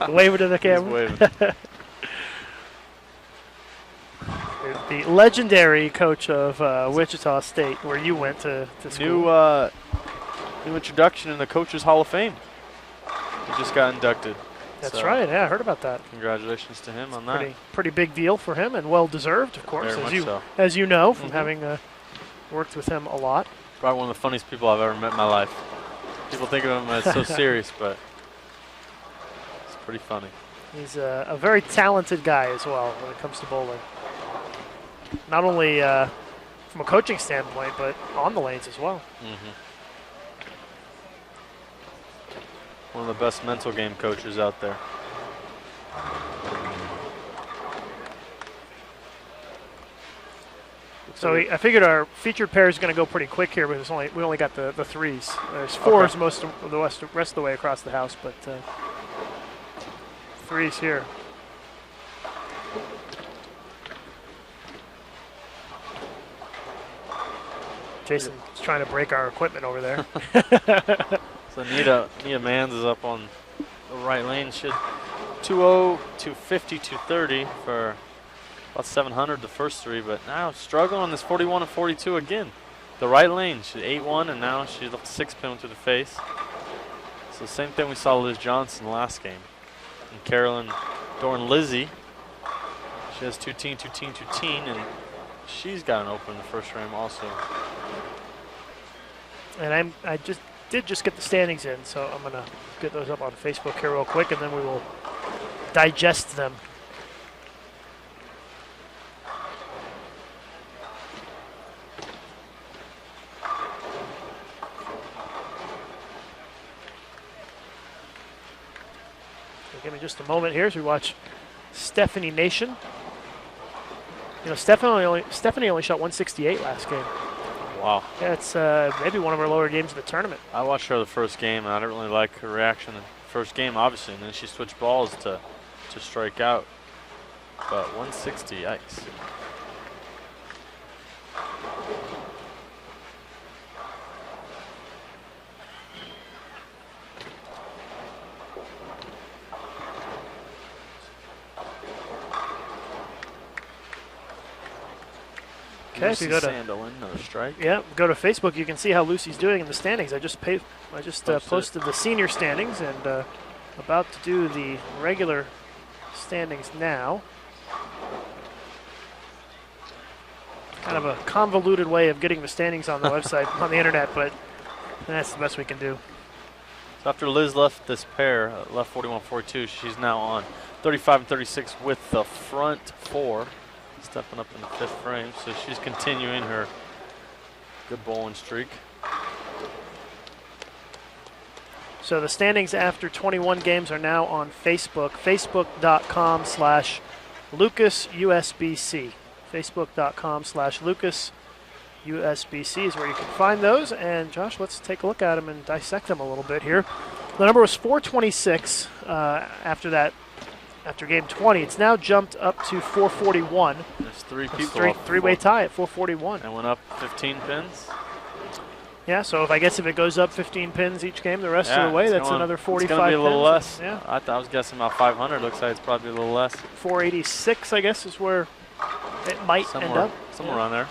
Waving to the camera. The legendary coach of Wichita State, where you went to school. New introduction in the Coaches Hall of Fame. He just got inducted. That's right. Yeah, I heard about that. Congratulations to him on that. Pretty big deal for him, and well deserved, of course, as you know from having worked with him a lot. Probably one of the funniest people I've ever met in my life. People think of him as so serious, but it's pretty funny. He's a very talented guy as well when it comes to bowling. Not only from a coaching standpoint, but on the lanes as well. One of the best mental game coaches out there. So I figured our featured pair is going to go pretty quick here, but we only got the threes. There's fours most of the rest of the way across the house, but threes here. Jason's trying to break our equipment over there. So Nia Mans is up on the right lane. Should 2-0, 250, 230 for about 700 the first three, but now struggling on this 41 and 42 again. The right lane, she's 8-1, and now she left a 6-pin to the face. So same thing we saw Liz Johnson last game. And Carolyn Dorn Lizzie, she has 2-teen, 2-teen, 2-teen, and she's got an open in the first frame also. And I did get the standings in, so I'm gonna get those up on Facebook here real quick, and then we will digest them. So give me just a moment here as we watch Stephanie Nation. You know, Stephanie only shot 168 last game. Wow. Yeah, it's maybe one of our lower games of the tournament. I watched her the first game, and I didn't really like her reaction in the first game, obviously, and then she switched balls to strike out. But 160, yikes. Okay, if you go to Sandelin, another strike. go to Facebook, you can see how Lucy's doing in the standings. I just posted the senior standings and about to do the regular standings now. Kind of a convoluted way of getting the standings on the website, on the internet, but that's the best we can do. So after Liz left this pair, left 41-42, she's now on 35 and 36 with the front four, stepping up in the fifth frame. So she's continuing her good bowling streak. So the standings after 21 games are now on Facebook, facebook.com/LucasUSBC. Facebook.com/LucasUSBC is where you can find those. And Josh, let's take a look at them and dissect them a little bit here. The number was 426 after game 20. It's now jumped up to 441. There's three That's people. three-way tie at 441. And went up 15 pins. Yeah, so if it goes up 15 pins each game the rest of the way, that's another 45 It's going to be a little pins. less. Yeah. I was guessing about 500. Looks like it's probably a little less. 486, I guess, is where it might end up. Somewhere around there.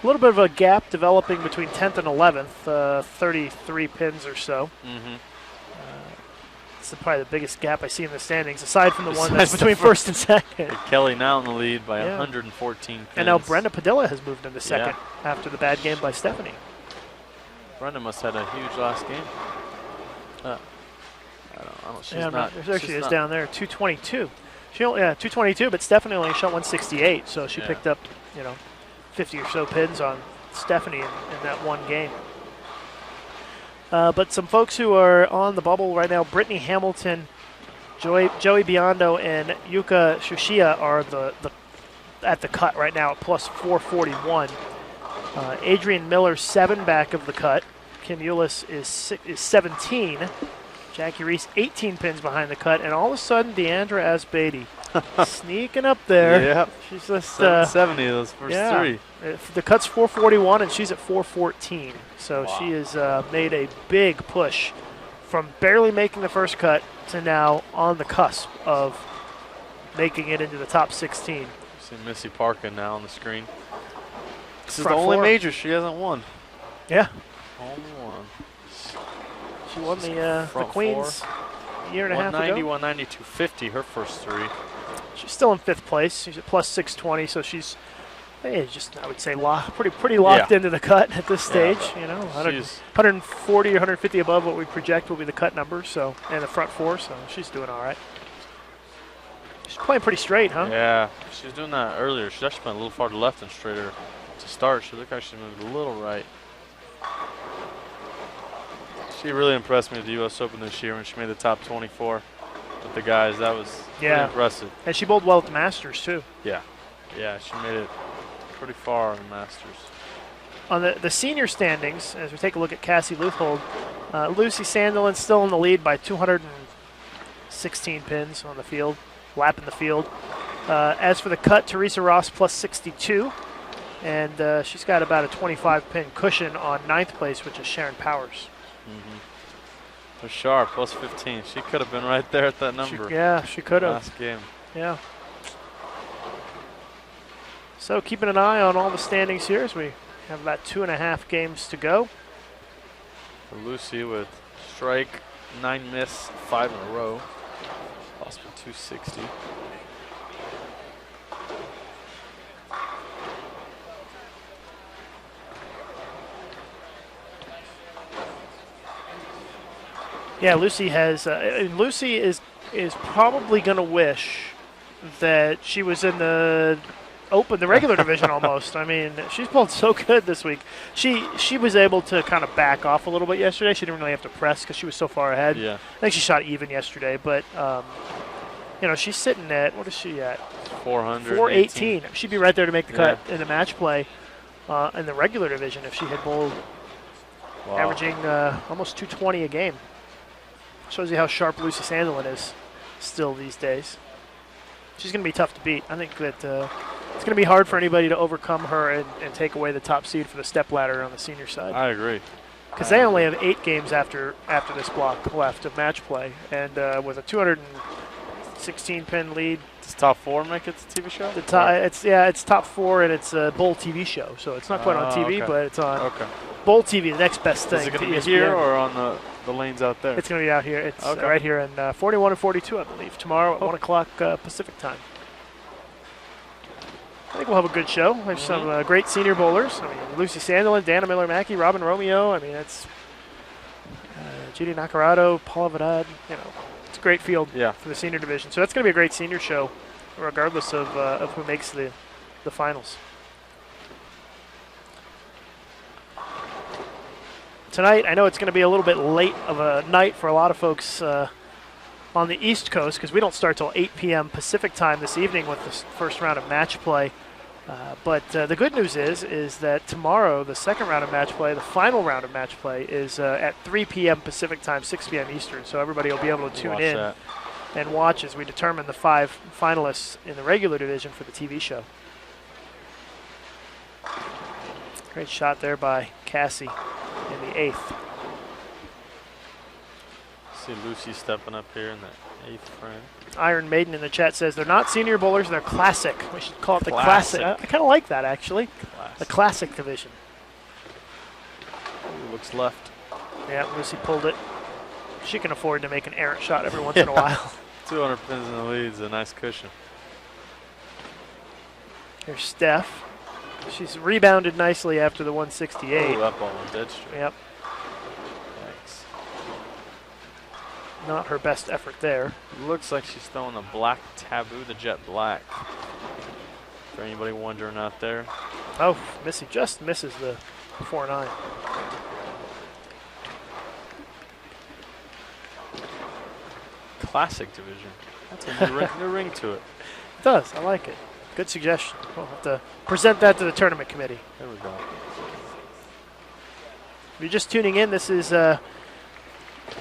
A little bit of a gap developing between 10th and 11th, 33 pins or so. Mm-hmm. It's probably the biggest gap I see in the standings, aside from the one that's between first and second. Kelly now in the lead by 114 pins. And now Brenda Padilla has moved into second after the bad game by Stephanie. Brenda must have had a huge last game. I don't. She's not. There she is down there, 222. 222, but Stephanie only shot 168, so she picked up, 50 or so pins on Stephanie in that one game. But some folks who are on the bubble right now, Brittany Hamilton, Joey Biondo, and Yuka Shushia are at the cut right now at plus 441. Adrian Miller 7 back of the cut. Kim Eulis is 17. Jackie Reese 18 pins behind the cut, and all of a sudden Deandra Asbady sneaking up there. Yep. She's just 70 of those first three. The cut's 441 and she's at 414. So she has made a big push from barely making the first cut to now on the cusp of making it into the top 16. See Missy Parker now on the screen. This is Front the only four. major she hasn't won. Yeah. Only one. She won the Queens a year and a half 190, ago. 190, 250, her first three. She's still in 5th place. She's at plus 620, so she's I would say pretty locked into the cut at this stage. 140 or 150 above what we project will be the cut number. So and the front four, so she's doing all right. She's playing pretty straight, huh? Yeah, she was doing that earlier. She's actually been a little far to the left and straighter to start. She looked like she moved a little right. She really impressed me at the U.S. Open this year when she made the top 24 with the guys. That was pretty impressive. And she bowled well at the Masters, too. Yeah, she made it pretty far in the Masters. On the senior standings, as we take a look at Cassie Leuthold, Lucy Sandelin still in the lead by 216 pins on the field, lapping the field. As for the cut, Teresa Ross plus 62. And she's got about a 25-pin cushion on 9th place, which is Sharon Powers. Mm-hmm. For Shar, plus 15. She could have been right there at that number. She could have. Last game. Yeah. So keeping an eye on all the standings here as we have about 2.5 games to go. For Lucy with strike, 9 miss, 5 in a row. Lost by 260. Yeah, Lucy has. Lucy is probably going to wish that she was in the regular division almost. I mean, she's bowled so good this week. She was able to kind of back off a little bit yesterday. She didn't really have to press because she was so far ahead. Yeah. I think she shot even yesterday, but she's sitting at, what is she at? 418. She'd be right there to make the cut in the match play in the regular division if she had bowled, averaging almost 220 a game. Shows you how sharp Lucy Sandelin is still these days. She's going to be tough to beat. I think that it's going to be hard for anybody to overcome her and take away the top seed for the stepladder on the senior side. I agree. Because they only have 8 games after this block left of match play. And with a 260 16-pin lead. Does top 4 make it to TV show? It's top 4, and it's a bowl TV show, so it's not quite on TV, okay. but it's on Okay. bowl TV. The next best thing. Is it going to to be here ESPN. or on the lanes out there? It's going to be out here. It's Okay. right here in 41 and 42, I believe. Tomorrow at 1 o'clock Pacific time. I think we'll have a good show. There's some great senior bowlers. I mean, Lucy Sandelin, Dana Miller-Mackey, Robin Romeo. I mean, it's Judy Nacarado, Paula Vidad. You know, it's a great field for the senior division. So that's going to be a great senior show, regardless of who makes the finals. Tonight, I know it's going to be a little bit late of a night for a lot of folks on the East Coast because we don't start till 8 p.m. Pacific time this evening with the first round of match play. But the good news is that tomorrow, the second round of match play, the final round of match play, is at 3 p.m. Pacific time, 6 p.m. Eastern. So everybody will be able to tune in and watch as we determine the 5 finalists in the regular division for the TV show. Great shot there by Cassie in the 8th. See Lucy stepping up here in the 8th frame. Iron Maiden in the chat says they're not senior bowlers, they're classic. We should call it the classic. I kind of like that, actually. The classic division. Ooh, looks left. Yeah, Lucy pulled it. She can afford to make an errant shot every once in a while. 200 pins in the lead is a nice cushion. Here's Steph. She's rebounded nicely after the 168. Ooh, that ball went dead straight. Yep. Thanks. Not her best effort there. Looks like she's throwing a black taboo, the jet black. For anybody wondering out there. Oh, Missy just misses the 4-9. Classic division. That's a new ring to it. It does. I like it. Good suggestion. We'll have to present that to the tournament committee. There we go. If you're just tuning in, this is the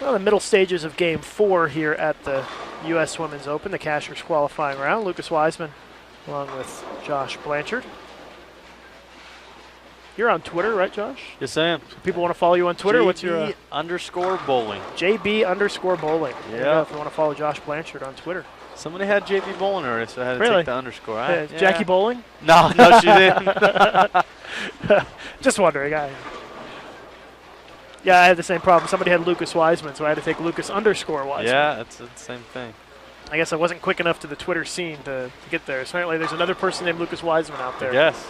middle stages of Game 4 here at the U.S. Women's Open, the Cashers qualifying round. Lucas Wiseman along with Josh Blanchard. You're on Twitter, right, Josh? Yes, I am. So people want to follow you on Twitter. JB What's your _bowling. JB_bowling. Yeah. If you want to follow Josh Blanchard on Twitter. Somebody had JB Bowling already, so I had to Really? take the underscore. Yeah, Jackie Bowling? No, she didn't. Just wondering. I had the same problem. Somebody had Lucas Wiseman, so I had to take Lucas_Wiseman. Yeah, it's the same thing. I guess I wasn't quick enough to the Twitter scene to get there. Apparently there's another person named Lucas Wiseman out there. Yes.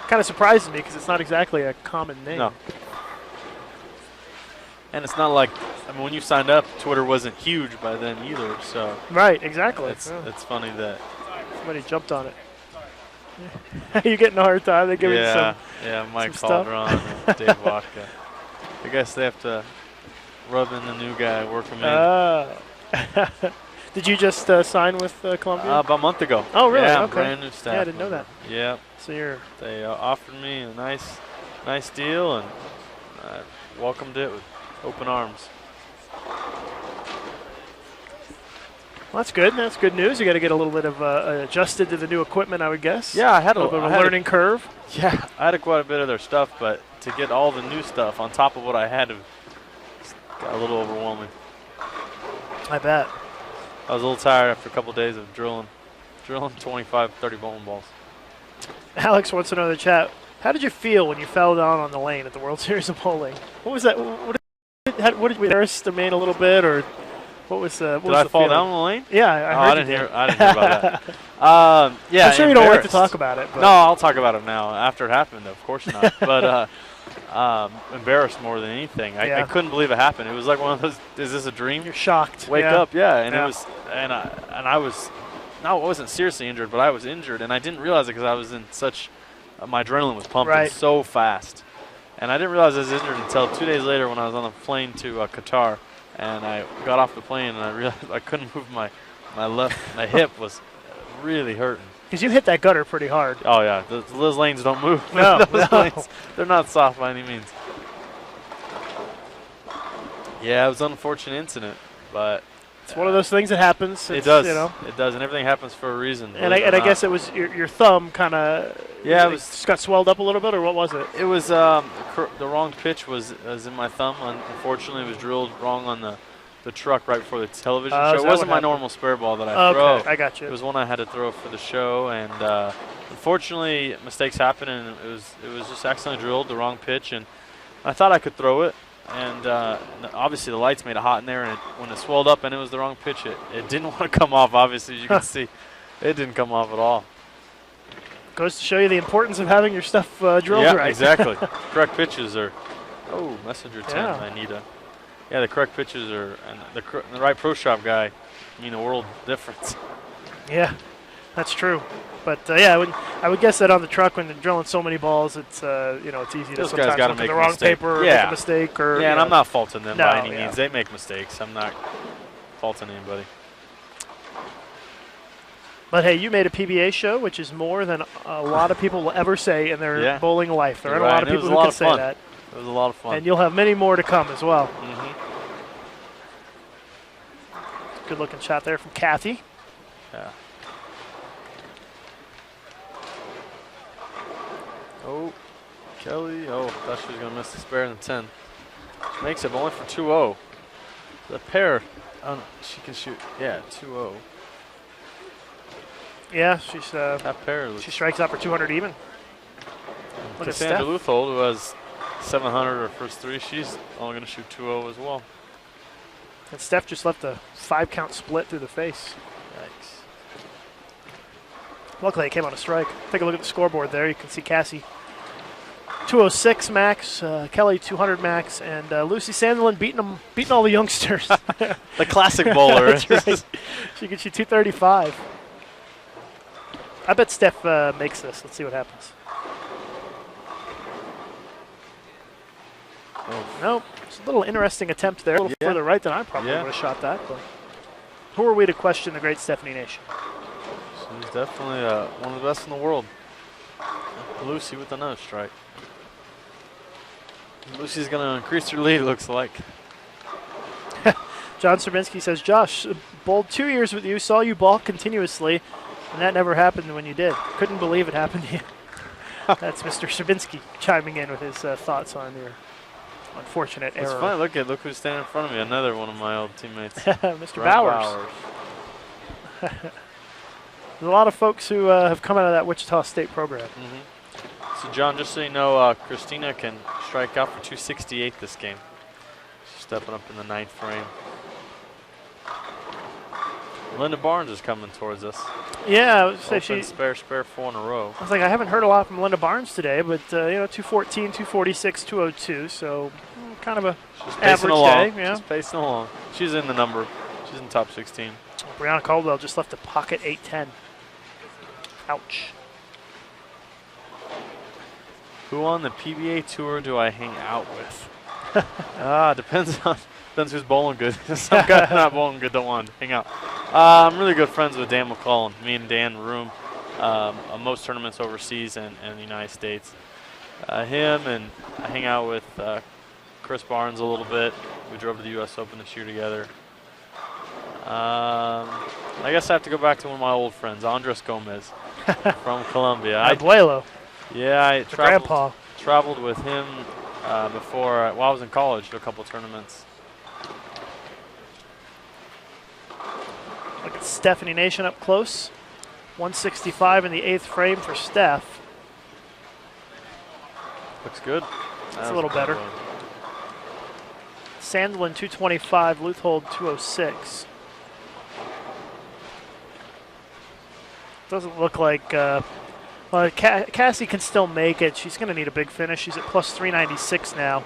Kind of surprises me because it's not exactly a common name. No. And it's not like, I mean, when you signed up, Twitter wasn't huge by then either, so. Right, exactly. It's funny that. Somebody jumped on it. You getting a hard time? They give you some. Yeah, Mike some stuff. Calderon and Dave Vodka. I guess they have to rub in the new guy, work him in. Did you just sign with Columbia? About a month ago. Oh, really? Yeah, okay. brand new staff. Yeah, I didn't know that. Yeah. So they offered me a nice deal, and I welcomed it with open arms. Well, that's good. That's good news. You got to get a little bit of adjusted to the new equipment, I would guess. Yeah, I had a little bit of a learning curve. Yeah, I had quite a bit of their stuff, but to get all the new stuff on top of what I had, it got a little overwhelming. I bet. I was a little tired after a couple of days of drilling 25, 30 bowling balls. Alex wants to know in the chat, how did you feel when you fell down on the lane at the World Series of Bowling? What was that? What did we embarrass the main a little bit, or what was the? Did I fall down the lane? Yeah, I didn't hear about that. Yeah, I'm sure you don't like to talk about it. But. No, I'll talk about it now. After it happened, of course not. But embarrassed more than anything. I couldn't believe it happened. It was like one of those. Is this a dream? You're shocked. Wake up, yeah. And it was, and I was. No, I wasn't seriously injured, but I was injured, and I didn't realize it because I was in such. My adrenaline was pumping so fast, and I didn't realize I was injured until 2 days later when I was on the plane to Qatar, and I got off the plane and I realized I couldn't move my hip was really hurting. Because you hit that gutter pretty hard. Oh yeah, those lanes don't move. No, lanes, they're not soft by any means. Yeah, it was an unfortunate incident, but. It's one of those things that happens. It does. You know. It does, and everything happens for a reason. And I guess it was your thumb kind of. Yeah, it was just got swelled up a little bit, or what was it? It was the wrong pitch was in my thumb. Unfortunately, it was drilled wrong on the truck right before the television Oh, is show. that It wasn't what my happened? normal spare ball that I throw. Okay, I got you. It was one I had to throw for the show, and unfortunately, mistakes happen, and it was just accidentally drilled, the wrong pitch, and I thought I could throw it, and obviously the lights made it hot in there, and when it swelled up and it was the wrong pitch, it didn't want to come off, obviously, as you can see. It didn't come off at all. Goes to show you the importance of having your stuff drilled Yeah, right. exactly. Correct pitches are, oh, Messenger 10, Yeah. I need a, yeah, the correct pitches are, and the right pro shop guy mean a world difference. Yeah, that's true. But yeah, I would guess that on the truck when they're drilling so many balls, it's it's easy to Those guys sometimes gotta look at make the a wrong mistake. paper or Yeah. make a mistake or Yeah, and I'm not faulting them by any yeah. means. They make mistakes. I'm not faulting anybody. But hey, you made a PBA show, which is more than a lot of people will ever say in their Yeah. bowling life. There You're aren't a lot right, of and it people was a who lot can of say fun. that. It was a lot of fun. And you'll have many more to come as well. Mm-hmm. Good looking shot there from Kathy. Yeah. Oh, Kelly. Oh, thought she was going to miss the spare in the 10. She makes it, but only for 2-0. The pair, oh, no, she can shoot. Yeah, 2-0. Yeah, she's That pair looks. she strikes out for 200 even. Look at Cassandra Steph. Luthold, who has 700 her first three, she's only going to shoot 2-0 as well. And Steph just left a 5-count split through the face. Yikes. Luckily, it came on a strike. Take a look at the scoreboard there. You can see Cassie 206 max, Kelly 200 max, and Lucy Sandelin beating all the youngsters. The classic bowler. That's right. She can shoot 235. I bet Steph makes this. Let's see what happens. Oh. Nope. It's a little interesting attempt there. A little Yeah. further right than I probably Yeah. would have shot that. But who are we to question the great Stephanie Nation? She's definitely one of the best in the world. Lucy with another strike. Lucy's going to increase her lead, looks like. John Serbinsky says, Josh, bowled 2 years with you, saw you ball continuously, and that never happened when you did. Couldn't believe it happened to you. That's Mr. Serbinsky chiming in with his thoughts on your unfortunate It's error. funny. Look who's standing in front of me. Another one of my old teammates. Mr. Brent Bowers. There's a lot of folks who have come out of that Wichita State program. So, John, just so you know, Christina can strike out for 268 this game. She's stepping up in the 9th frame. Linda Barnes is coming towards us. Yeah, I would say Open, spare 4 in a row. I was like, I haven't heard a lot from Linda Barnes today, but 214, 246, 202, so kind of a She's pacing average along. day. Yeah. She's pacing along. She's in the number. She's in top 16. Brianna Caldwell just left a pocket 810. Ouch. Who on the PBA tour do I hang out with? Depends who's bowling good. Some guys not bowling good don't want to hang out. I'm really good friends with Dan McClellan. Me and Dan room most tournaments overseas and the United States. Him and I hang out with Chris Barnes a little bit. We drove to the U.S. Open this year together. I guess I have to go back to one of my old friends, Andres Gomez from Colombia. Abuelo. Yeah, I Grandpa. traveled with him before while I was in college to a couple tournaments. Look at Stephanie Nation up close. 165 in the 8th frame for Steph. Looks good. That's a little better. Sandlin 225, Luthold 206. Doesn't look like Cassie can still make it. She's going to need a big finish. She's at plus 396 now.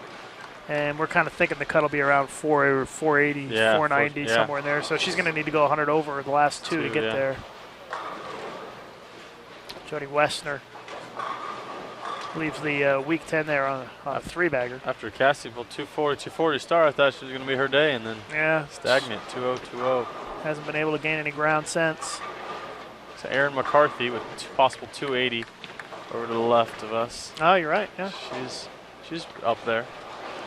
And we're kind of thinking the cut will be around 480, Yeah, 490, yeah. somewhere in there. So she's going to need to go 100 over the last two to get yeah. there. Jody Westner leaves the week 10 there on a 3-bagger. After Cassie pulled 240 star, I thought she was going to be her day, and then Yeah. stagnant, 2-0. Hasn't been able to gain any ground since. So Erin McCarthy with possible 280 over to the left of us. Oh, you're right. Yeah. She's up there.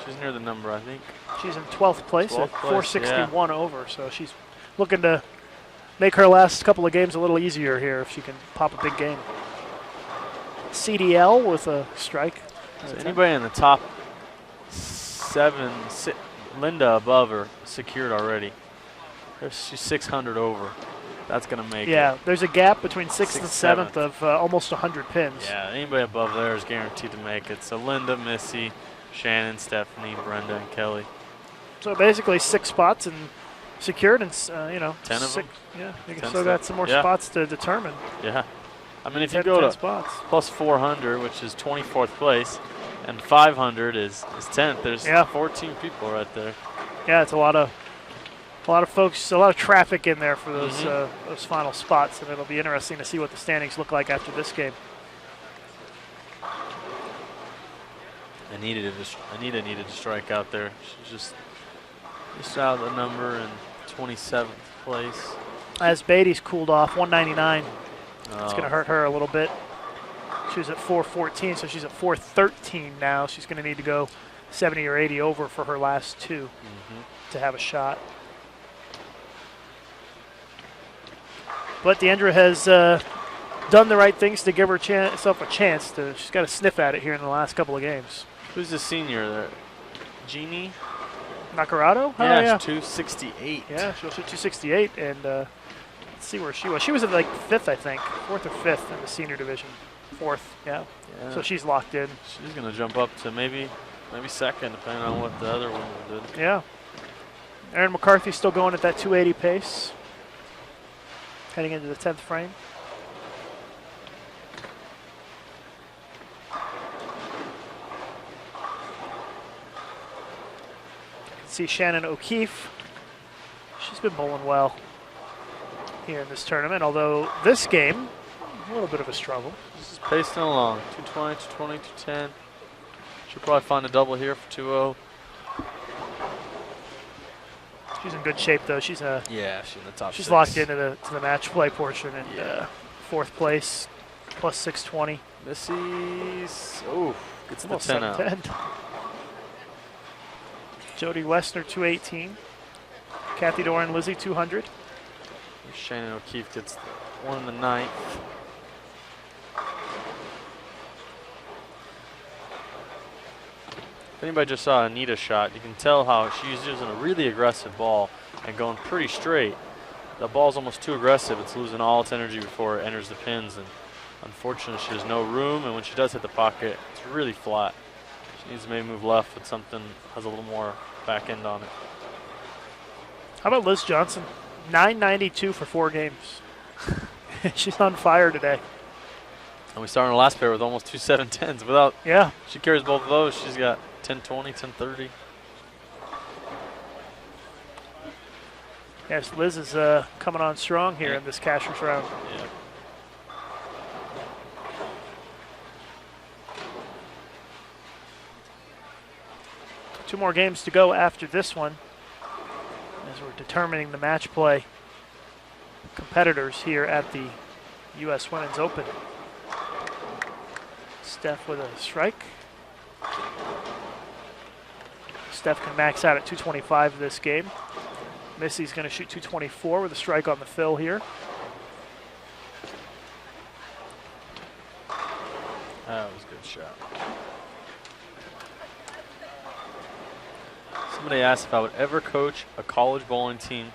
She's near the number, I think. She's in 12th place 12th at place, 461 over, so she's looking to make her last couple of games a little easier here if she can pop a big game. CDL with a strike. So anybody in the top 7, Linda above her secured already. She's 600 over. That's going to make it. Yeah, there's a gap between 6th and Sixth, 7th seventh. of almost 100 pins. Yeah, anybody above there is guaranteed to make it. So Linda, Missy, Shannon, Stephanie, Brenda, and Kelly. So basically 6 spots and secured, and 10 of them? Yeah, you 10 still got some more yeah. spots to determine. Yeah. I mean, if you 10 go to spots. plus 400, which is 24th place, and 500 is 10th, there's 14 people right there. Yeah, it's a lot of folks, a lot of traffic in there for those final spots, and it'll be interesting to see what the standings look like after this game. Anita needed to strike out there. She's just out of the number in 27th place. As Beatty's cooled off, 199. It's going to Oh. hurt her a little bit. She was at 414, so she's at 413 now. She's going to need to go 70 or 80 over for her last 2 to have a shot. But Deandra has done the right things to give herself a chance. She's got to sniff at it here in the last couple of games. Who's the senior there? Jeannie? Nacarado? Yeah, Oh, yeah. she's 268. Yeah, she'll shoot 268, and let's see where she was. She was at like 5th, I think, 4th or 5th in the senior division. 4th, yeah. So she's locked in. She's going to jump up to maybe second, depending on what the other one did. Yeah. Erin McCarthy's still going at that 280 pace, heading into the 10th frame. See Shannon O'Keefe. She's been bowling well here in this tournament, although this game, a little bit of a struggle. This is pacing along. 220, 220, 210. She'll probably find a double here for 2-0. She's in good shape, though. She's she's in the top She's 6. locked into the match play portion, and 4th place, plus 620. Missy's, gets the Almost 10 out. 710. Jody Westner, 218. Kathy Doran, Lizzie, 200. Shannon O'Keefe gets one in the 9th. If anybody just saw Anita's shot, you can tell how she's using a really aggressive ball and going pretty straight. The ball's almost too aggressive. It's losing all its energy before it enters the pins, and unfortunately she has no room, and when she does hit the pocket, it's really flat. She needs to maybe move left with something has a little more back end on it. How about Liz Johnson? 992 for 4 games. She's on fire today. And we start on the last pair with almost 2 710s. Without, she carries both of those. She's got 1020, 1030. Yes, Liz is coming on strong here in this cashier's round. Yeah. Two more games to go after this one, as we're determining the match play competitors here at the U.S. Women's Open. Steph with a strike. Steph can max out at 225 this game. Missy's going to shoot 224 with a strike on the fill here. That was a good shot. Somebody asked if I would ever coach a college bowling team,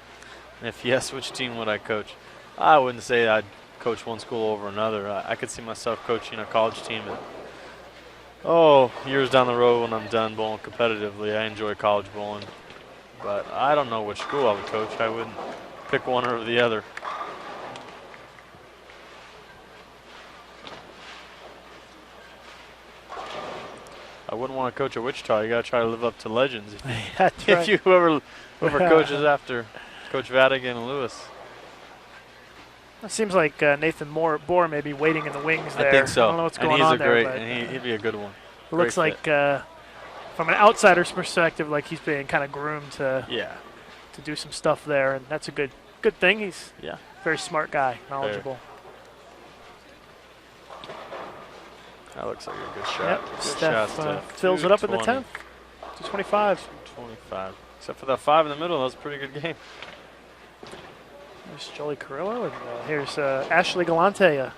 and if yes, which team would I coach? I wouldn't say I'd coach one school over another. I could see myself coaching a college team years down the road when I'm done bowling competitively. I enjoy college bowling, but I don't know which school I would coach. I wouldn't pick one over the other. I wouldn't want to coach at Wichita. You got to try to live up to legends. If you whoever coaches after Coach Vadigan and Lewis. It seems like Nathan Bohr may be waiting in the wings there. I think so. I don't know what's going on there. And he'd be a good one. It looks like, from an outsider's perspective, like he's being kind of groomed to do some stuff there, and that's a good thing. He's a very smart guy, knowledgeable. That looks like a good shot. Yep. Good Steph, shot, fills it up in the 10th. 225. 225. Except for that 5 in the middle, that was a pretty good game. There's Jolie Carrillo, and here's Ashley Galante.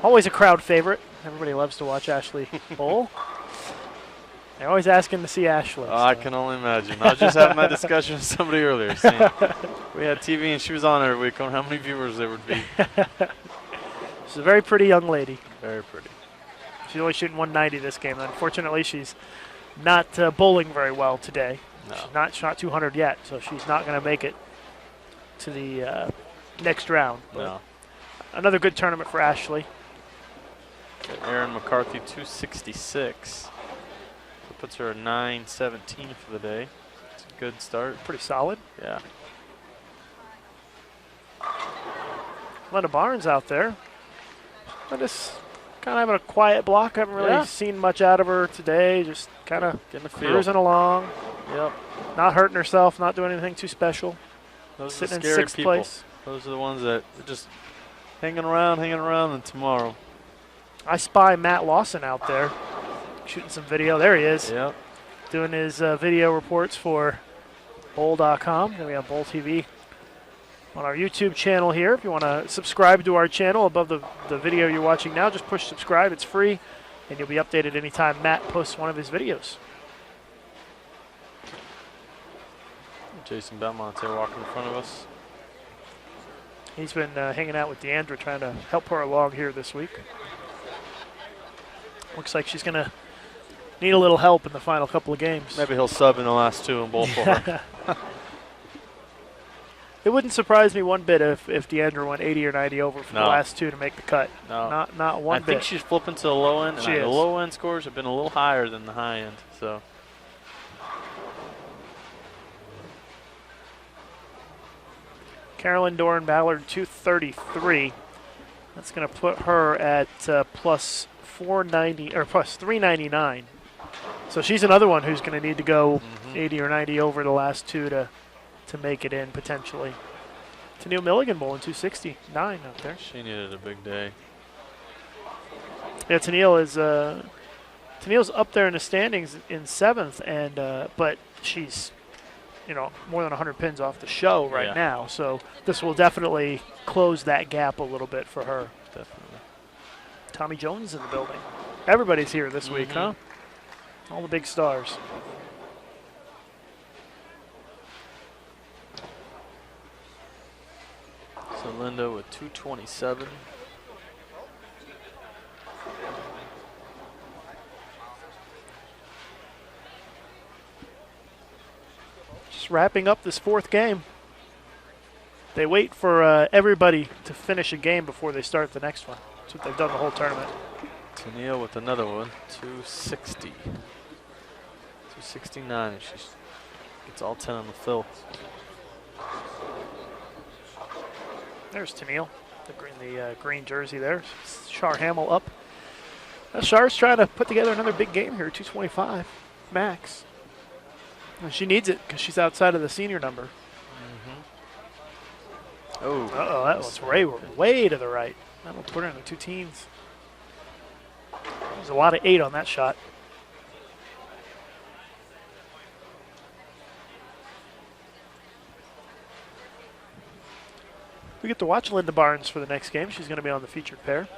Always a crowd favorite. Everybody loves to watch Ashley bowl. They're always asking to see Ashley. I can only imagine. I was just having that discussion with somebody earlier. Saying we had TV and she was on every week. I wonder how many viewers there would be. She's a very pretty young lady. Very pretty. She's only shooting 190 this game. Unfortunately, she's not bowling very well today. No. She's not shot 200 yet, so she's not going to make it to the next round. No. Another good tournament for Ashley. Erin McCarthy, 266. That puts her at 917 for the day. It's a good start. Pretty solid. Yeah. Linda Barnes out there. Just kind of having a quiet block. I haven't really seen much out of her today. Just kind of cruising along. Yep. Not hurting herself. Not doing anything too special. Those Sitting are the in scary 6th people. place. Those are the ones that are just hanging around, and tomorrow. I spy Matt Lawson out there shooting some video. There he is. Yep. Doing his video reports for bowl.com. Then we have Bowl TV on our YouTube channel here. If you want to subscribe to our channel above the video you're watching now, just push subscribe. It's free, and you'll be updated anytime Matt posts one of his videos. Jason Belmonte walking in front of us. He's been hanging out with Deandra, trying to help her along here this week. Looks like she's going to need a little help in the final couple of games. Maybe he'll sub in the last two and bowl for her. It wouldn't surprise me one bit if Deandra went 80 or 90 over for the last two to make the cut. No. Not one bit. I think she's flipping to the low end. She And is. the low end scores have been a little higher than the high end. So. Carolyn Doran Ballard, 233. That's going to put her at plus 490 or plus 399. So she's another one who's going to need to go 80 or 90 over the last two to make it in potentially. Tennille Milligan bowling 269 out there. She needed a big day. Yeah, Tennille's up there in the standings in 7th, and but she's more than 100 pins off the show right now. So this will definitely close that gap a little bit for her. Definitely. Tommy Jones in the building. Everybody's here this week, huh? All the big stars. So Linda with 227. Just wrapping up this 4th game. They wait for everybody to finish a game before they start the next one. That's what they've done the whole tournament. Tennille with another one, 260. 269 if she gets all 10 on the fill. There's Tennille, the green jersey there. Char Hamill up. Char's trying to put together another big game here, 225 max. And she needs it because she's outside of the senior number. Oh, that was way to the right. That'll put her in the 2 teens. There's a lot of 8 on that shot. We get to watch Linda Barnes for the next game. She's going to be on the featured pair.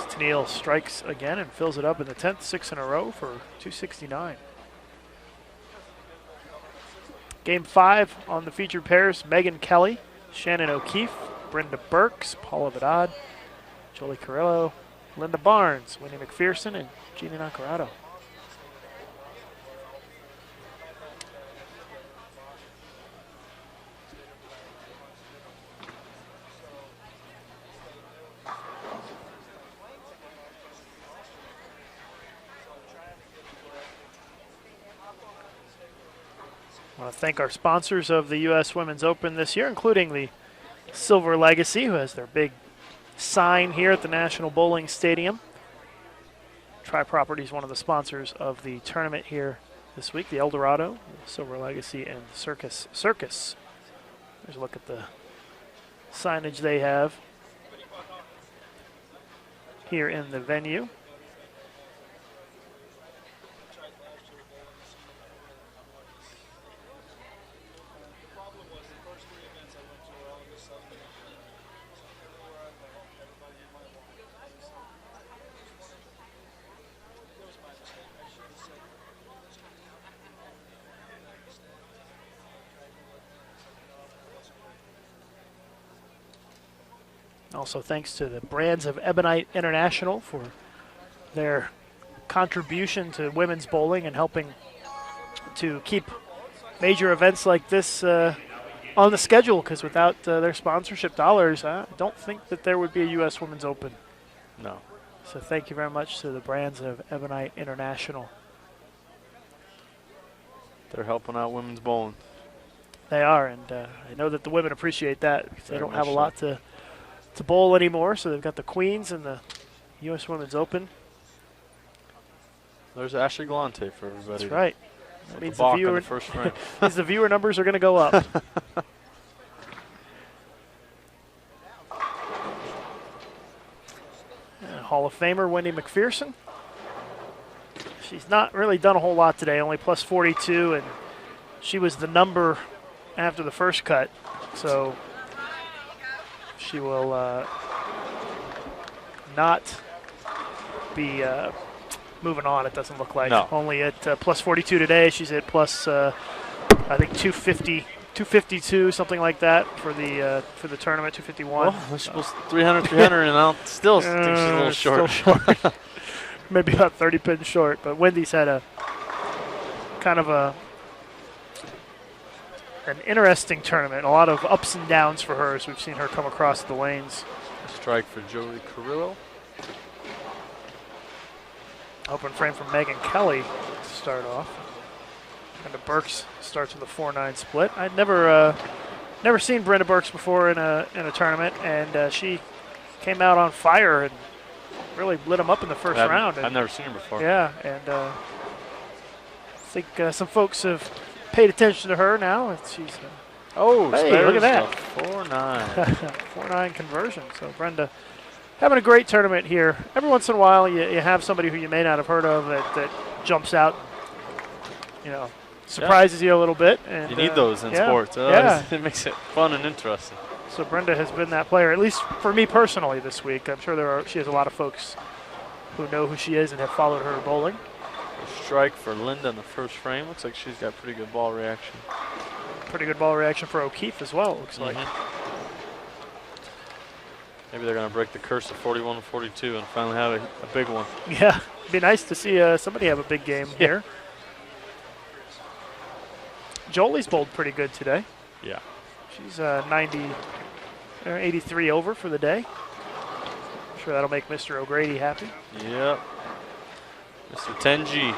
Tennille strikes again and fills it up in the 10th, 6 in a row for 269. Game 5 on the featured pairs, Megan Kelly, Shannon O'Keefe, Brenda Burks, Paula Vidal, Jolie Carrillo, Linda Barnes, Winnie McPherson, and Gina Nacarado. I want to thank our sponsors of the U.S. Women's Open this year, including the Silver Legacy, who has their big sign here at the National Bowling Stadium. Tri-Property is one of the sponsors of the tournament here this week. The Eldorado, the Silver Legacy, and the Circus. There's a look at the signage they have here in the venue. Also thanks to the Brands of Ebonite International for their contribution to women's bowling and helping to keep major events like this on the schedule, because without their sponsorship dollars, I don't think that there would be a U.S. Women's Open. No. So thank you very much to the Brands of Ebonite International. They're helping out women's bowling. They are, and I know that the women appreciate that because they Very don't have a much lot to bowl anymore, so they've got the Queens and the U.S. Women's Open. There's Ashley Galante for everybody. That's right. That With means the the balk viewer on the first frame. means the viewer numbers are going to go up. Hall of Famer Wendy McPherson. She's not really done a whole lot today, only plus 42, and she was the number after the first cut, so she will not be moving on, it doesn't look like. No. Only at plus 42 today. She's at plus, I think, 250, 252, something like that for the tournament, 251. Well, she was 300, 300, and I still think she's a little short. Still short. Maybe about 30 pins short, but Wendy's had a kind of an interesting tournament. A lot of ups and downs for her as we've seen her come across the lanes. A strike for Joey Carrillo. Open frame from Megan Kelly to start off. Brenda Burks starts with a 4-9 split. I'd never seen Brenda Burks before in a tournament, and she came out on fire and really lit them up in the first round. I've never seen her before. Yeah, and I think some folks have paid attention to her now. And she's hey, look at that 4-9. 4-9 conversion. So Brenda having a great tournament here. Every once in a while, you have somebody who you may not have heard of that jumps out, surprises you a little bit. And you need those in sports. It makes it fun and interesting. So Brenda has been that player, at least for me personally this week. I'm sure she has a lot of folks who know who she is and have followed her bowling. A strike for Linda in the first frame. Looks like she's got pretty good ball reaction. Pretty good ball reaction for O'Keefe as well, it looks like. Maybe they're going to break the curse of 41 and 42 and finally have a big one. Yeah, it'd be nice to see somebody have a big game here. Jolie's bowled pretty good today. Yeah. She's 83 over for the day. I'm sure that'll make Mr. O'Grady happy. Yep. Mr. Tenji.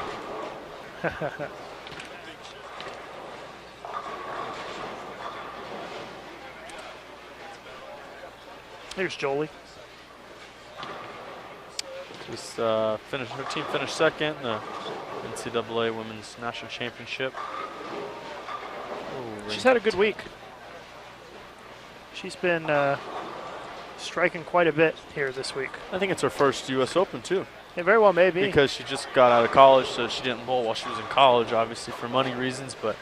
Here's Jolie. Just her team finished second in the NCAA Women's National Championship. She's had a good week. She's been striking quite a bit here this week. I think it's her first U.S. Open, too. It very well may be. Because she just got out of college, so she didn't bowl while she was in college, obviously for money reasons, but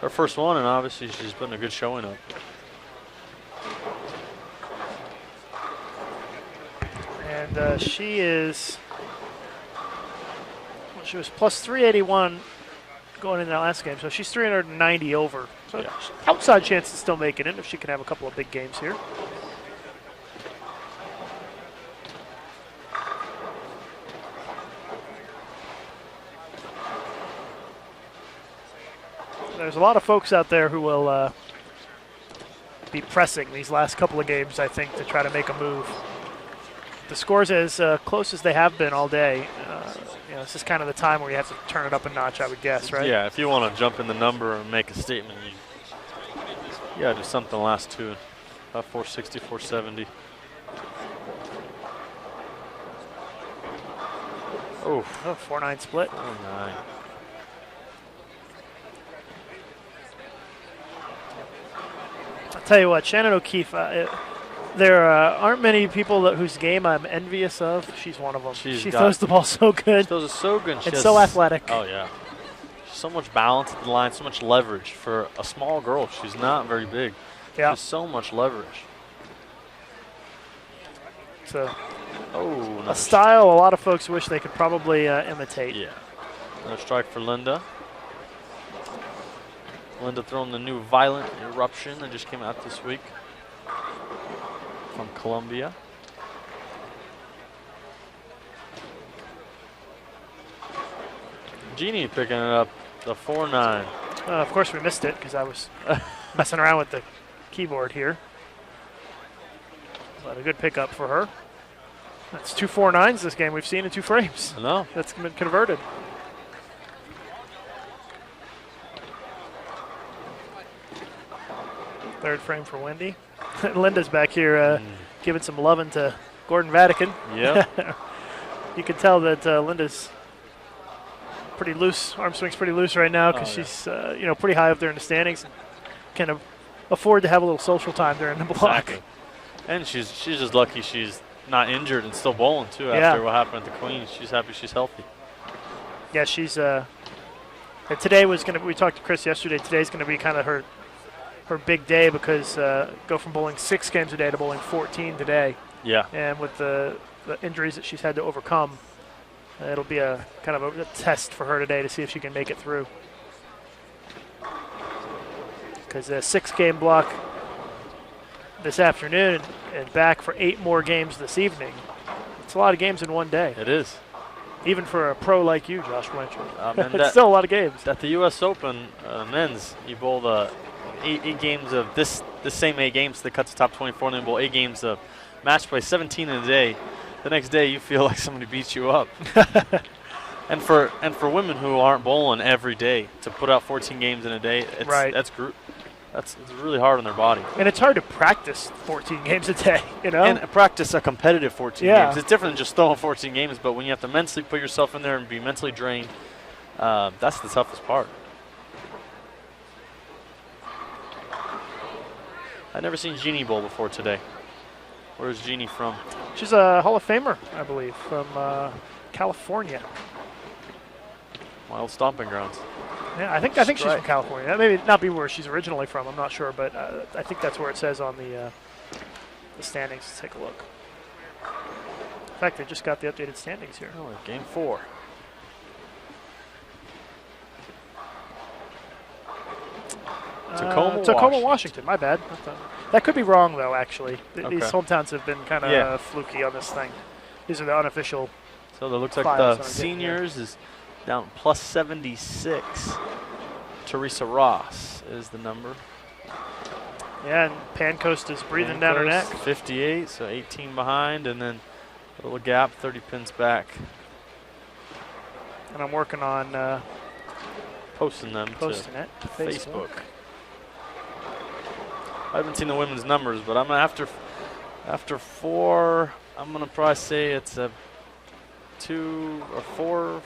her first one, and obviously she's putting a good showing up. And she was plus 381 going into that last game, so she's 390 over. So outside chance of still making it if she can have a couple of big games here. There's a lot of folks out there who will be pressing these last couple of games, I think, to try to make a move. The scores as close as they have been all day. This is kind of the time where you have to turn it up a notch, I would guess, right? Yeah, if you want to jump in the number and make a statement, you got to do something the last two. About 460, 470. Oh, 4-9 split. 4-9. I'll tell you what, Shannon O'Keefe, there aren't many people whose game I'm envious of. She's one of them. She throws the ball so good. She throws it so good. And so athletic. Oh, yeah. So much balance at the line, so much leverage. For a small girl, she's not very big. Yeah. There's so much leverage. So, a style a lot of folks wish they could probably imitate. Yeah. Another strike for Linda. Linda throwing the new Violent Eruption that just came out this week. from Columbia. Jeannie picking it up, the 4-9. Of course, we missed it because I was messing around with the keyboard here. But a good pickup for her. That's 2 4-9s this game we've seen in 2 frames. I know. That's been converted. Third frame for Wendy. Linda's back here giving some loving to Gordon Vatican. Yeah. You can tell that Linda's pretty loose. Arm swing's pretty loose right now because she's pretty high up there in the standings. And can afford to have a little social time during the block. Exactly. And she's just lucky she's not injured and still bowling too after what happened at the Queens. She's happy she's healthy. Yeah, she's. And today was going to. We talked to Chris yesterday. Today's going to be kind of her big day because go from bowling 6 games a day to bowling 14 today. Yeah. And with the injuries that she's had to overcome, it'll be a kind of a test for her today to see if she can make it through. Because a 6-game block this afternoon and back for 8 more games this evening. It's a lot of games in one day. It is. Even for a pro like you, Josh Blanchard. It's still a lot of games. At the U.S. Open men's, you bowled 8 games of the same 8 games that cuts the top 24, and then bowl 8 games of match play, 17 in a day. The next day, you feel like somebody beats you up. and for women who aren't bowling every day, to put out 14 games in a day, it's really hard on their body. And it's hard to practice 14 games a day, you know? And practice a competitive 14 games. It's different than just throwing 14 games, but when you have to mentally put yourself in there and be mentally drained, that's the toughest part. I've never seen Jeannie bowl before today. Where's Jeannie from? She's a Hall of Famer, I believe, from California. Wild stomping grounds. Yeah, I think she's from California. That may not be where she's originally from. I'm not sure, but I think that's where it says on the standings. Let's take a look. In fact, they just got the updated standings here. Oh, game 4. Tacoma, Washington. My bad. That could be wrong, though, actually. These hometowns have been kind of fluky on this thing. These are the unofficial. So it looks like the seniors is down plus 76. Teresa Ross is the number. Yeah, and Pancoast is breathing down her neck. 58, so 18 behind, and then a little gap, 30 pins back. And I'm working on posting them to Facebook. I haven't seen the women's numbers, but I'm after 4. I'm gonna probably say it's a 440.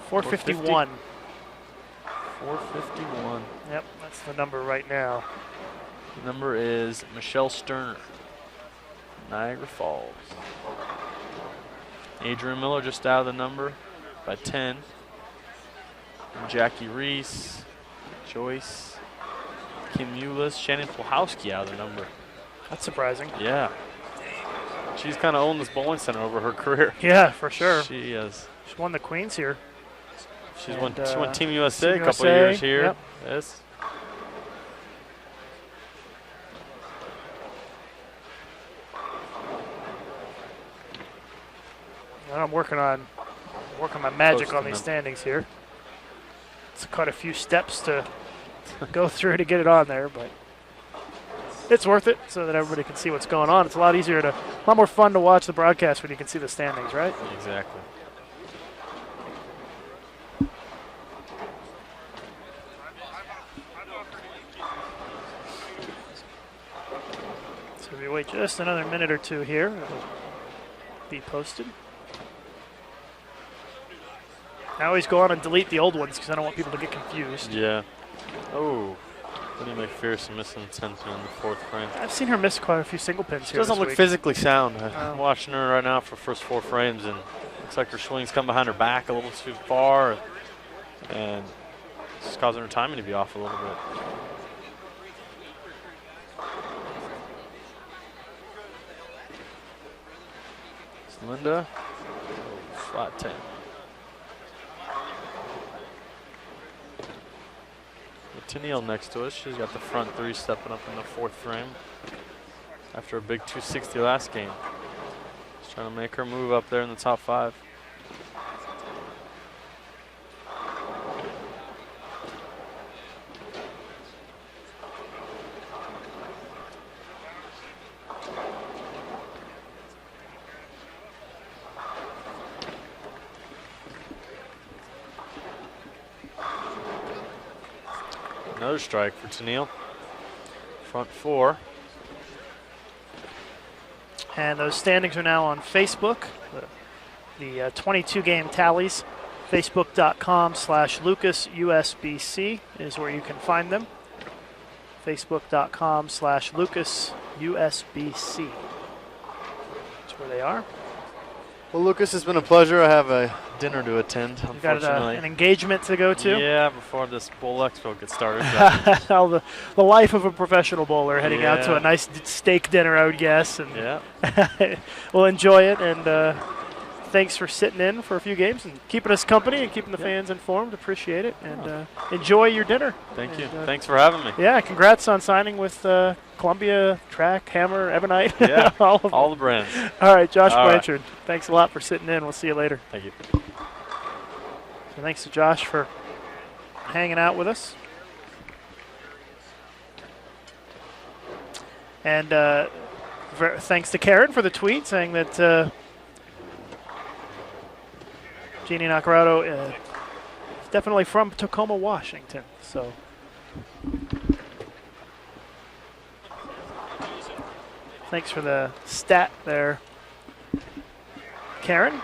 451. 451. Yep, that's the number right now. The number is Michelle Sterner, Niagara Falls. Adrian Miller just out of the number by 10. And Jackie Reese, Joyce, Kim Eulis, Shannon Polhowski out of the number. That's surprising. Yeah. She's kind of owned this bowling center over her career. Yeah, for sure. She is. She's won the Queens here. She won Team USA a couple of years here. Yep. Yes. I'm working my magic on these standings here. It's quite a few steps to go through to get it on there, but it's worth it so that everybody can see what's going on. It's a lot more fun to watch the broadcast when you can see the standings, right? Exactly. So we wait just another minute or two here. It'll be posted. I always go on and delete the old ones because I don't want people to get confused. Yeah. Oh, Lydia McPherson missing 10 pin in the 4th frame. I've seen her miss quite a few single pins She here doesn't this look week. physically sound. I'm watching her right now for the first 4 frames, and looks like her swings come behind her back a little too far, and it's causing her timing to be off a little bit. It's Linda, flat 10. Tennille next to us. She's got the front 3 stepping up in the 4th frame. after a big 260 last game. Just trying to make her move up there in the top 5. Another strike for Tennille. Front 4. And those standings are now on Facebook. The 22 game tallies. Facebook.com/LucasUSBC is where you can find them. Facebook.com/LucasUSBC. That's where they are. Well, Lucas, it's been a pleasure. I have a dinner to attend, You got unfortunately. an engagement to go to? Yeah, before this Bowl Expo gets started. All the life of a professional bowler, heading out to Yeah. a nice steak dinner, I would guess. And Yeah. we'll enjoy it. And thanks for sitting in for a few games and keeping us company and keeping the fans informed. Appreciate it. And enjoy your dinner. Thank you. And, Thanks for having me. Yeah, congrats on signing with Columbia, Track, Hammer, Ebonite. Yeah, all of them. all the brands. All right, Josh All right. Blanchard, thanks a lot for sitting in. We'll see you later. Thank you. So thanks to Josh for hanging out with us. And thanks to Karen for the tweet saying that Jeannie Nacarado is definitely from Tacoma, Washington. So thanks for the stat there, Karen.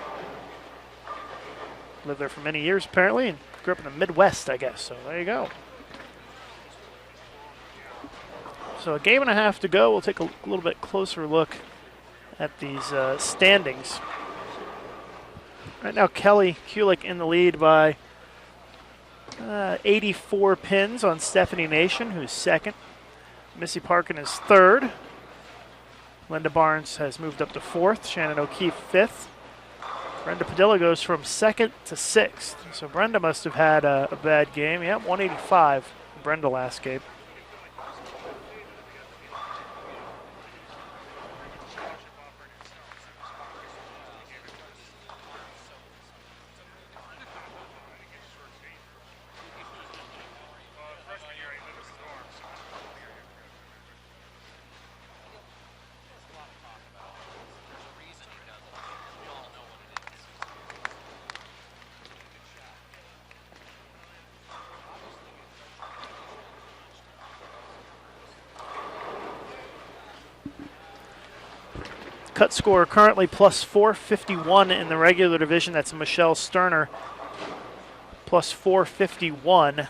Lived there for many years, apparently, and grew up in the Midwest, I guess. So there you go. So a game and a half to go. We'll take a little bit closer look at these standings. Right now, Kelly Kulik in the lead by 84 pins on Stephanie Nation, who's second. Missy Parkin is third. Linda Barnes has moved up to fourth. Shannon O'Keefe fifth. Brenda Padilla goes from second to sixth. So Brenda must have had a bad game. Yep, 185 Brenda last game. Cut score currently plus 451 in the regular division. That's Michelle Sterner, plus 451.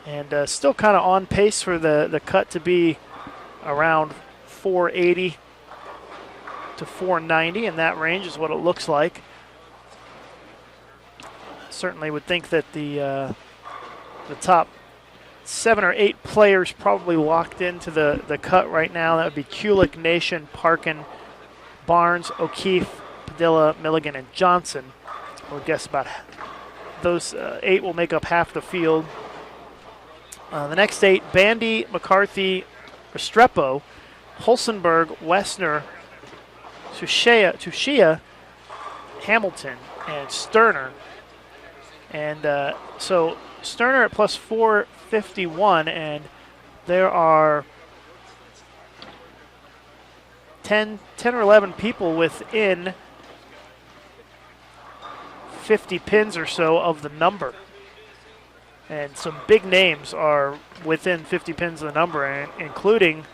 And still kind of on pace for the cut to be around 480 to 490. In that range is what it looks like. Certainly would think that the top 7 or 8 players probably locked into the cut right now. That would be Kulik, Nation, Parkin, Barnes, O'Keefe, Padilla, Milligan, and Johnson. I would guess about those 8 will make up half the field. The next 8, Bandy, McCarthy, Restrepo, Holsenberg, Wessner, Tushia, Hamilton, and Sterner. And so Sterner at plus 451, and there are 10 or 11 people within 50 pins or so of the number. And some big names are within 50 pins of the number, including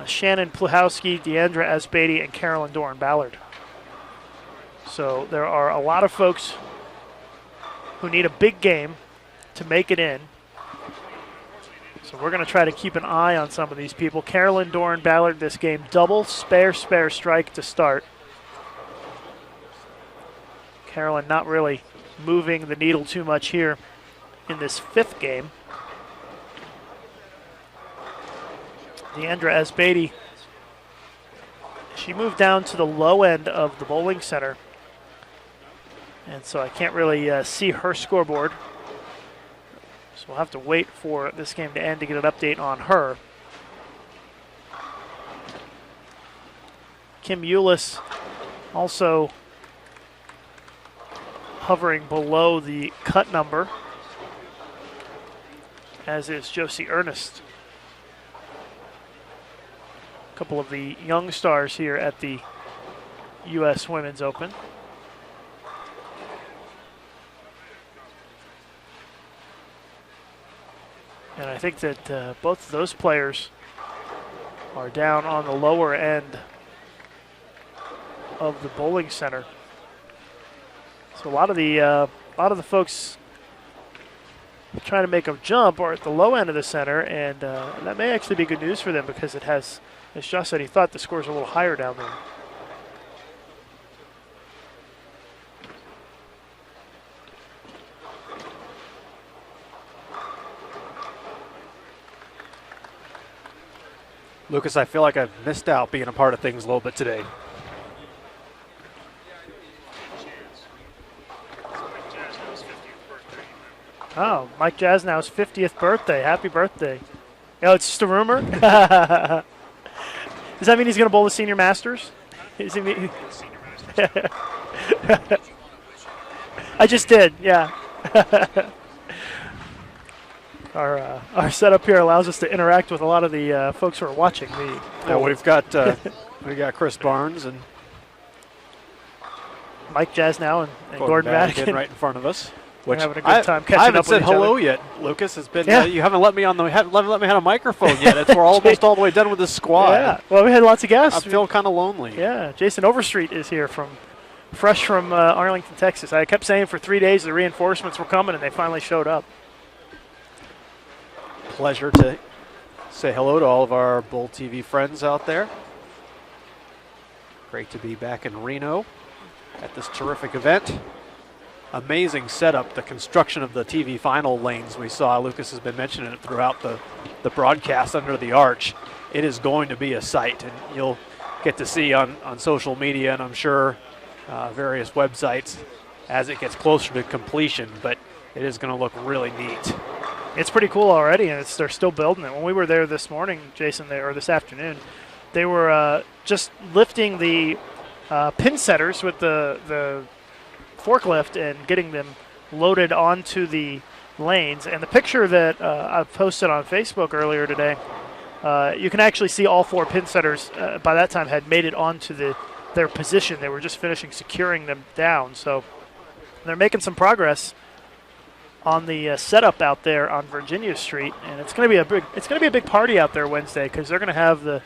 Shannon Pluhowski, Deandra Asbady, and Carolyn Doran-Ballard. So there are a lot of folks who need a big game to make it in. So we're going to try to keep an eye on some of these people. Carolyn Doran-Ballard this game, double, spare strike to start. Carolyn not really moving the needle too much here in this 5th game. Deandra Asbady, she moved down to the low end of the bowling center. And so I can't really see her scoreboard. So we'll have to wait for this game to end to get an update on her. Kim Eulis also hovering below the cut number, as is Josie Ernest. A couple of the young stars here at the U.S. Women's Open. And I think that both of those players are down on the lower end of the bowling center. So a lot of the folks trying to make a jump are at the low end of the center, and that may actually be good news for them because it has, as Josh said, he thought the scores a little higher down there. Lucas, I feel like I've missed out being a part of things a little bit today. Oh, Mike Jasnow's 50th birthday. Happy birthday. Oh, it's just a rumor? Does that mean he's going to bowl the Senior Masters? Is he I just did, yeah. Our setup here allows us to interact with a lot of the folks who are watching. We've got Chris Barnes and Mike Jasnow and Gordon Madigan right in front of us. Which having a good time catching I haven't up said with each hello other. yet. Lucas has been. Yeah. You haven't let me haven't let me have a microphone yet. We're almost all the way done with this squad. Yeah. Well, we had lots of guests. I feel kind of lonely. Yeah. Jason Overstreet is here fresh from Arlington, Texas. I kept saying for 3 days the reinforcements were coming, and they finally showed up. Pleasure to say hello to all of our Bull TV friends out there. Great to be back in Reno at this terrific event. Amazing setup, the construction of the TV final lanes we saw. Lucas has been mentioning it throughout the broadcast under the arch. It is going to be a sight, and you'll get to see on social media and I'm sure various websites as it gets closer to completion, but it is going to look really neat. It's pretty cool already, and they're still building it. When we were there this morning, Jason, or this afternoon, they were just lifting the pin setters with the forklift and getting them loaded onto the lanes. And the picture that I posted on Facebook earlier today, you can actually see all 4 pin setters by that time had made it onto their position. They were just finishing securing them down. So they're making some progress on the setup out there on Virginia Street, and it's going to be a big party out there Wednesday because they're going to have the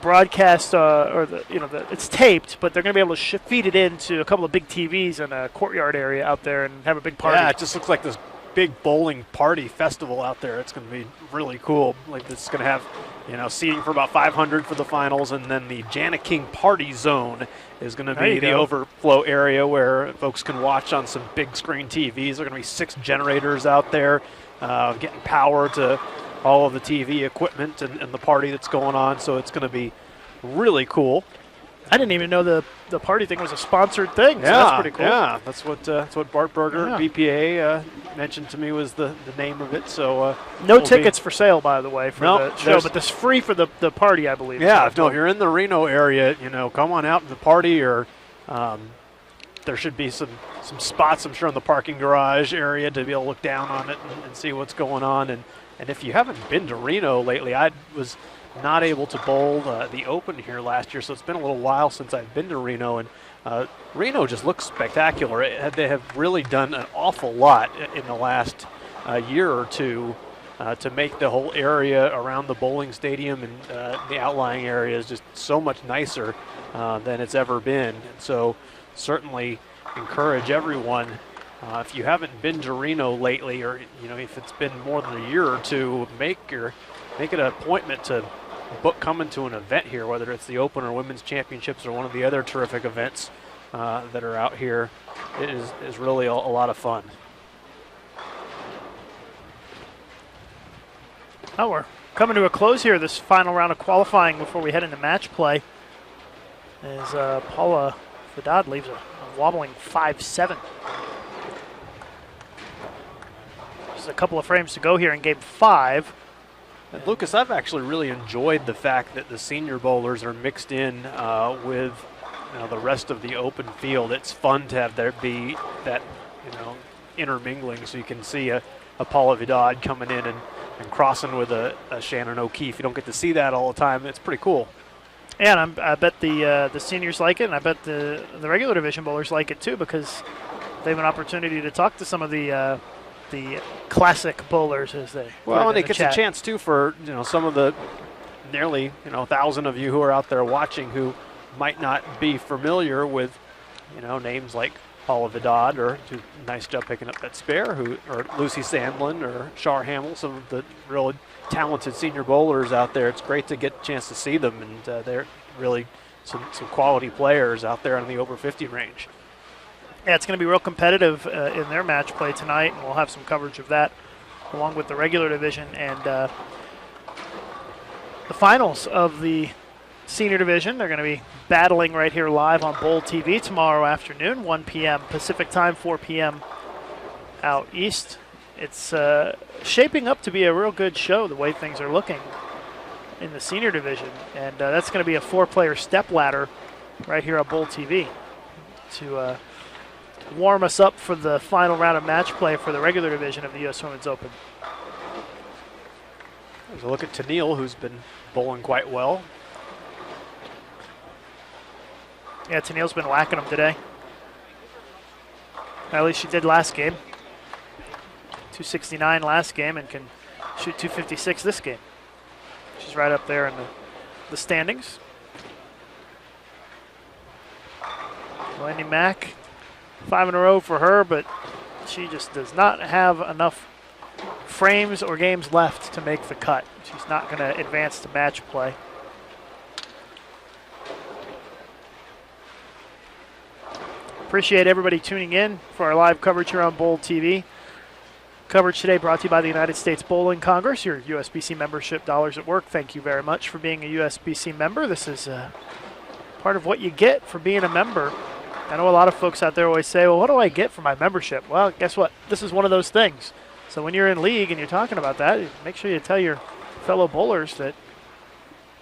broadcast it's taped, but they're going to be able to feed it into a couple of big TVs in a courtyard area out there and have a big party. Yeah, it just looks like this big bowling party festival out there. It's going to be really cool. Like, it's going to have seating for about 500 for the finals, and then the Jana King Party Zone is going to be the overflow area where folks can watch on some big screen TVs. There are going to be 6 generators out there getting power to all of the TV equipment and the party that's going on, so it's going to be really cool. I didn't even know the party thing was a sponsored thing, so that's pretty cool. Yeah, that's what Bart Berger, BPA, mentioned to me was the name of it. So no tickets for sale, by the way, for the show, but this free for the party, I believe. Yeah, if you're in the Reno area, come on out to the party, or there should be some spots, I'm sure, in the parking garage area to be able to look down on it and see what's going on. And if you haven't been to Reno lately, I was not able to bowl the Open here last year, so it's been a little while since I've been to Reno, and Reno just looks spectacular. They have really done an awful lot in the last year or two to make the whole area around the bowling stadium and the outlying areas just so much nicer than it's ever been. And so certainly encourage everyone, if you haven't been to Reno lately, or if it's been more than a year or two, make it an appointment to book coming to an event here, whether it's the Open or Women's Championships or one of the other terrific events that are out here. It is really a lot of fun. Oh, we're coming to a close here, this final round of qualifying before we head into match play, as Paula Fadad leaves a wobbling 5-7. Just a couple of frames to go here in Game 5. And Lucas, I've actually really enjoyed the fact that the senior bowlers are mixed in with the rest of the open field. It's fun to have there be that intermingling, so you can see a Paula Vidal coming in and crossing with a Shannon O'Keefe. You don't get to see that all the time. It's pretty cool. Yeah, and I bet the seniors like it, and I bet the regular division bowlers like it too, because they have an opportunity to talk to some of the classic bowlers, as they well, and it gets a chance too for some of the nearly 1,000 of you who are out there watching who might not be familiar with names like Paula Vidal, or nice job picking up that spare, or Lucy Sandlin or Shar Hamill, some of the really talented senior bowlers out there. It's great to get a chance to see them, and they're really some quality players out there in the over 50 range. Yeah, it's going to be real competitive in their match play tonight, and we'll have some coverage of that along with the regular division and the finals of the senior division. They're going to be battling right here live on Bowl TV tomorrow afternoon, 1 p.m. Pacific time, 4 p.m. out east. It's shaping up to be a real good show the way things are looking in the senior division, and that's going to be a 4-player step ladder right here on Bowl TV to warm us up for the final round of match play for the regular division of the U.S. Women's Open. There's a look at Tennille, who's been bowling quite well. Yeah, Tennille's been whacking them today. At least she did last game. 269 last game and can shoot 256 this game. She's right up there in the standings. Wendy Mack, 5 in a row for her, but she just does not have enough frames or games left to make the cut. She's not going to advance to match play. Appreciate everybody tuning in for our live coverage here on Bowl TV. Coverage today brought to you by the United States Bowling Congress. Your USBC membership dollars at work. Thank you very much for being a USBC member. This is part of what you get for being a member. I know a lot of folks out there always say, well, what do I get for my membership? Well, guess what? This is one of those things. So when you're in league and you're talking about that, make sure you tell your fellow bowlers that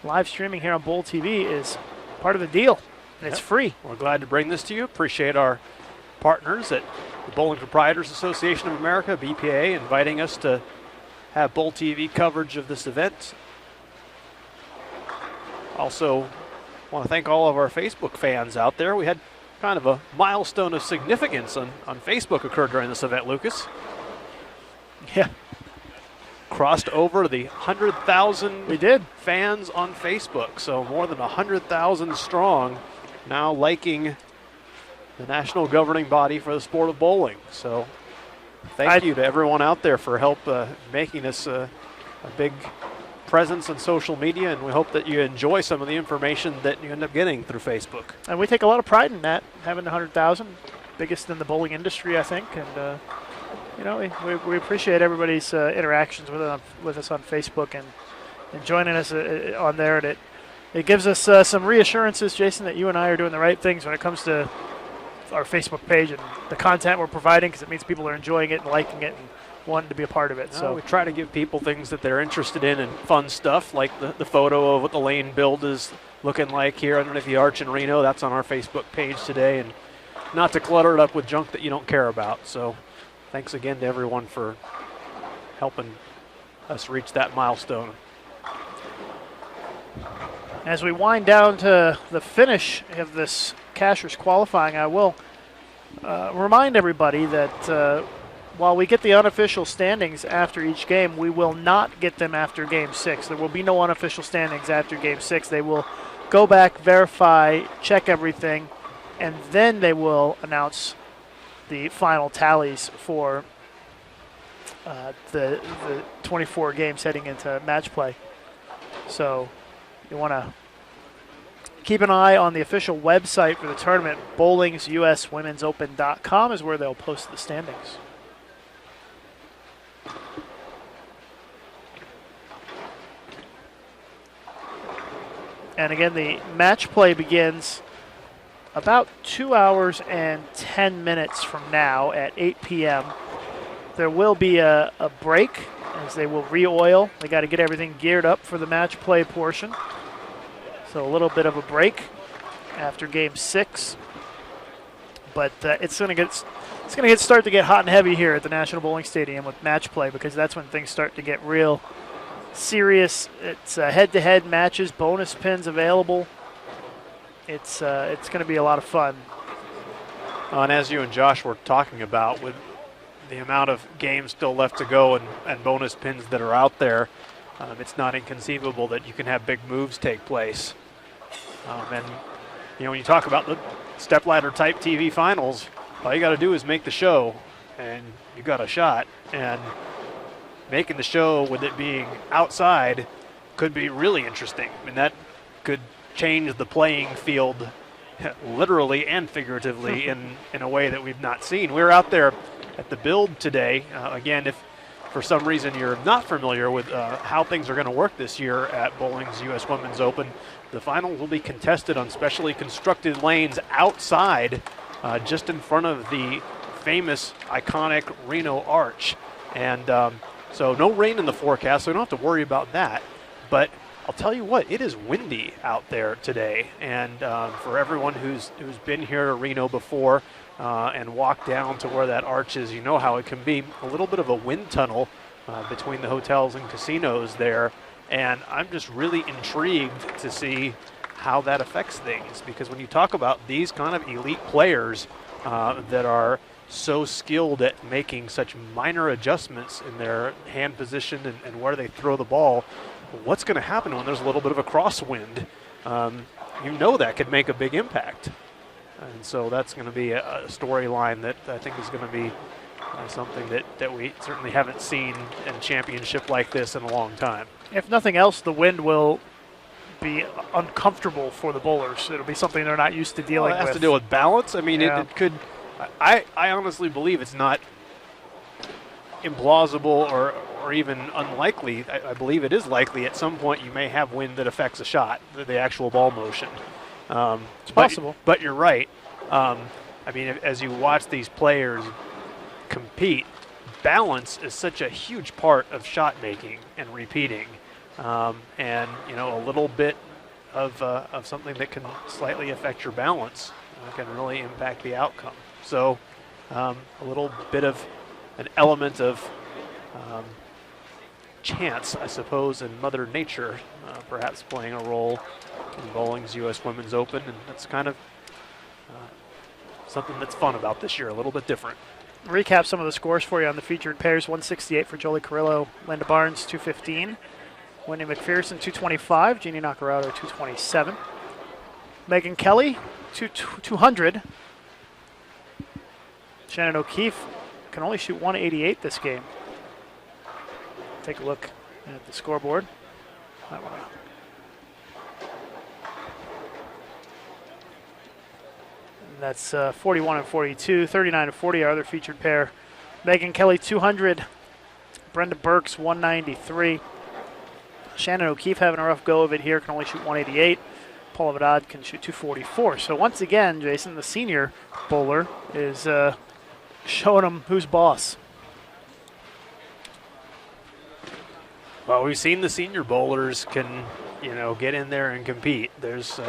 live streaming here on Bowl TV is part of the deal. And it's free. We're glad to bring this to you. Appreciate our partners at the Bowling Proprietors Association of America, BPA, inviting us to have Bowl TV coverage of this event. Also, want to thank all of our Facebook fans out there. We had kind of a milestone of significance on Facebook occurred during this event, Lucas. Yeah. Crossed over the 100,000 we did fans on Facebook, so more than 100,000 strong now liking the national governing body for the sport of bowling. So thank you to everyone out there for help making this a big presence on social media, and we hope that you enjoy some of the information that you end up getting through Facebook. And we take a lot of pride in that, having 100,000, biggest in the bowling industry, I think. And we appreciate everybody's interactions with us on Facebook and joining us on there. And it gives us some reassurances, Jason, that you and I are doing the right things when it comes to our Facebook page and the content we're providing, because it means people are enjoying it and liking it and wanting to be a part of it. So we try to give people things that they're interested in and fun stuff, like the photo of what the lane build is looking like here underneath the arch in Reno. That's on our Facebook page today, and not to clutter it up with junk that you don't care about. So thanks again to everyone for helping us reach that milestone. As we wind down to the finish of this Cashers qualifying, I will remind everybody that while we get the unofficial standings after each game, we will not get them after Game 6. There will be no unofficial standings after Game 6. They will go back, verify, check everything, and then they will announce the final tallies for the 24 games heading into match play. So you want to keep an eye on the official website for the tournament. bowlingsuswomenopen.com is where they'll post the standings. And again, the match play begins about 2 hours and 10 minutes from now at 8 p.m. There will be a break as they will re-oil. They got to get everything geared up for the match play portion. So a little bit of a break after game 6. But it's going to start to get hot and heavy here at the National Bowling Stadium with match play, because that's when things start to get real serious. It's head-to-head matches, bonus pins available. It's going to be a lot of fun. And as you and Josh were talking about, with the amount of games still left to go and bonus pins that are out there, it's not inconceivable that you can have big moves take place. And when you talk about the stepladder type TV finals, all you got to do is make the show, and you got a shot. And making the show with it being outside could be really interesting. I mean, that could change the playing field literally and figuratively in a way that we've not seen. We were out there at the build today. Again, if for some reason you're not familiar with how things are going to work this year at bowling's U.S. Women's Open, the finals will be contested on specially constructed lanes outside, just in front of the famous, iconic Reno Arch. And so no rain in the forecast, so we don't have to worry about that. But I'll tell you what, it is windy out there today. And for everyone who's been here to Reno before and walked down to where that arch is, you know how it can be a little bit of a wind tunnel between the hotels and casinos there. And I'm just really intrigued to see how that affects things, because when you talk about these kind of elite players that are so skilled at making such minor adjustments in their hand position and where they throw the ball, what's going to happen when there's a little bit of a crosswind? That could make a big impact. And so that's going to be a storyline that I think is going to be something that we certainly haven't seen in a championship like this in a long time. If nothing else, the wind will be uncomfortable for the bowlers. It'll be something they're not used to dealing with. It has to do with balance. I mean, it could. I honestly believe it's not implausible or even unlikely. I believe it is likely at some point you may have wind that affects a shot, the actual ball motion. It's possible. But you're right. I mean, as you watch these players compete, balance is such a huge part of shot making and repeating. And a little bit of something that can slightly affect your balance can really impact the outcome. So a little bit of an element of chance, I suppose, and Mother Nature perhaps playing a role in bowling's U.S. Women's Open, and that's kind of something that's fun about this year, a little bit different. Recap some of the scores for you on the featured pairs. 168 for Jolie Carrillo, Linda Barnes 215, Wendy McPherson 225, Jeannie Nacarado 227, Megan Kelly 200, Shannon O'Keefe can only shoot 188 this game. Take a look at the scoreboard. That's 41 and 42. 39 and 40 are their featured pair. Megan Kelly 200, Brenda Burks 193. Shannon O'Keefe having a rough go of it here, can only shoot 188. Paula Vidal can shoot 244. So once again, Jason, the senior bowler is showing them who's boss. Well, we've seen the senior bowlers can, get in there and compete. There's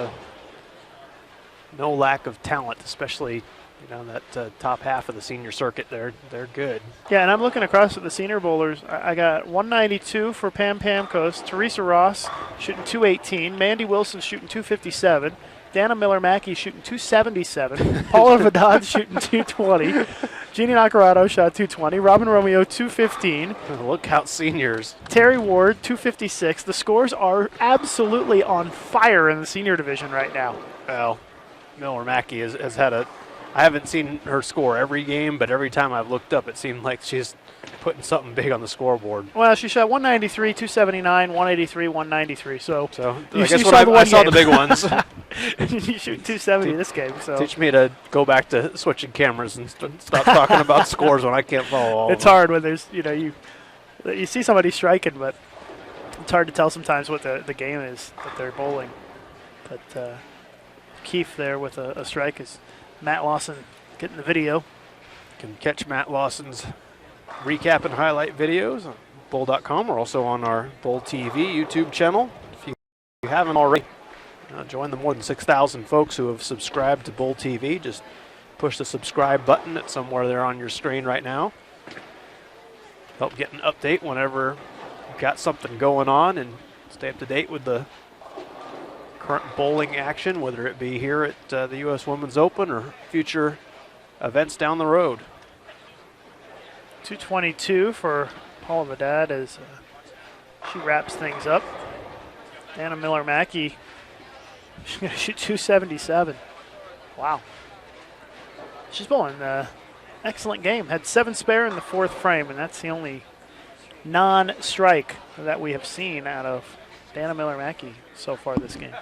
no lack of talent, especially, that top half of the senior circuit. They're good. Yeah, and I'm looking across at the senior bowlers. I got 192 for Pam Pamkos, Teresa Ross shooting 218, Mandy Wilson shooting 257, Dana Miller-Mackey shooting 277, Paula Vidal shooting 220, Jeannie Nacarado shot 220, Robin Romeo 215. Look out, seniors. Terry Ward 256. The scores are absolutely on fire in the senior division right now. Well, Miller-Mackey has had I haven't seen her score every game, but every time I've looked up, it seemed like she's putting something big on the scoreboard. Well, she shot 193, 279, 183, 193 So I guess I saw the big ones. You shoot 270 this game. So teach me to go back to switching cameras and stop talking about scores when I can't follow all. It's hard when there's you see somebody striking, but it's hard to tell sometimes what the game is that they're bowling. But Keefe there with a strike is Matt Lawson getting the video. Can catch Matt Lawson's recap and highlight videos on bowl.com. We're also on our Bowl TV YouTube channel. If you haven't already, join the more than 6,000 folks who have subscribed to Bowl TV. Just push the subscribe button. It's somewhere there on your screen right now. Help get an update whenever you've got something going on and stay up to date with the current bowling action, whether it be here at the U.S. Women's Open or future events down the road. 222 for Paula Vidad as she wraps things up. Dana Miller-Mackey, she's going to shoot 277. Wow. She's bowling an excellent game. Had 7 spare in the 4th frame, and that's the only non-strike that we have seen out of Dana Miller-Mackey so far this game.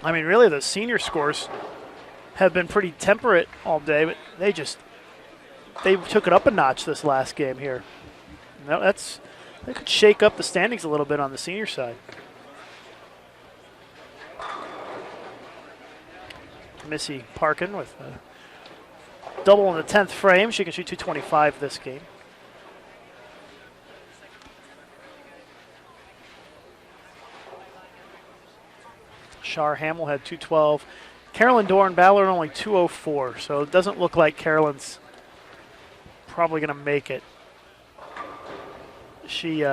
I mean, really, the senior scores have been pretty temperate all day, but they took it up a notch this last game here. That could shake up the standings a little bit on the senior side. Missy Parkin with a double in the 10th frame. She can shoot 225 this game. Shar Hamill had 212. Carolyn Doran-Ballard only 204, so it doesn't look like Carolyn's probably going to make it. She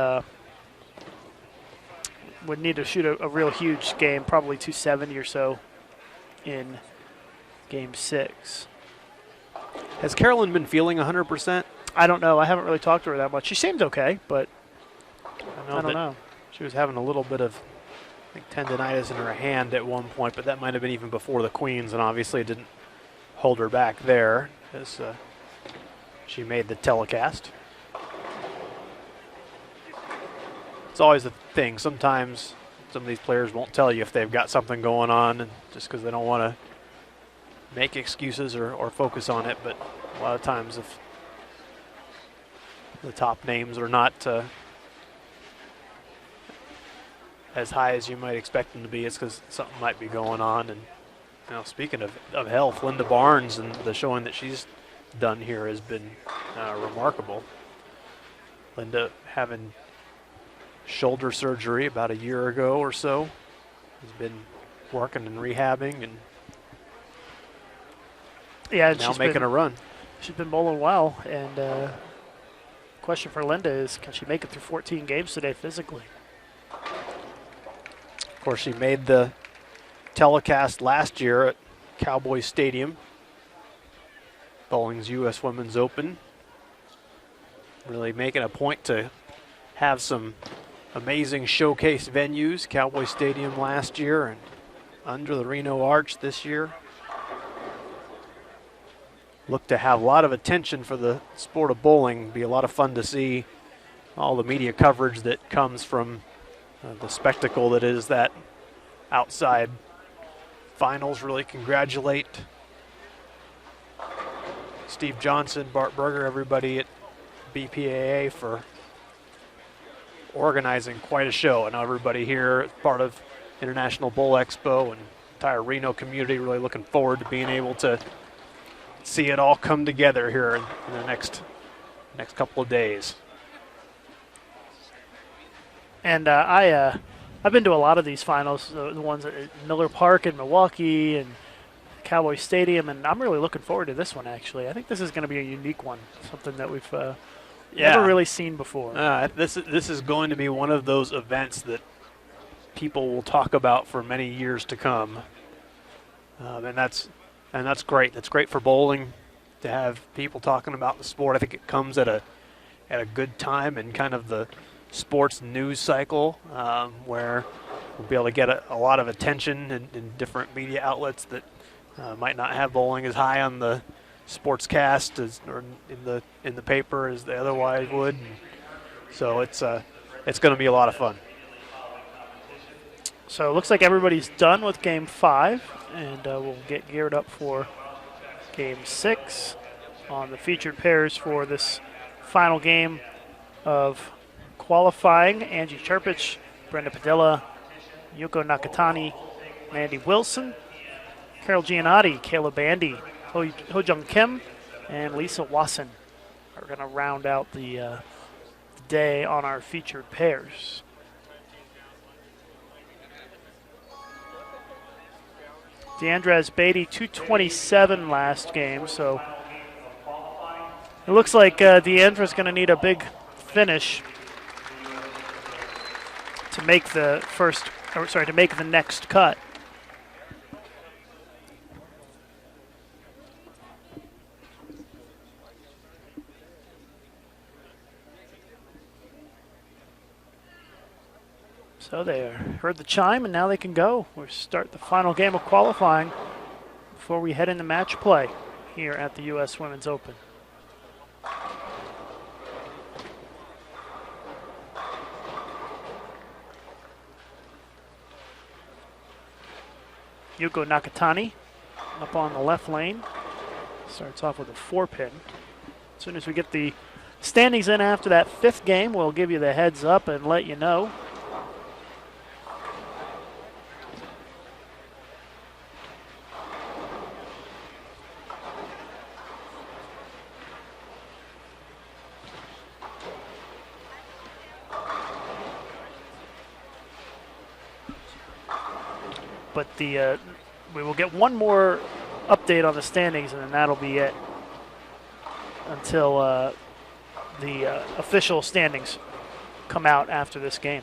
would need to shoot a real huge game, probably 270 or so in Game 6. Has Carolyn been feeling 100%? I don't know. I haven't really talked to her that much. She seems okay, but I don't know. She was having a little bit of, I think, tendonitis in her hand at one point, but that might have been even before the Queens, and obviously it didn't hold her back there as she made the telecast. It's always the thing. Sometimes some of these players won't tell you if they've got something going on, and just because they don't want to make excuses or focus on it. But a lot of times if the top names are not as high as you might expect them to be, it's because something might be going on. And speaking of health, Linda Barnes and the showing that she's done here has been remarkable. Linda having shoulder surgery about a year ago or so, has been working and rehabbing, and now making a run. She's been bowling well, and question for Linda is, can she make it through 14 games today physically? Of course, she made the telecast last year at Cowboy Stadium, bowling's U.S. Women's Open. Really making a point to have some amazing showcase venues. Cowboy Stadium last year and under the Reno Arch this year. Look to have a lot of attention for the sport of bowling. Be a lot of fun to see all the media coverage that comes from the spectacle that is that outside finals. Really congratulate Steve Johnson, Bart Berger, everybody at BPAA for organizing quite a show. I know everybody here, part of International Bowl Expo, and entire Reno community really looking forward to being able to see it all come together here in the next couple of days. And I've been to a lot of these finals, the ones at Miller Park in Milwaukee and Cowboy Stadium, and I'm really looking forward to this one, actually. I think this is going to be a unique one, something that we've never really seen before. This is going to be one of those events that people will talk about for many years to come, and that's great. That's great for bowling to have people talking about the sport. I think it comes at a good time in kind of the sports news cycle, where we'll be able to get a lot of attention in different media outlets that might not have bowling as high on the sportscast or in the paper as they otherwise would. So it's going to be a lot of fun. So it looks like everybody's done with Game 5, and we'll get geared up for Game 6 on the featured pairs for this final game of qualifying. Angie Cherpich, Brenda Padilla, Yuko Nakatani, Mandy Wilson, Carol Giannotti, Kayla Bandy, Ho Jung Kim, and Lisa Wasson. are going to round out the day on our featured pairs. Deandres Beatty, 227 last game, so it looks like Deandra's going to need a big finish to make the to make the next cut. So they heard the chime, and now they can go. We'll start the final game of qualifying before we head into match play here at the U.S. Women's Open. Yuko Nakatani up on the left lane. Starts off with a 4-pin. As soon as we get the standings in after that 5th game, we'll give you the heads up and let you know. But we will get one more update on the standings, and then that'll be it until the official standings come out after this game.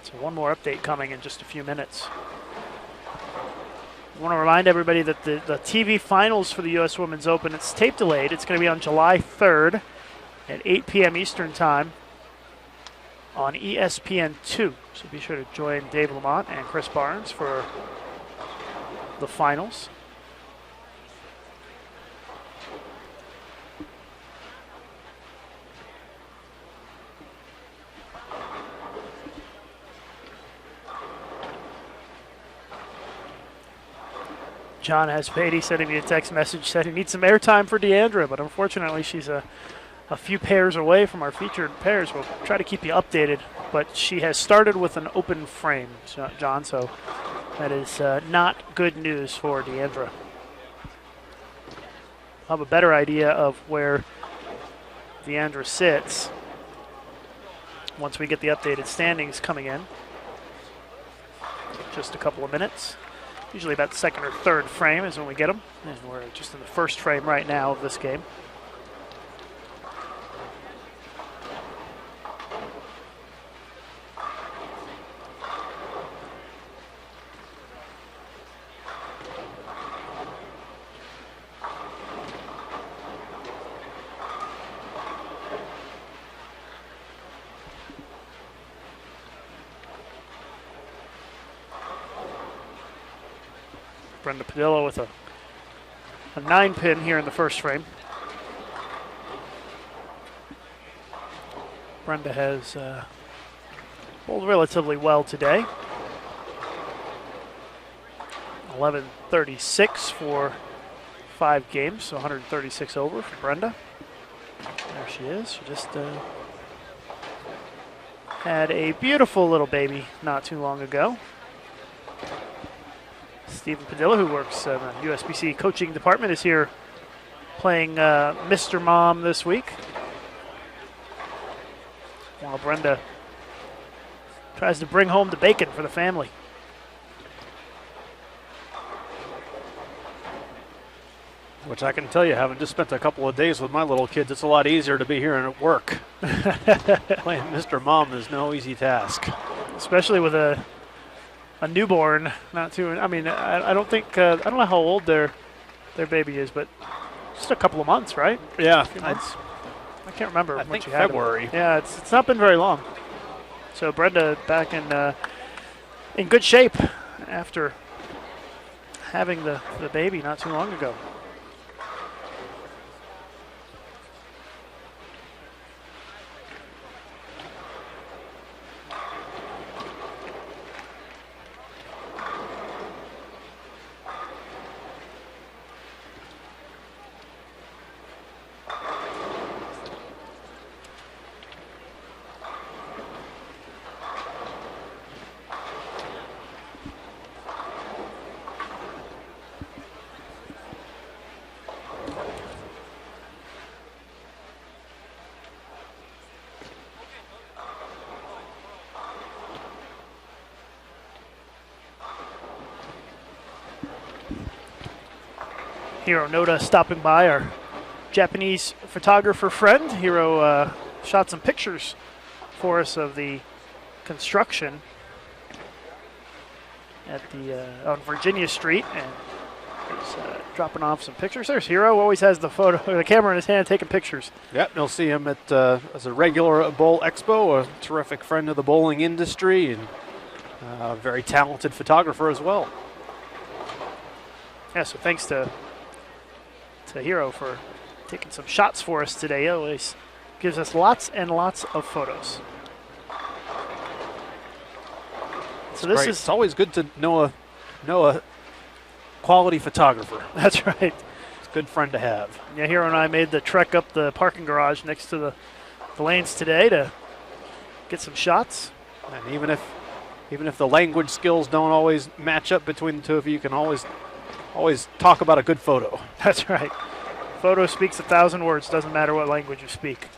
So one more update coming in just a few minutes. I want to remind everybody that the TV finals for the U.S. Women's Open, it's tape delayed. It's going to be on July 3rd at 8 p.m. Eastern Time on ESPN2. So be sure to join Dave Lamont and Chris Barnes for the finals. John has Beatty sending me a text message, said he needs some airtime for Deandra, but unfortunately she's a few pairs away from our featured pairs. We'll try to keep you updated, but she has started with an open frame, John, so that is not good news for Deandra. I'll have a better idea of where Deandra sits once we get the updated standings coming in. Just a couple of minutes. Usually about the 2nd or 3rd frame is when we get them, and we're just in the 1st frame right now of this game. Brenda Padilla with a 9-pin here in the 1st frame. Brenda has bowled relatively well today. 1136 for 5 games, so 136 over for Brenda. There she is. She just had a beautiful little baby not too long ago. Stephen Padilla, who works in the USBC coaching department, is here playing Mr. Mom this week, while Brenda tries to bring home the bacon for the family. Which I can tell you, having just spent a couple of days with my little kids, it's a lot easier to be here and at work. Playing Mr. Mom is no easy task. Especially with a newborn, not too. I mean, I don't think I don't know how old their baby is, but just a couple of months, right? Yeah, a few months. I can't remember. I what think you had February. Yeah, it's not been very long. So Brenda back in good shape after having the baby not too long ago. Hiro Noda stopping by, our Japanese photographer friend. Hiro shot some pictures for us of the construction at the on Virginia Street, and he's dropping off some pictures. There's Hiro, always has the camera in his hand, taking pictures. Yep, you'll see him at as a regular at Bowl Expo, a terrific friend of the bowling industry, and a very talented photographer as well. Yeah, so thanks to Hiro for taking some shots for us today. He always gives us lots and lots of photos. So this is It's always good to know a quality photographer. That's right. It's a good friend to have. Yeah, Hiro and I made the trek up the parking garage next to the lanes today to get some shots. And even if the language skills don't always match up between the two of you, you can always talk about a good photo. That's right. Photo speaks 1,000 words, doesn't matter what language you speak.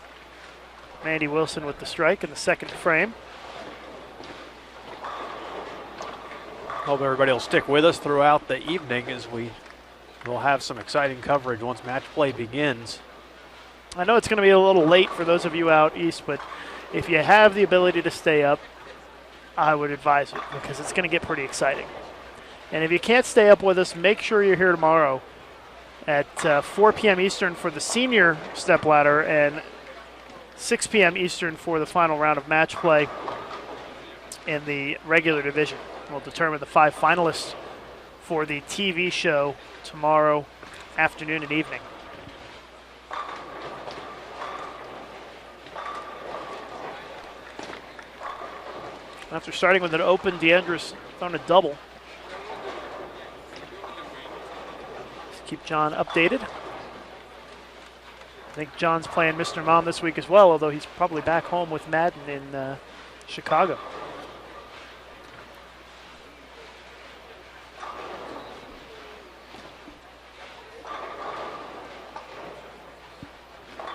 Mandy Wilson with the strike in the second frame. Hope everybody will stick with us throughout the evening as we will have some exciting coverage once match play begins. I know it's going to be a little late for those of you out east, but if you have the ability to stay up, I would advise it because it's going to get pretty exciting. And if you can't stay up with us, make sure you're here tomorrow at 4 p.m. Eastern for the senior stepladder and 6 p.m. Eastern for the final round of match play in the regular division. We'll determine the 5 finalists for the TV show tomorrow afternoon and evening. After starting with an open, Deandra's thrown a double. Let's keep John updated. I think John's playing Mr. Mom this week as well, although he's probably back home with Madden in Chicago.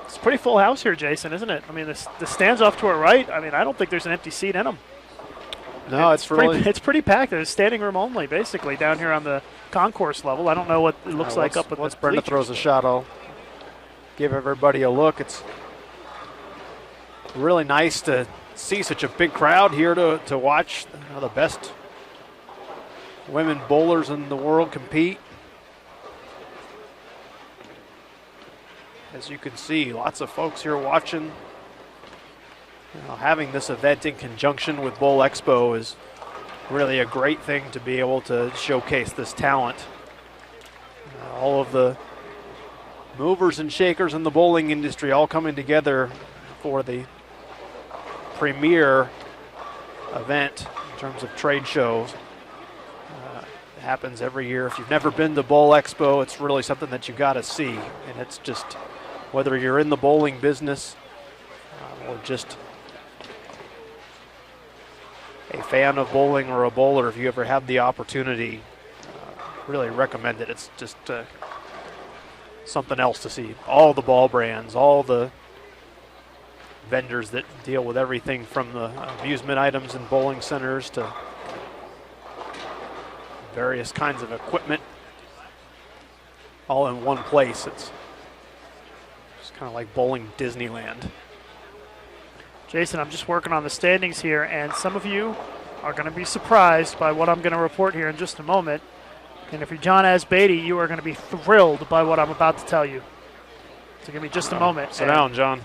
It's a pretty full house here, Jason, isn't it? I mean, the stands off to our right, I mean, I don't think there's an empty seat in them. No, it's really... It's pretty packed. There's standing room only, basically, down here on the concourse level. I don't know what it looks like up at once the Brenda bleachers. throws a shot, I'll give everybody a look. It's really nice to see such a big crowd here to watch the best women bowlers in the world compete. As you can see, lots of folks here watching. Having this event in conjunction with Bowl Expo is really a great thing to be able to showcase this talent. All of the movers and shakers in the bowling industry all coming together for the premier event in terms of trade shows. It happens every year. If you've never been to Bowl Expo, it's really something that you got to see. And it's just, whether you're in the bowling business or just a fan of bowling or a bowler, if you ever have the opportunity, really recommend it. It's just something else to see. All the ball brands, all the vendors that deal with everything from the amusement items in bowling centers to various kinds of equipment, all in one place. It's kind of like bowling Disneyland. Jason, I'm just working on the standings here, and some of you are going to be surprised by what I'm going to report here in just a moment. And if you're John Asbeatty, you are going to be thrilled by what I'm about to tell you. So give me just a moment. Sit down, John.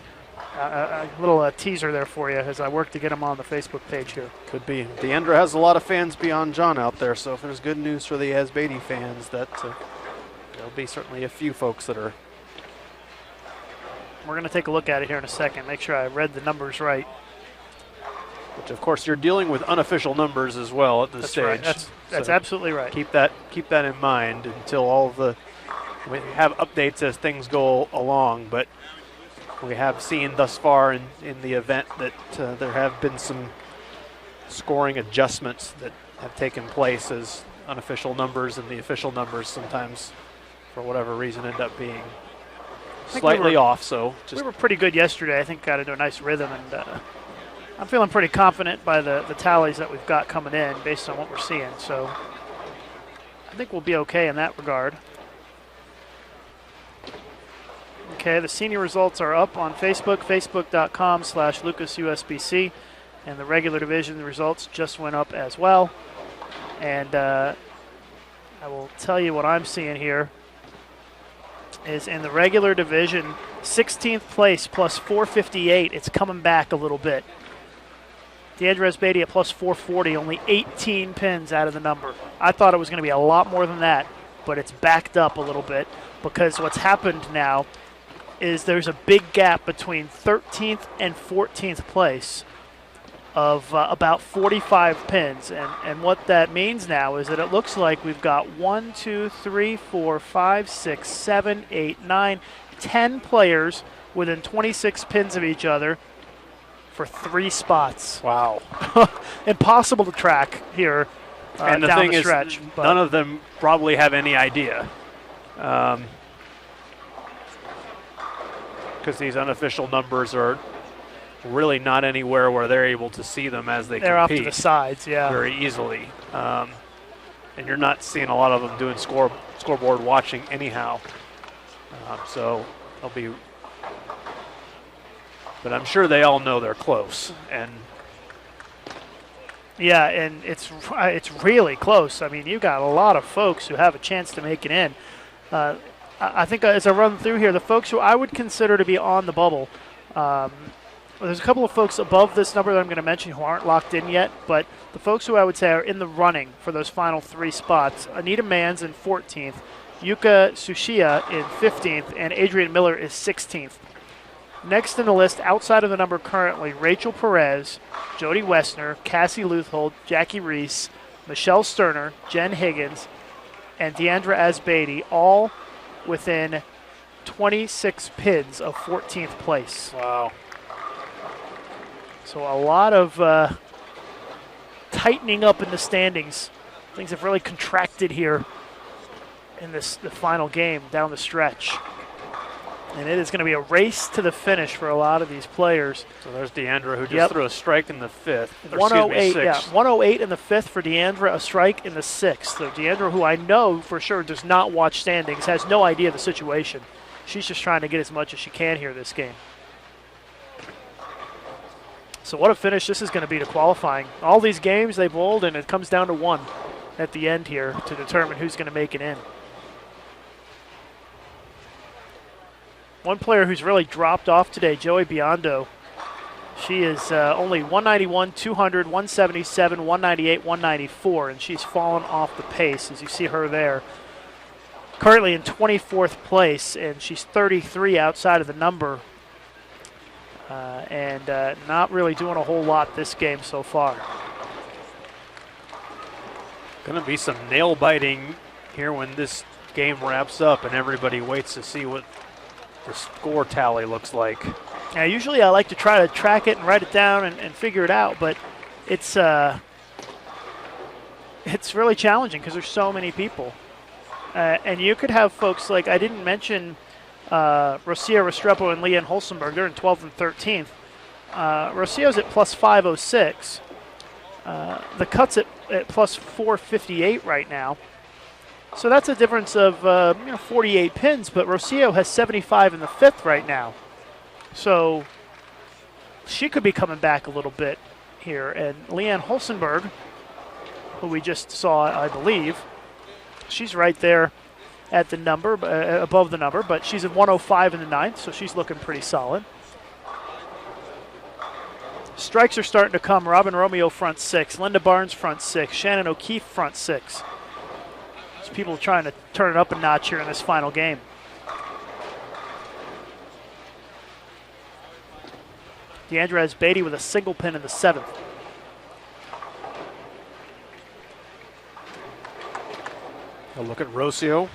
A little teaser there for you as I work to get him on the Facebook page here. Could be. Deandra has a lot of fans beyond John out there, so if there's good news for the Asbeatty fans, that there'll be certainly a few folks that are. We're going to take a look at it here in a second, make sure I read the numbers right. Which, of course, you're dealing with unofficial numbers as well at this stage. Right. That's So absolutely right. Keep that in mind until all of the. We have updates as things go along, but we have seen thus far in the event that there have been some scoring adjustments that have taken place as unofficial numbers, and the official numbers sometimes, for whatever reason, end up being slightly off. So we were pretty good yesterday. I think got into a nice rhythm, and I'm feeling pretty confident by the tallies that we've got coming in based on what we're seeing. So I think we'll be okay in that regard. Okay, the senior results are up on Facebook, facebook.com/LucasUSBC, and the regular division results just went up as well. And I will tell you what I'm seeing here is in the regular division, 16th place plus 458. It's coming back a little bit. Deandra Asbady at plus 440, only 18 pins out of the number. I thought it was going to be a lot more than that, but it's backed up a little bit because what's happened now is there's a big gap between 13th and 14th place of about 45 pins. And what that means now is that it looks like we've got 1, 2, 3, 4, 5, 6, 7, 8, 9, 10 players within 26 pins of each other for 3 spots. Wow. Impossible to track here and the down thing the is, stretch. none of them probably have any idea. Because these unofficial numbers are really not anywhere where they're able to see them as they They're compete. off to the sides, yeah. Very easily. And you're not seeing a lot of them doing scoreboard watching anyhow. So they'll be... But I'm sure they all know they're close. And yeah, and it's really close. I mean, you got a lot of folks who have a chance to make it in. I think as I run through here, the folks who I would consider to be on the bubble, there's a couple of folks above this number that I'm going to mention who aren't locked in yet, but the folks who I would say are in the running for those final 3 spots, Anita Manns in 14th, Yuka Tsuchiya in 15th, and Adrian Miller is 16th. Next in the list, outside of the number currently, Rachel Perez, Jody Westner, Cassie Luthold, Jackie Reese, Michelle Sterner, Jen Higgins, and Deandra Asbady, all within 26 pins of 14th place. wow. So a lot of tightening up in the standings. Things have really contracted here in the final game down the stretch. And it is going to be a race to the finish for a lot of these players. So there's Deandra, who just threw a strike in the 5th. 108, sixth. yeah, 108 in the 5th for Deandra, a strike in the 6th. So Deandra, who I know for sure does not watch standings, has no idea of the situation. She's just trying to get as much as she can here this game. So what a finish this is going to be to qualifying. All these games they bowled, and it comes down to one at the end here to determine who's going to make it in. One player who's really dropped off today, Joey Biondo. She is only 191, 200, 177, 198, 194, and she's fallen off the pace, as you see her there. Currently in 24th place, and she's 33 outside of the number. And not really doing a whole lot this game so far. Going to be some nail biting here when this game wraps up and everybody waits to see what the score tally looks like. Now, usually I like to try to track it and write it down and figure it out, but it's really challenging because there's so many people. And you could have folks like, I didn't mention Rocio Restrepo and Leanne Holstenberg. They're in 12th and 13th. Rocio's at plus 506. The Cut's at plus 458 right now. So that's a difference of 48 pins, but Rocio has 75 in the 5th right now. So she could be coming back a little bit here. And Leanne Holstenberg, who we just saw, I believe, she's right there at the number, above the number, but she's at 105 in the 9th, so she's looking pretty solid. Strikes are starting to come. Robin Romeo front 6, Linda Barnes front 6, Shannon O'Keefe front 6. There's people trying to turn it up a notch here in this final game. Deandra Asbady with a single pin in the 7th. A look at Rocio.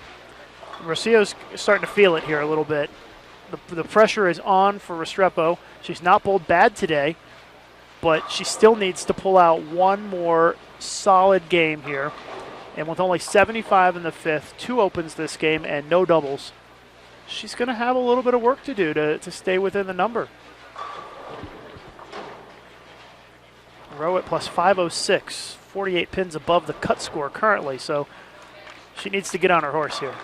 Rocio's starting to feel it here a little bit. The pressure is on for Restrepo. She's not bowled bad today, but she still needs to pull out one more solid game here. And with only 75 in the 5th, 2 opens this game and no doubles, she's going to have a little bit of work to do to stay within the number. Rowe at plus 506, 48 pins above the cut score currently, so she needs to get on her horse here.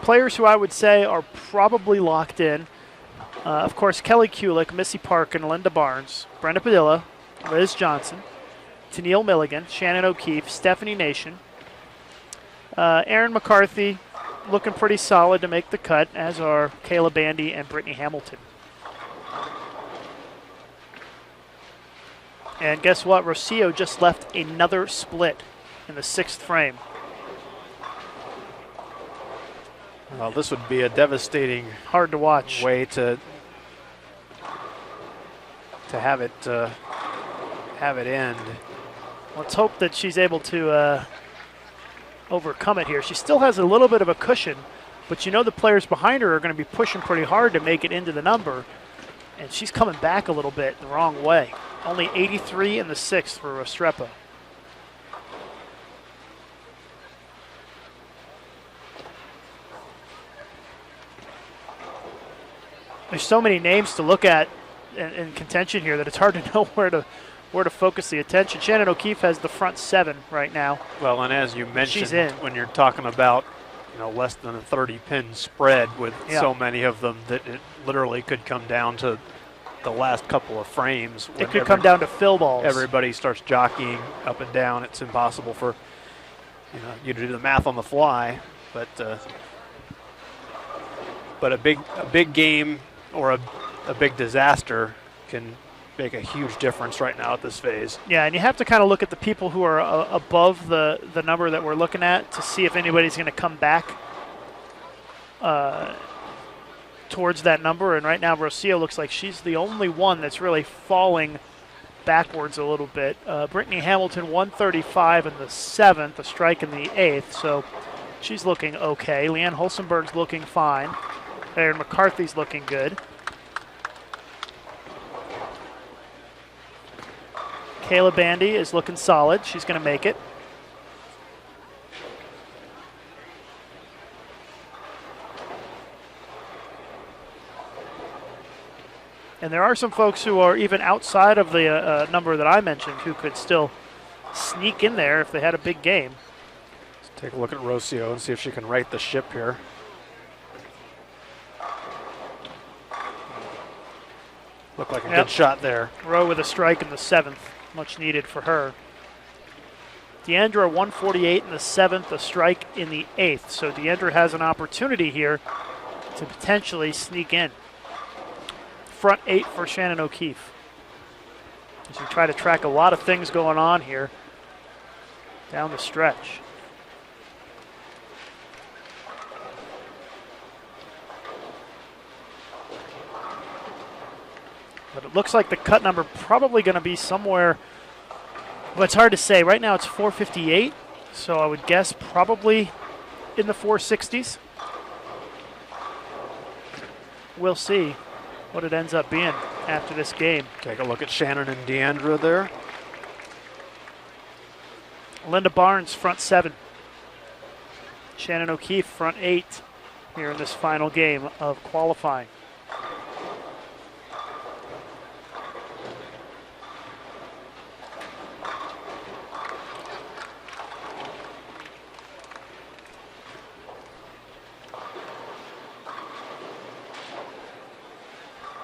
players who I would say are probably locked in. Of course, Kelly Kulick, Missy Park, and Linda Barnes, Brenda Padilla, Liz Johnson, Tennille Milligan, Shannon O'Keefe, Stephanie Nation, Erin McCarthy, looking pretty solid to make the cut, as are Kayla Bandy and Brittany Hamilton. And guess what? Rocio just left another split in the 6th frame. Well, this would be a devastating, hard to watch way to have it end. Let's hope that she's able to overcome it here. She still has a little bit of a cushion, but you know the players behind her are going to be pushing pretty hard to make it into the number, and she's coming back a little bit the wrong way. Only 83 in the 6th for Restrepo. There's so many names to look at in contention here that it's hard to know where to focus the attention. Shannon O'Keefe has the front 7 right now. Well, and as you mentioned, She's in. when you're talking about less than a 30-pin spread with so many of them, that it literally could come down to the last couple of frames. It could come down to fill balls. Everybody starts jockeying up and down. It's impossible for you to do the math on the fly. But a big game or a big disaster can make a huge difference right now at this phase. Yeah, and you have to kind of look at the people who are above the number that we're looking at to see if anybody's going to come back towards that number. And right now, Rocio looks like she's the only one that's really falling backwards a little bit. Brittany Hamilton, 135 in the 7th, a strike in the 8th, so she's looking okay. Leanne Holsenberg's looking fine. Erin McCarthy's looking good. Kayla Bandy is looking solid. She's going to make it. And there are some folks who are even outside of the number that I mentioned who could still sneak in there if they had a big game. Let's take a look at Rocio and see if she can right the ship here. Looked like a good shot there. Rowe with a strike in the 7th. Much needed for her. Deandra, 148 in the 7th, a strike in the 8th. So Deandra has an opportunity here to potentially sneak in. Front 8 for Shannon O'Keefe. As we try to track a lot of things going on here down the stretch. But it looks like the cut number probably going to be somewhere, well, it's hard to say. Right now it's 458, so I would guess probably in the 460s. We'll see what it ends up being after this game. Take a look at Shannon and Deandra there. Linda Barnes, front 7. Shannon O'Keefe, front 8 here in this final game of qualifying.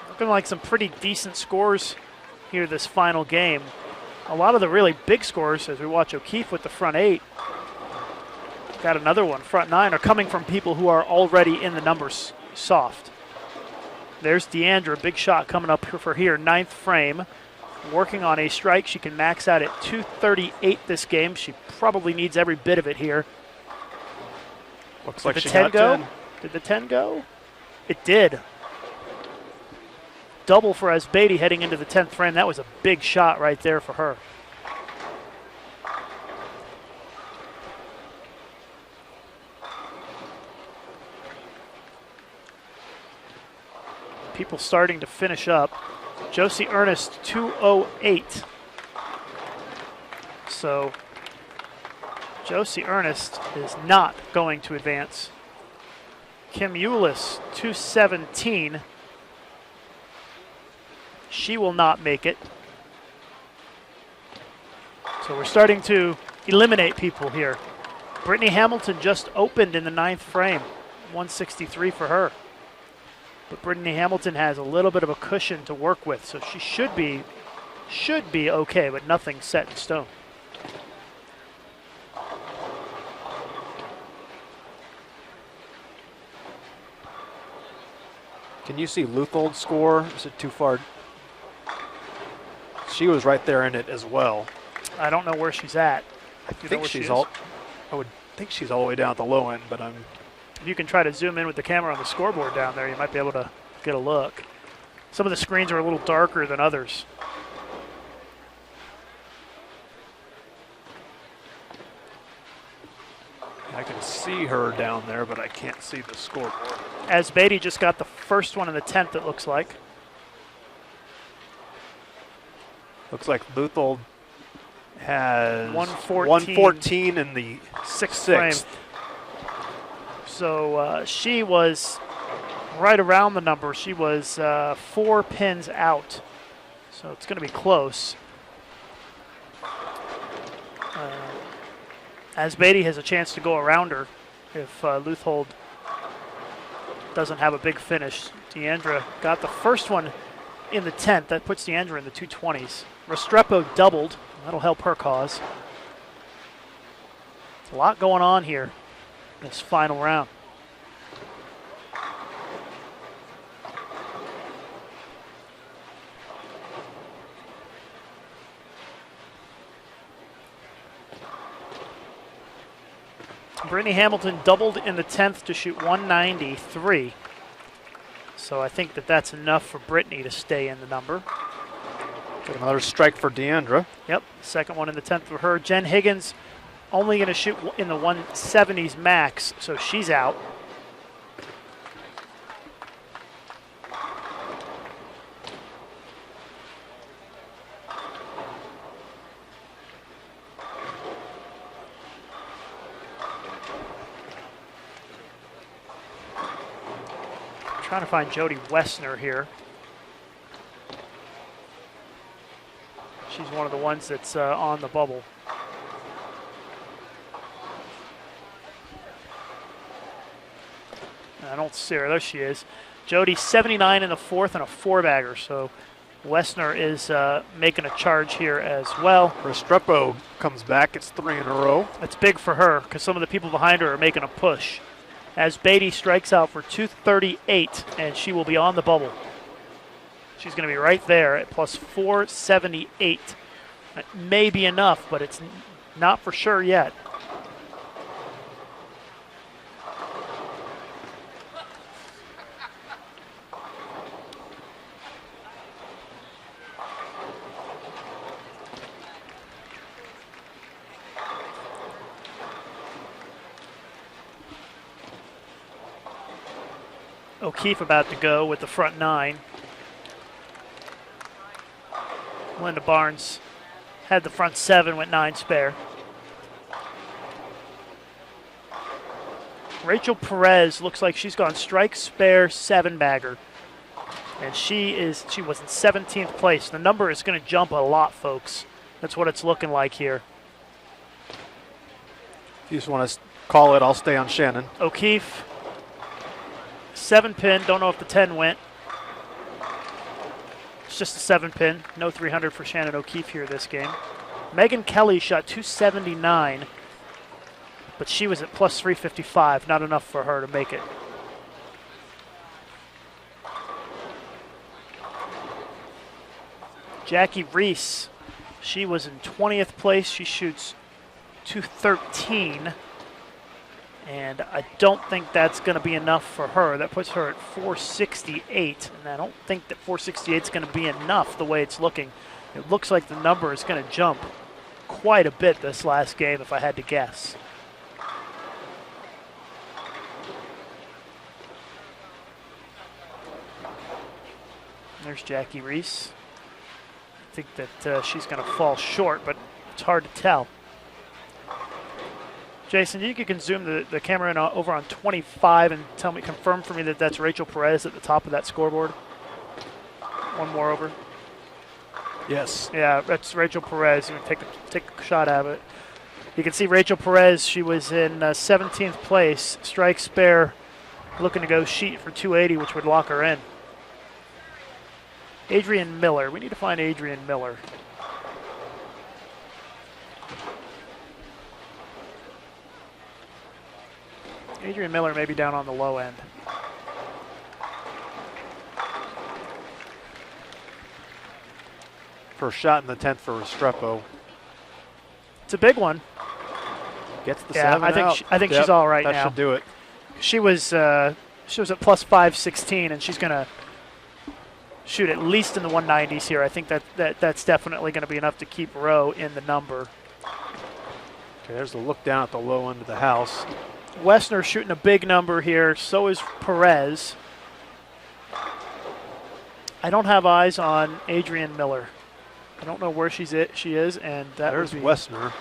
Looking like some pretty decent scores here this final game. A lot of the really big scores, as we watch O'Keefe with the front 8, got another one, front 9, are coming from people who are already in the numbers soft. There's Deandra, big shot coming up for here, 9th frame. Working on a strike. She can max out at 238 this game. She probably needs every bit of it here. Looks like she got 10 go? Did the 10 go? It did. Double for Asbady heading into the 10th frame. That was a big shot right there for her. People starting to finish up. Josie Ernest, 208. So Josie Ernest is not going to advance. Kim Eulis, 217. She will not make it. So we're starting to eliminate people here. Brittany Hamilton just opened in the 9th frame. 163 for her. But Brittany Hamilton has a little bit of a cushion to work with, so she should be okay, but nothing set in stone. Can you see Luthold's score? Is it too far? She was right there in it as well. I don't know where she's at. I think she's all. I would think she's all the way down at the low end, but I'm. If you can try to zoom in with the camera on the scoreboard down there, you might be able to get a look. Some of the screens are a little darker than others. I can see her down there, but I can't see the scoreboard. As Beatty just got the first one in the 10th, it looks like. Looks like Luthold has 114 in the sixth frame. So she was right around the number. She was 4 pins out. So it's going to be close. As Beatty has a chance to go around her if Luthold doesn't have a big finish. Deandra got the first one in the 10th. That puts Deandra in the 220s. Restrepo doubled. That'll help her cause. A lot going on here this final round. Brittany Hamilton doubled in the 10th to shoot 193. So I think that's enough for Brittany to stay in the number. Get another strike for Deandra. Yep, second one in the 10th for her. Jen Higgins only going to shoot in the 170s max, so she's out. Trying to find Jody Wessner here. She's one of the ones that's on the bubble. I don't see her. There she is. Jody 79 in the 4th and a 4-bagger. So Wessner is making a charge here as well. Restrepo comes back. It's 3 in a row. That's big for her because some of the people behind her are making a push. As Beatty strikes out for 238, and she will be on the bubble. She's going to be right there at plus 478. That may be enough, but it's not for sure yet. O'Keefe about to go with the front 9. Linda Barnes had the front 7, went 9 spare. Rachel Perez looks like she's gone strike, spare, 7-bagger. And she was in 17th place. The number is going to jump a lot, folks. That's what it's looking like here. If you just want to call it, I'll stay on Shannon. O'Keefe, 7-pin. Don't know if the 10 went. It's just a 7-pin. No 300 for Shannon O'Keefe here this game. Megan Kelly shot 279, but she was at plus 355. Not enough for her to make it. Jackie Reese, she was in 20th place. She shoots 213. And I don't think that's going to be enough for her. That puts her at 468, and I don't think that 468 is going to be enough the way it's looking. It looks like the number is going to jump quite a bit this last game, if I had to guess. There's Jackie Reese. I think that she's going to fall short, but it's hard to tell. Jason, you can zoom the camera in over on 25 and confirm for me that that's Rachel Perez at the top of that scoreboard. One more over. Yes. Yeah, that's Rachel Perez. You can take a shot of it. You can see Rachel Perez. She was in 17th place, strike spare looking to go sheet for 280, which would lock her in. Adrian Miller. We need to find Adrian Miller. Adrian Miller may be down on the low end. First shot in the 10th for Restrepo. It's a big one. Gets the Yeah, 7 I think out. she's all right that now. That should do it. She was at plus 516, and she's going to shoot at least in the 190s here. I think that's definitely going to be enough to keep Rowe in the number. Okay, there's the look down at the low end of the house. Wessner shooting a big number here. So is Perez. I don't have eyes on Adrian Miller. I don't know where she is, and there's Wessner.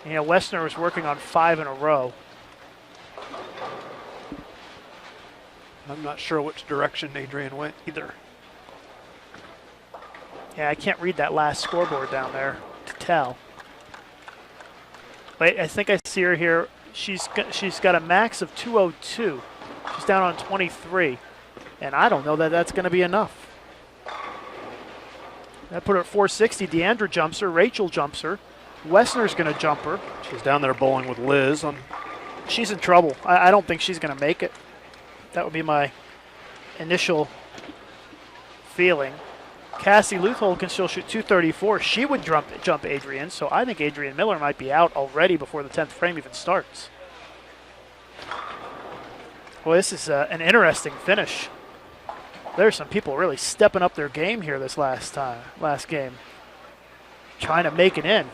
Yeah, Wessner was working on 5 in a row. I'm not sure which direction Adrian went either. Yeah, I can't read that last scoreboard down there to tell. Wait, I think I see her here. She's got a max of 202. She's down on 23, and I don't know that that's going to be enough. That put her at 460. Deandra jumps her. Rachel jumps her. Wessner's going to jump her. She's down there bowling with Liz. She's in trouble. I don't think she's going to make it. That would be my initial feeling. Cassie Luthold can still shoot 234. She would jump Adrian, so I think Adrian Miller might be out already before the 10th frame even starts. Well, this is an interesting finish. There's some people really stepping up their game here this last game. Trying to make it in.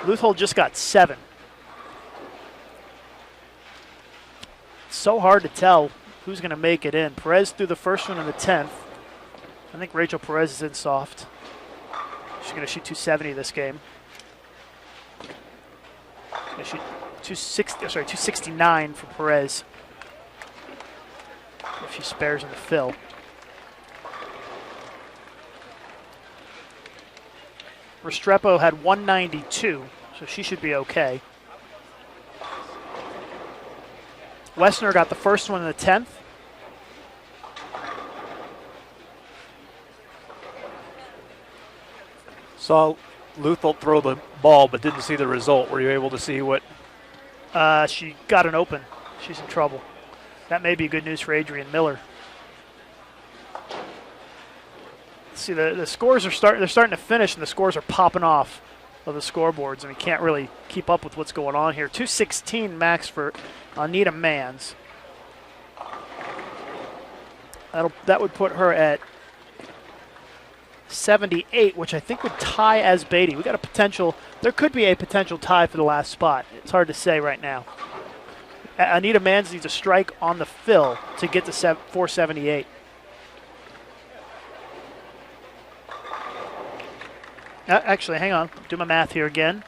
Luthold just got 7. It's so hard to tell who's going to make it in. Perez threw the first one in the 10th. I think Rachel Perez is in soft. She's going to shoot 270 this game. Going to shoot 269 for Perez. If she spares in the fill. Restrepo had 192, so she should be okay. Wessner got the first one in the 10th. Saw Luthold throw the ball, but didn't see the result. Were you able to see what? She got an open. She's in trouble. That may be good news for Adrian Miller. See, the scores are starting to finish, and the scores are popping off of the scoreboards, and we can't really keep up with what's going on here. 216 max for Anita Manns. That would put her at 78, which I think would tie as Beatty. We got a potential. There could be a potential tie for the last spot. It's hard to say right now. Anita Manns needs a strike on the fill to get to 478. Actually, hang on. Do my math here again.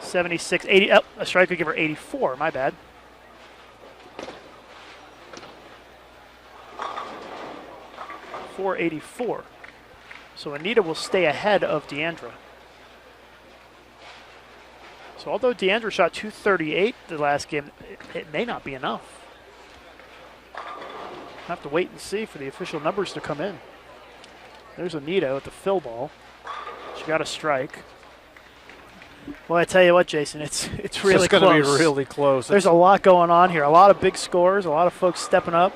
76, 80. Oh, a strike would give her 84. My bad. .484. So Anita will stay ahead of Deandra. So although Deandra shot 238 the last game, it may not be enough. Have to wait and see for the official numbers to come in. There's Anita with the fill ball. She got a strike. Well, I tell you what, Jason, it's really close. It's going to be really close. There's a lot going on here. A lot of big scores. A lot of folks stepping up.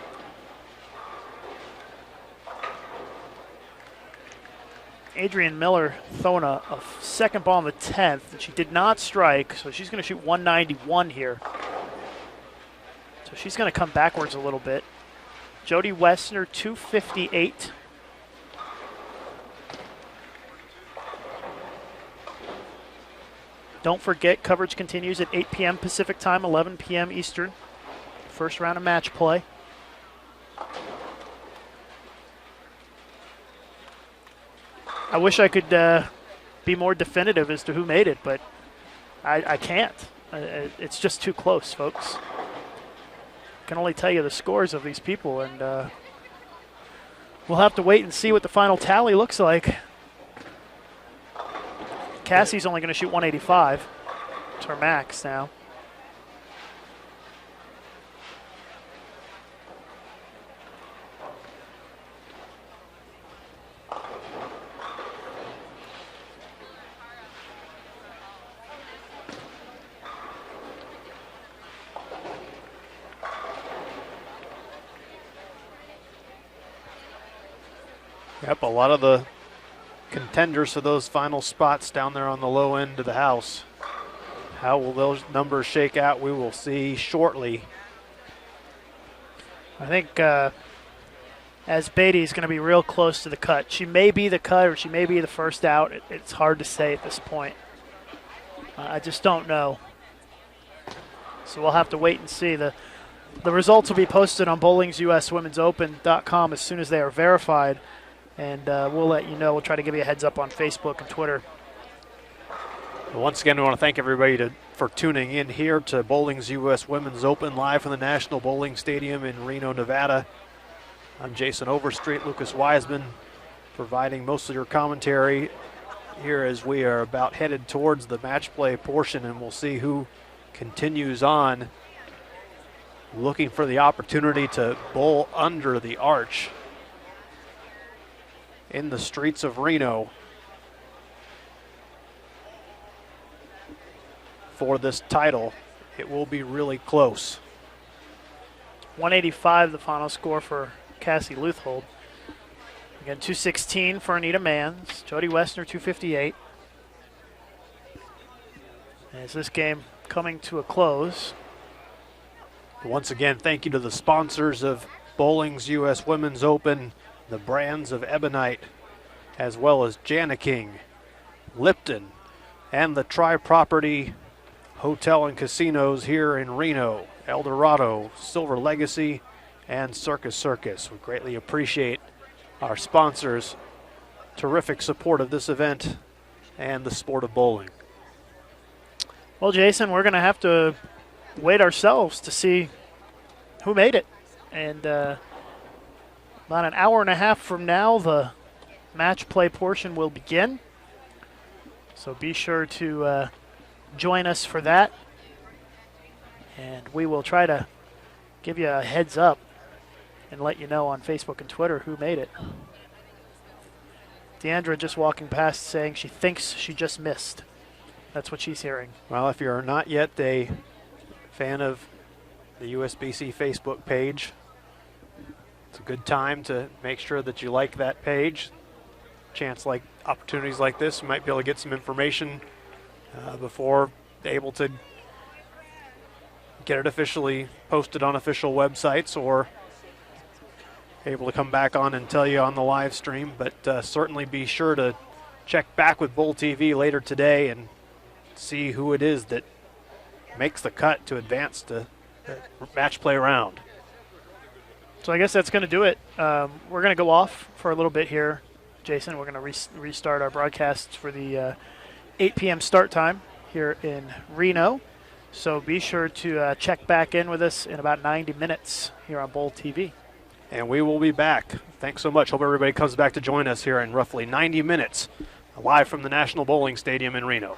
Adrian Miller throwing a second ball in the 10th, and she did not strike, so she's going to shoot 191 here. So she's going to come backwards a little bit. Jody Wessner, 258. Don't forget, coverage continues at 8 p.m. Pacific time, 11 p.m. Eastern. First round of match play. I wish I could be more definitive as to who made it, but I can't. It's just too close, folks. I can only tell you the scores of these people, and we'll have to wait and see what the final tally looks like. Cassie's only going to shoot 185. It's her max now. Yep, a lot of the contenders for those final spots down there on the low end of the house. How will those numbers shake out? We will see shortly. I think as Beatty is going to be real close to the cut. She may be the cut or she may be the first out. It's hard to say at this point. I just don't know. So we'll have to wait and see. The results will be posted on bowlingsuSwomen'sopen.com as soon as they are verified. And we'll let you know. We'll try to give you a heads up on Facebook and Twitter. Once again, we want to thank everybody for tuning in here to Bowling's U.S. Women's Open live from the National Bowling Stadium in Reno, Nevada. I'm Jason Overstreet, Lucas Wiseman, providing most of your commentary here as we are about headed towards the match play portion, and we'll see who continues on looking for the opportunity to bowl under the arch in the streets of Reno for this title. It will be really close. 185 the final score for Cassie Leuthold. Again, 216 for Anita Manns. Jody Westner, 258. As this game coming to a close. Once again, thank you to the sponsors of Bowling's U.S. Women's Open, the brands of Ebonite, as well as Janiking, Lipton, and the Tri-Property Hotel and Casinos here in Reno, El Dorado, Silver Legacy, and Circus Circus. We greatly appreciate our sponsors' terrific support of this event and the sport of bowling. Well, Jason, we're going to have to wait ourselves to see who made it. And about an hour and a half from now, the match play portion will begin. So be sure to join us for that. And we will try to give you a heads up and let you know on Facebook and Twitter who made it. Deandra just walking past saying she thinks she just missed. That's what she's hearing. Well, if you're not yet a fan of the USBC Facebook page, it's a good time to make sure that you like that page. Opportunities like this, you might be able to get some information before able to get it officially posted on official websites, or able to come back on and tell you on the live stream. But certainly be sure to check back with Bowl TV later today and see who it is that makes the cut to advance to the match play round. So I guess that's going to do it. We're going to go off for a little bit here, Jason. We're going to restart our broadcasts for the 8 p.m. start time here in Reno. So be sure to check back in with us in about 90 minutes here on Bowl TV. And we will be back. Thanks so much. Hope everybody comes back to join us here in roughly 90 minutes, live from the National Bowling Stadium in Reno.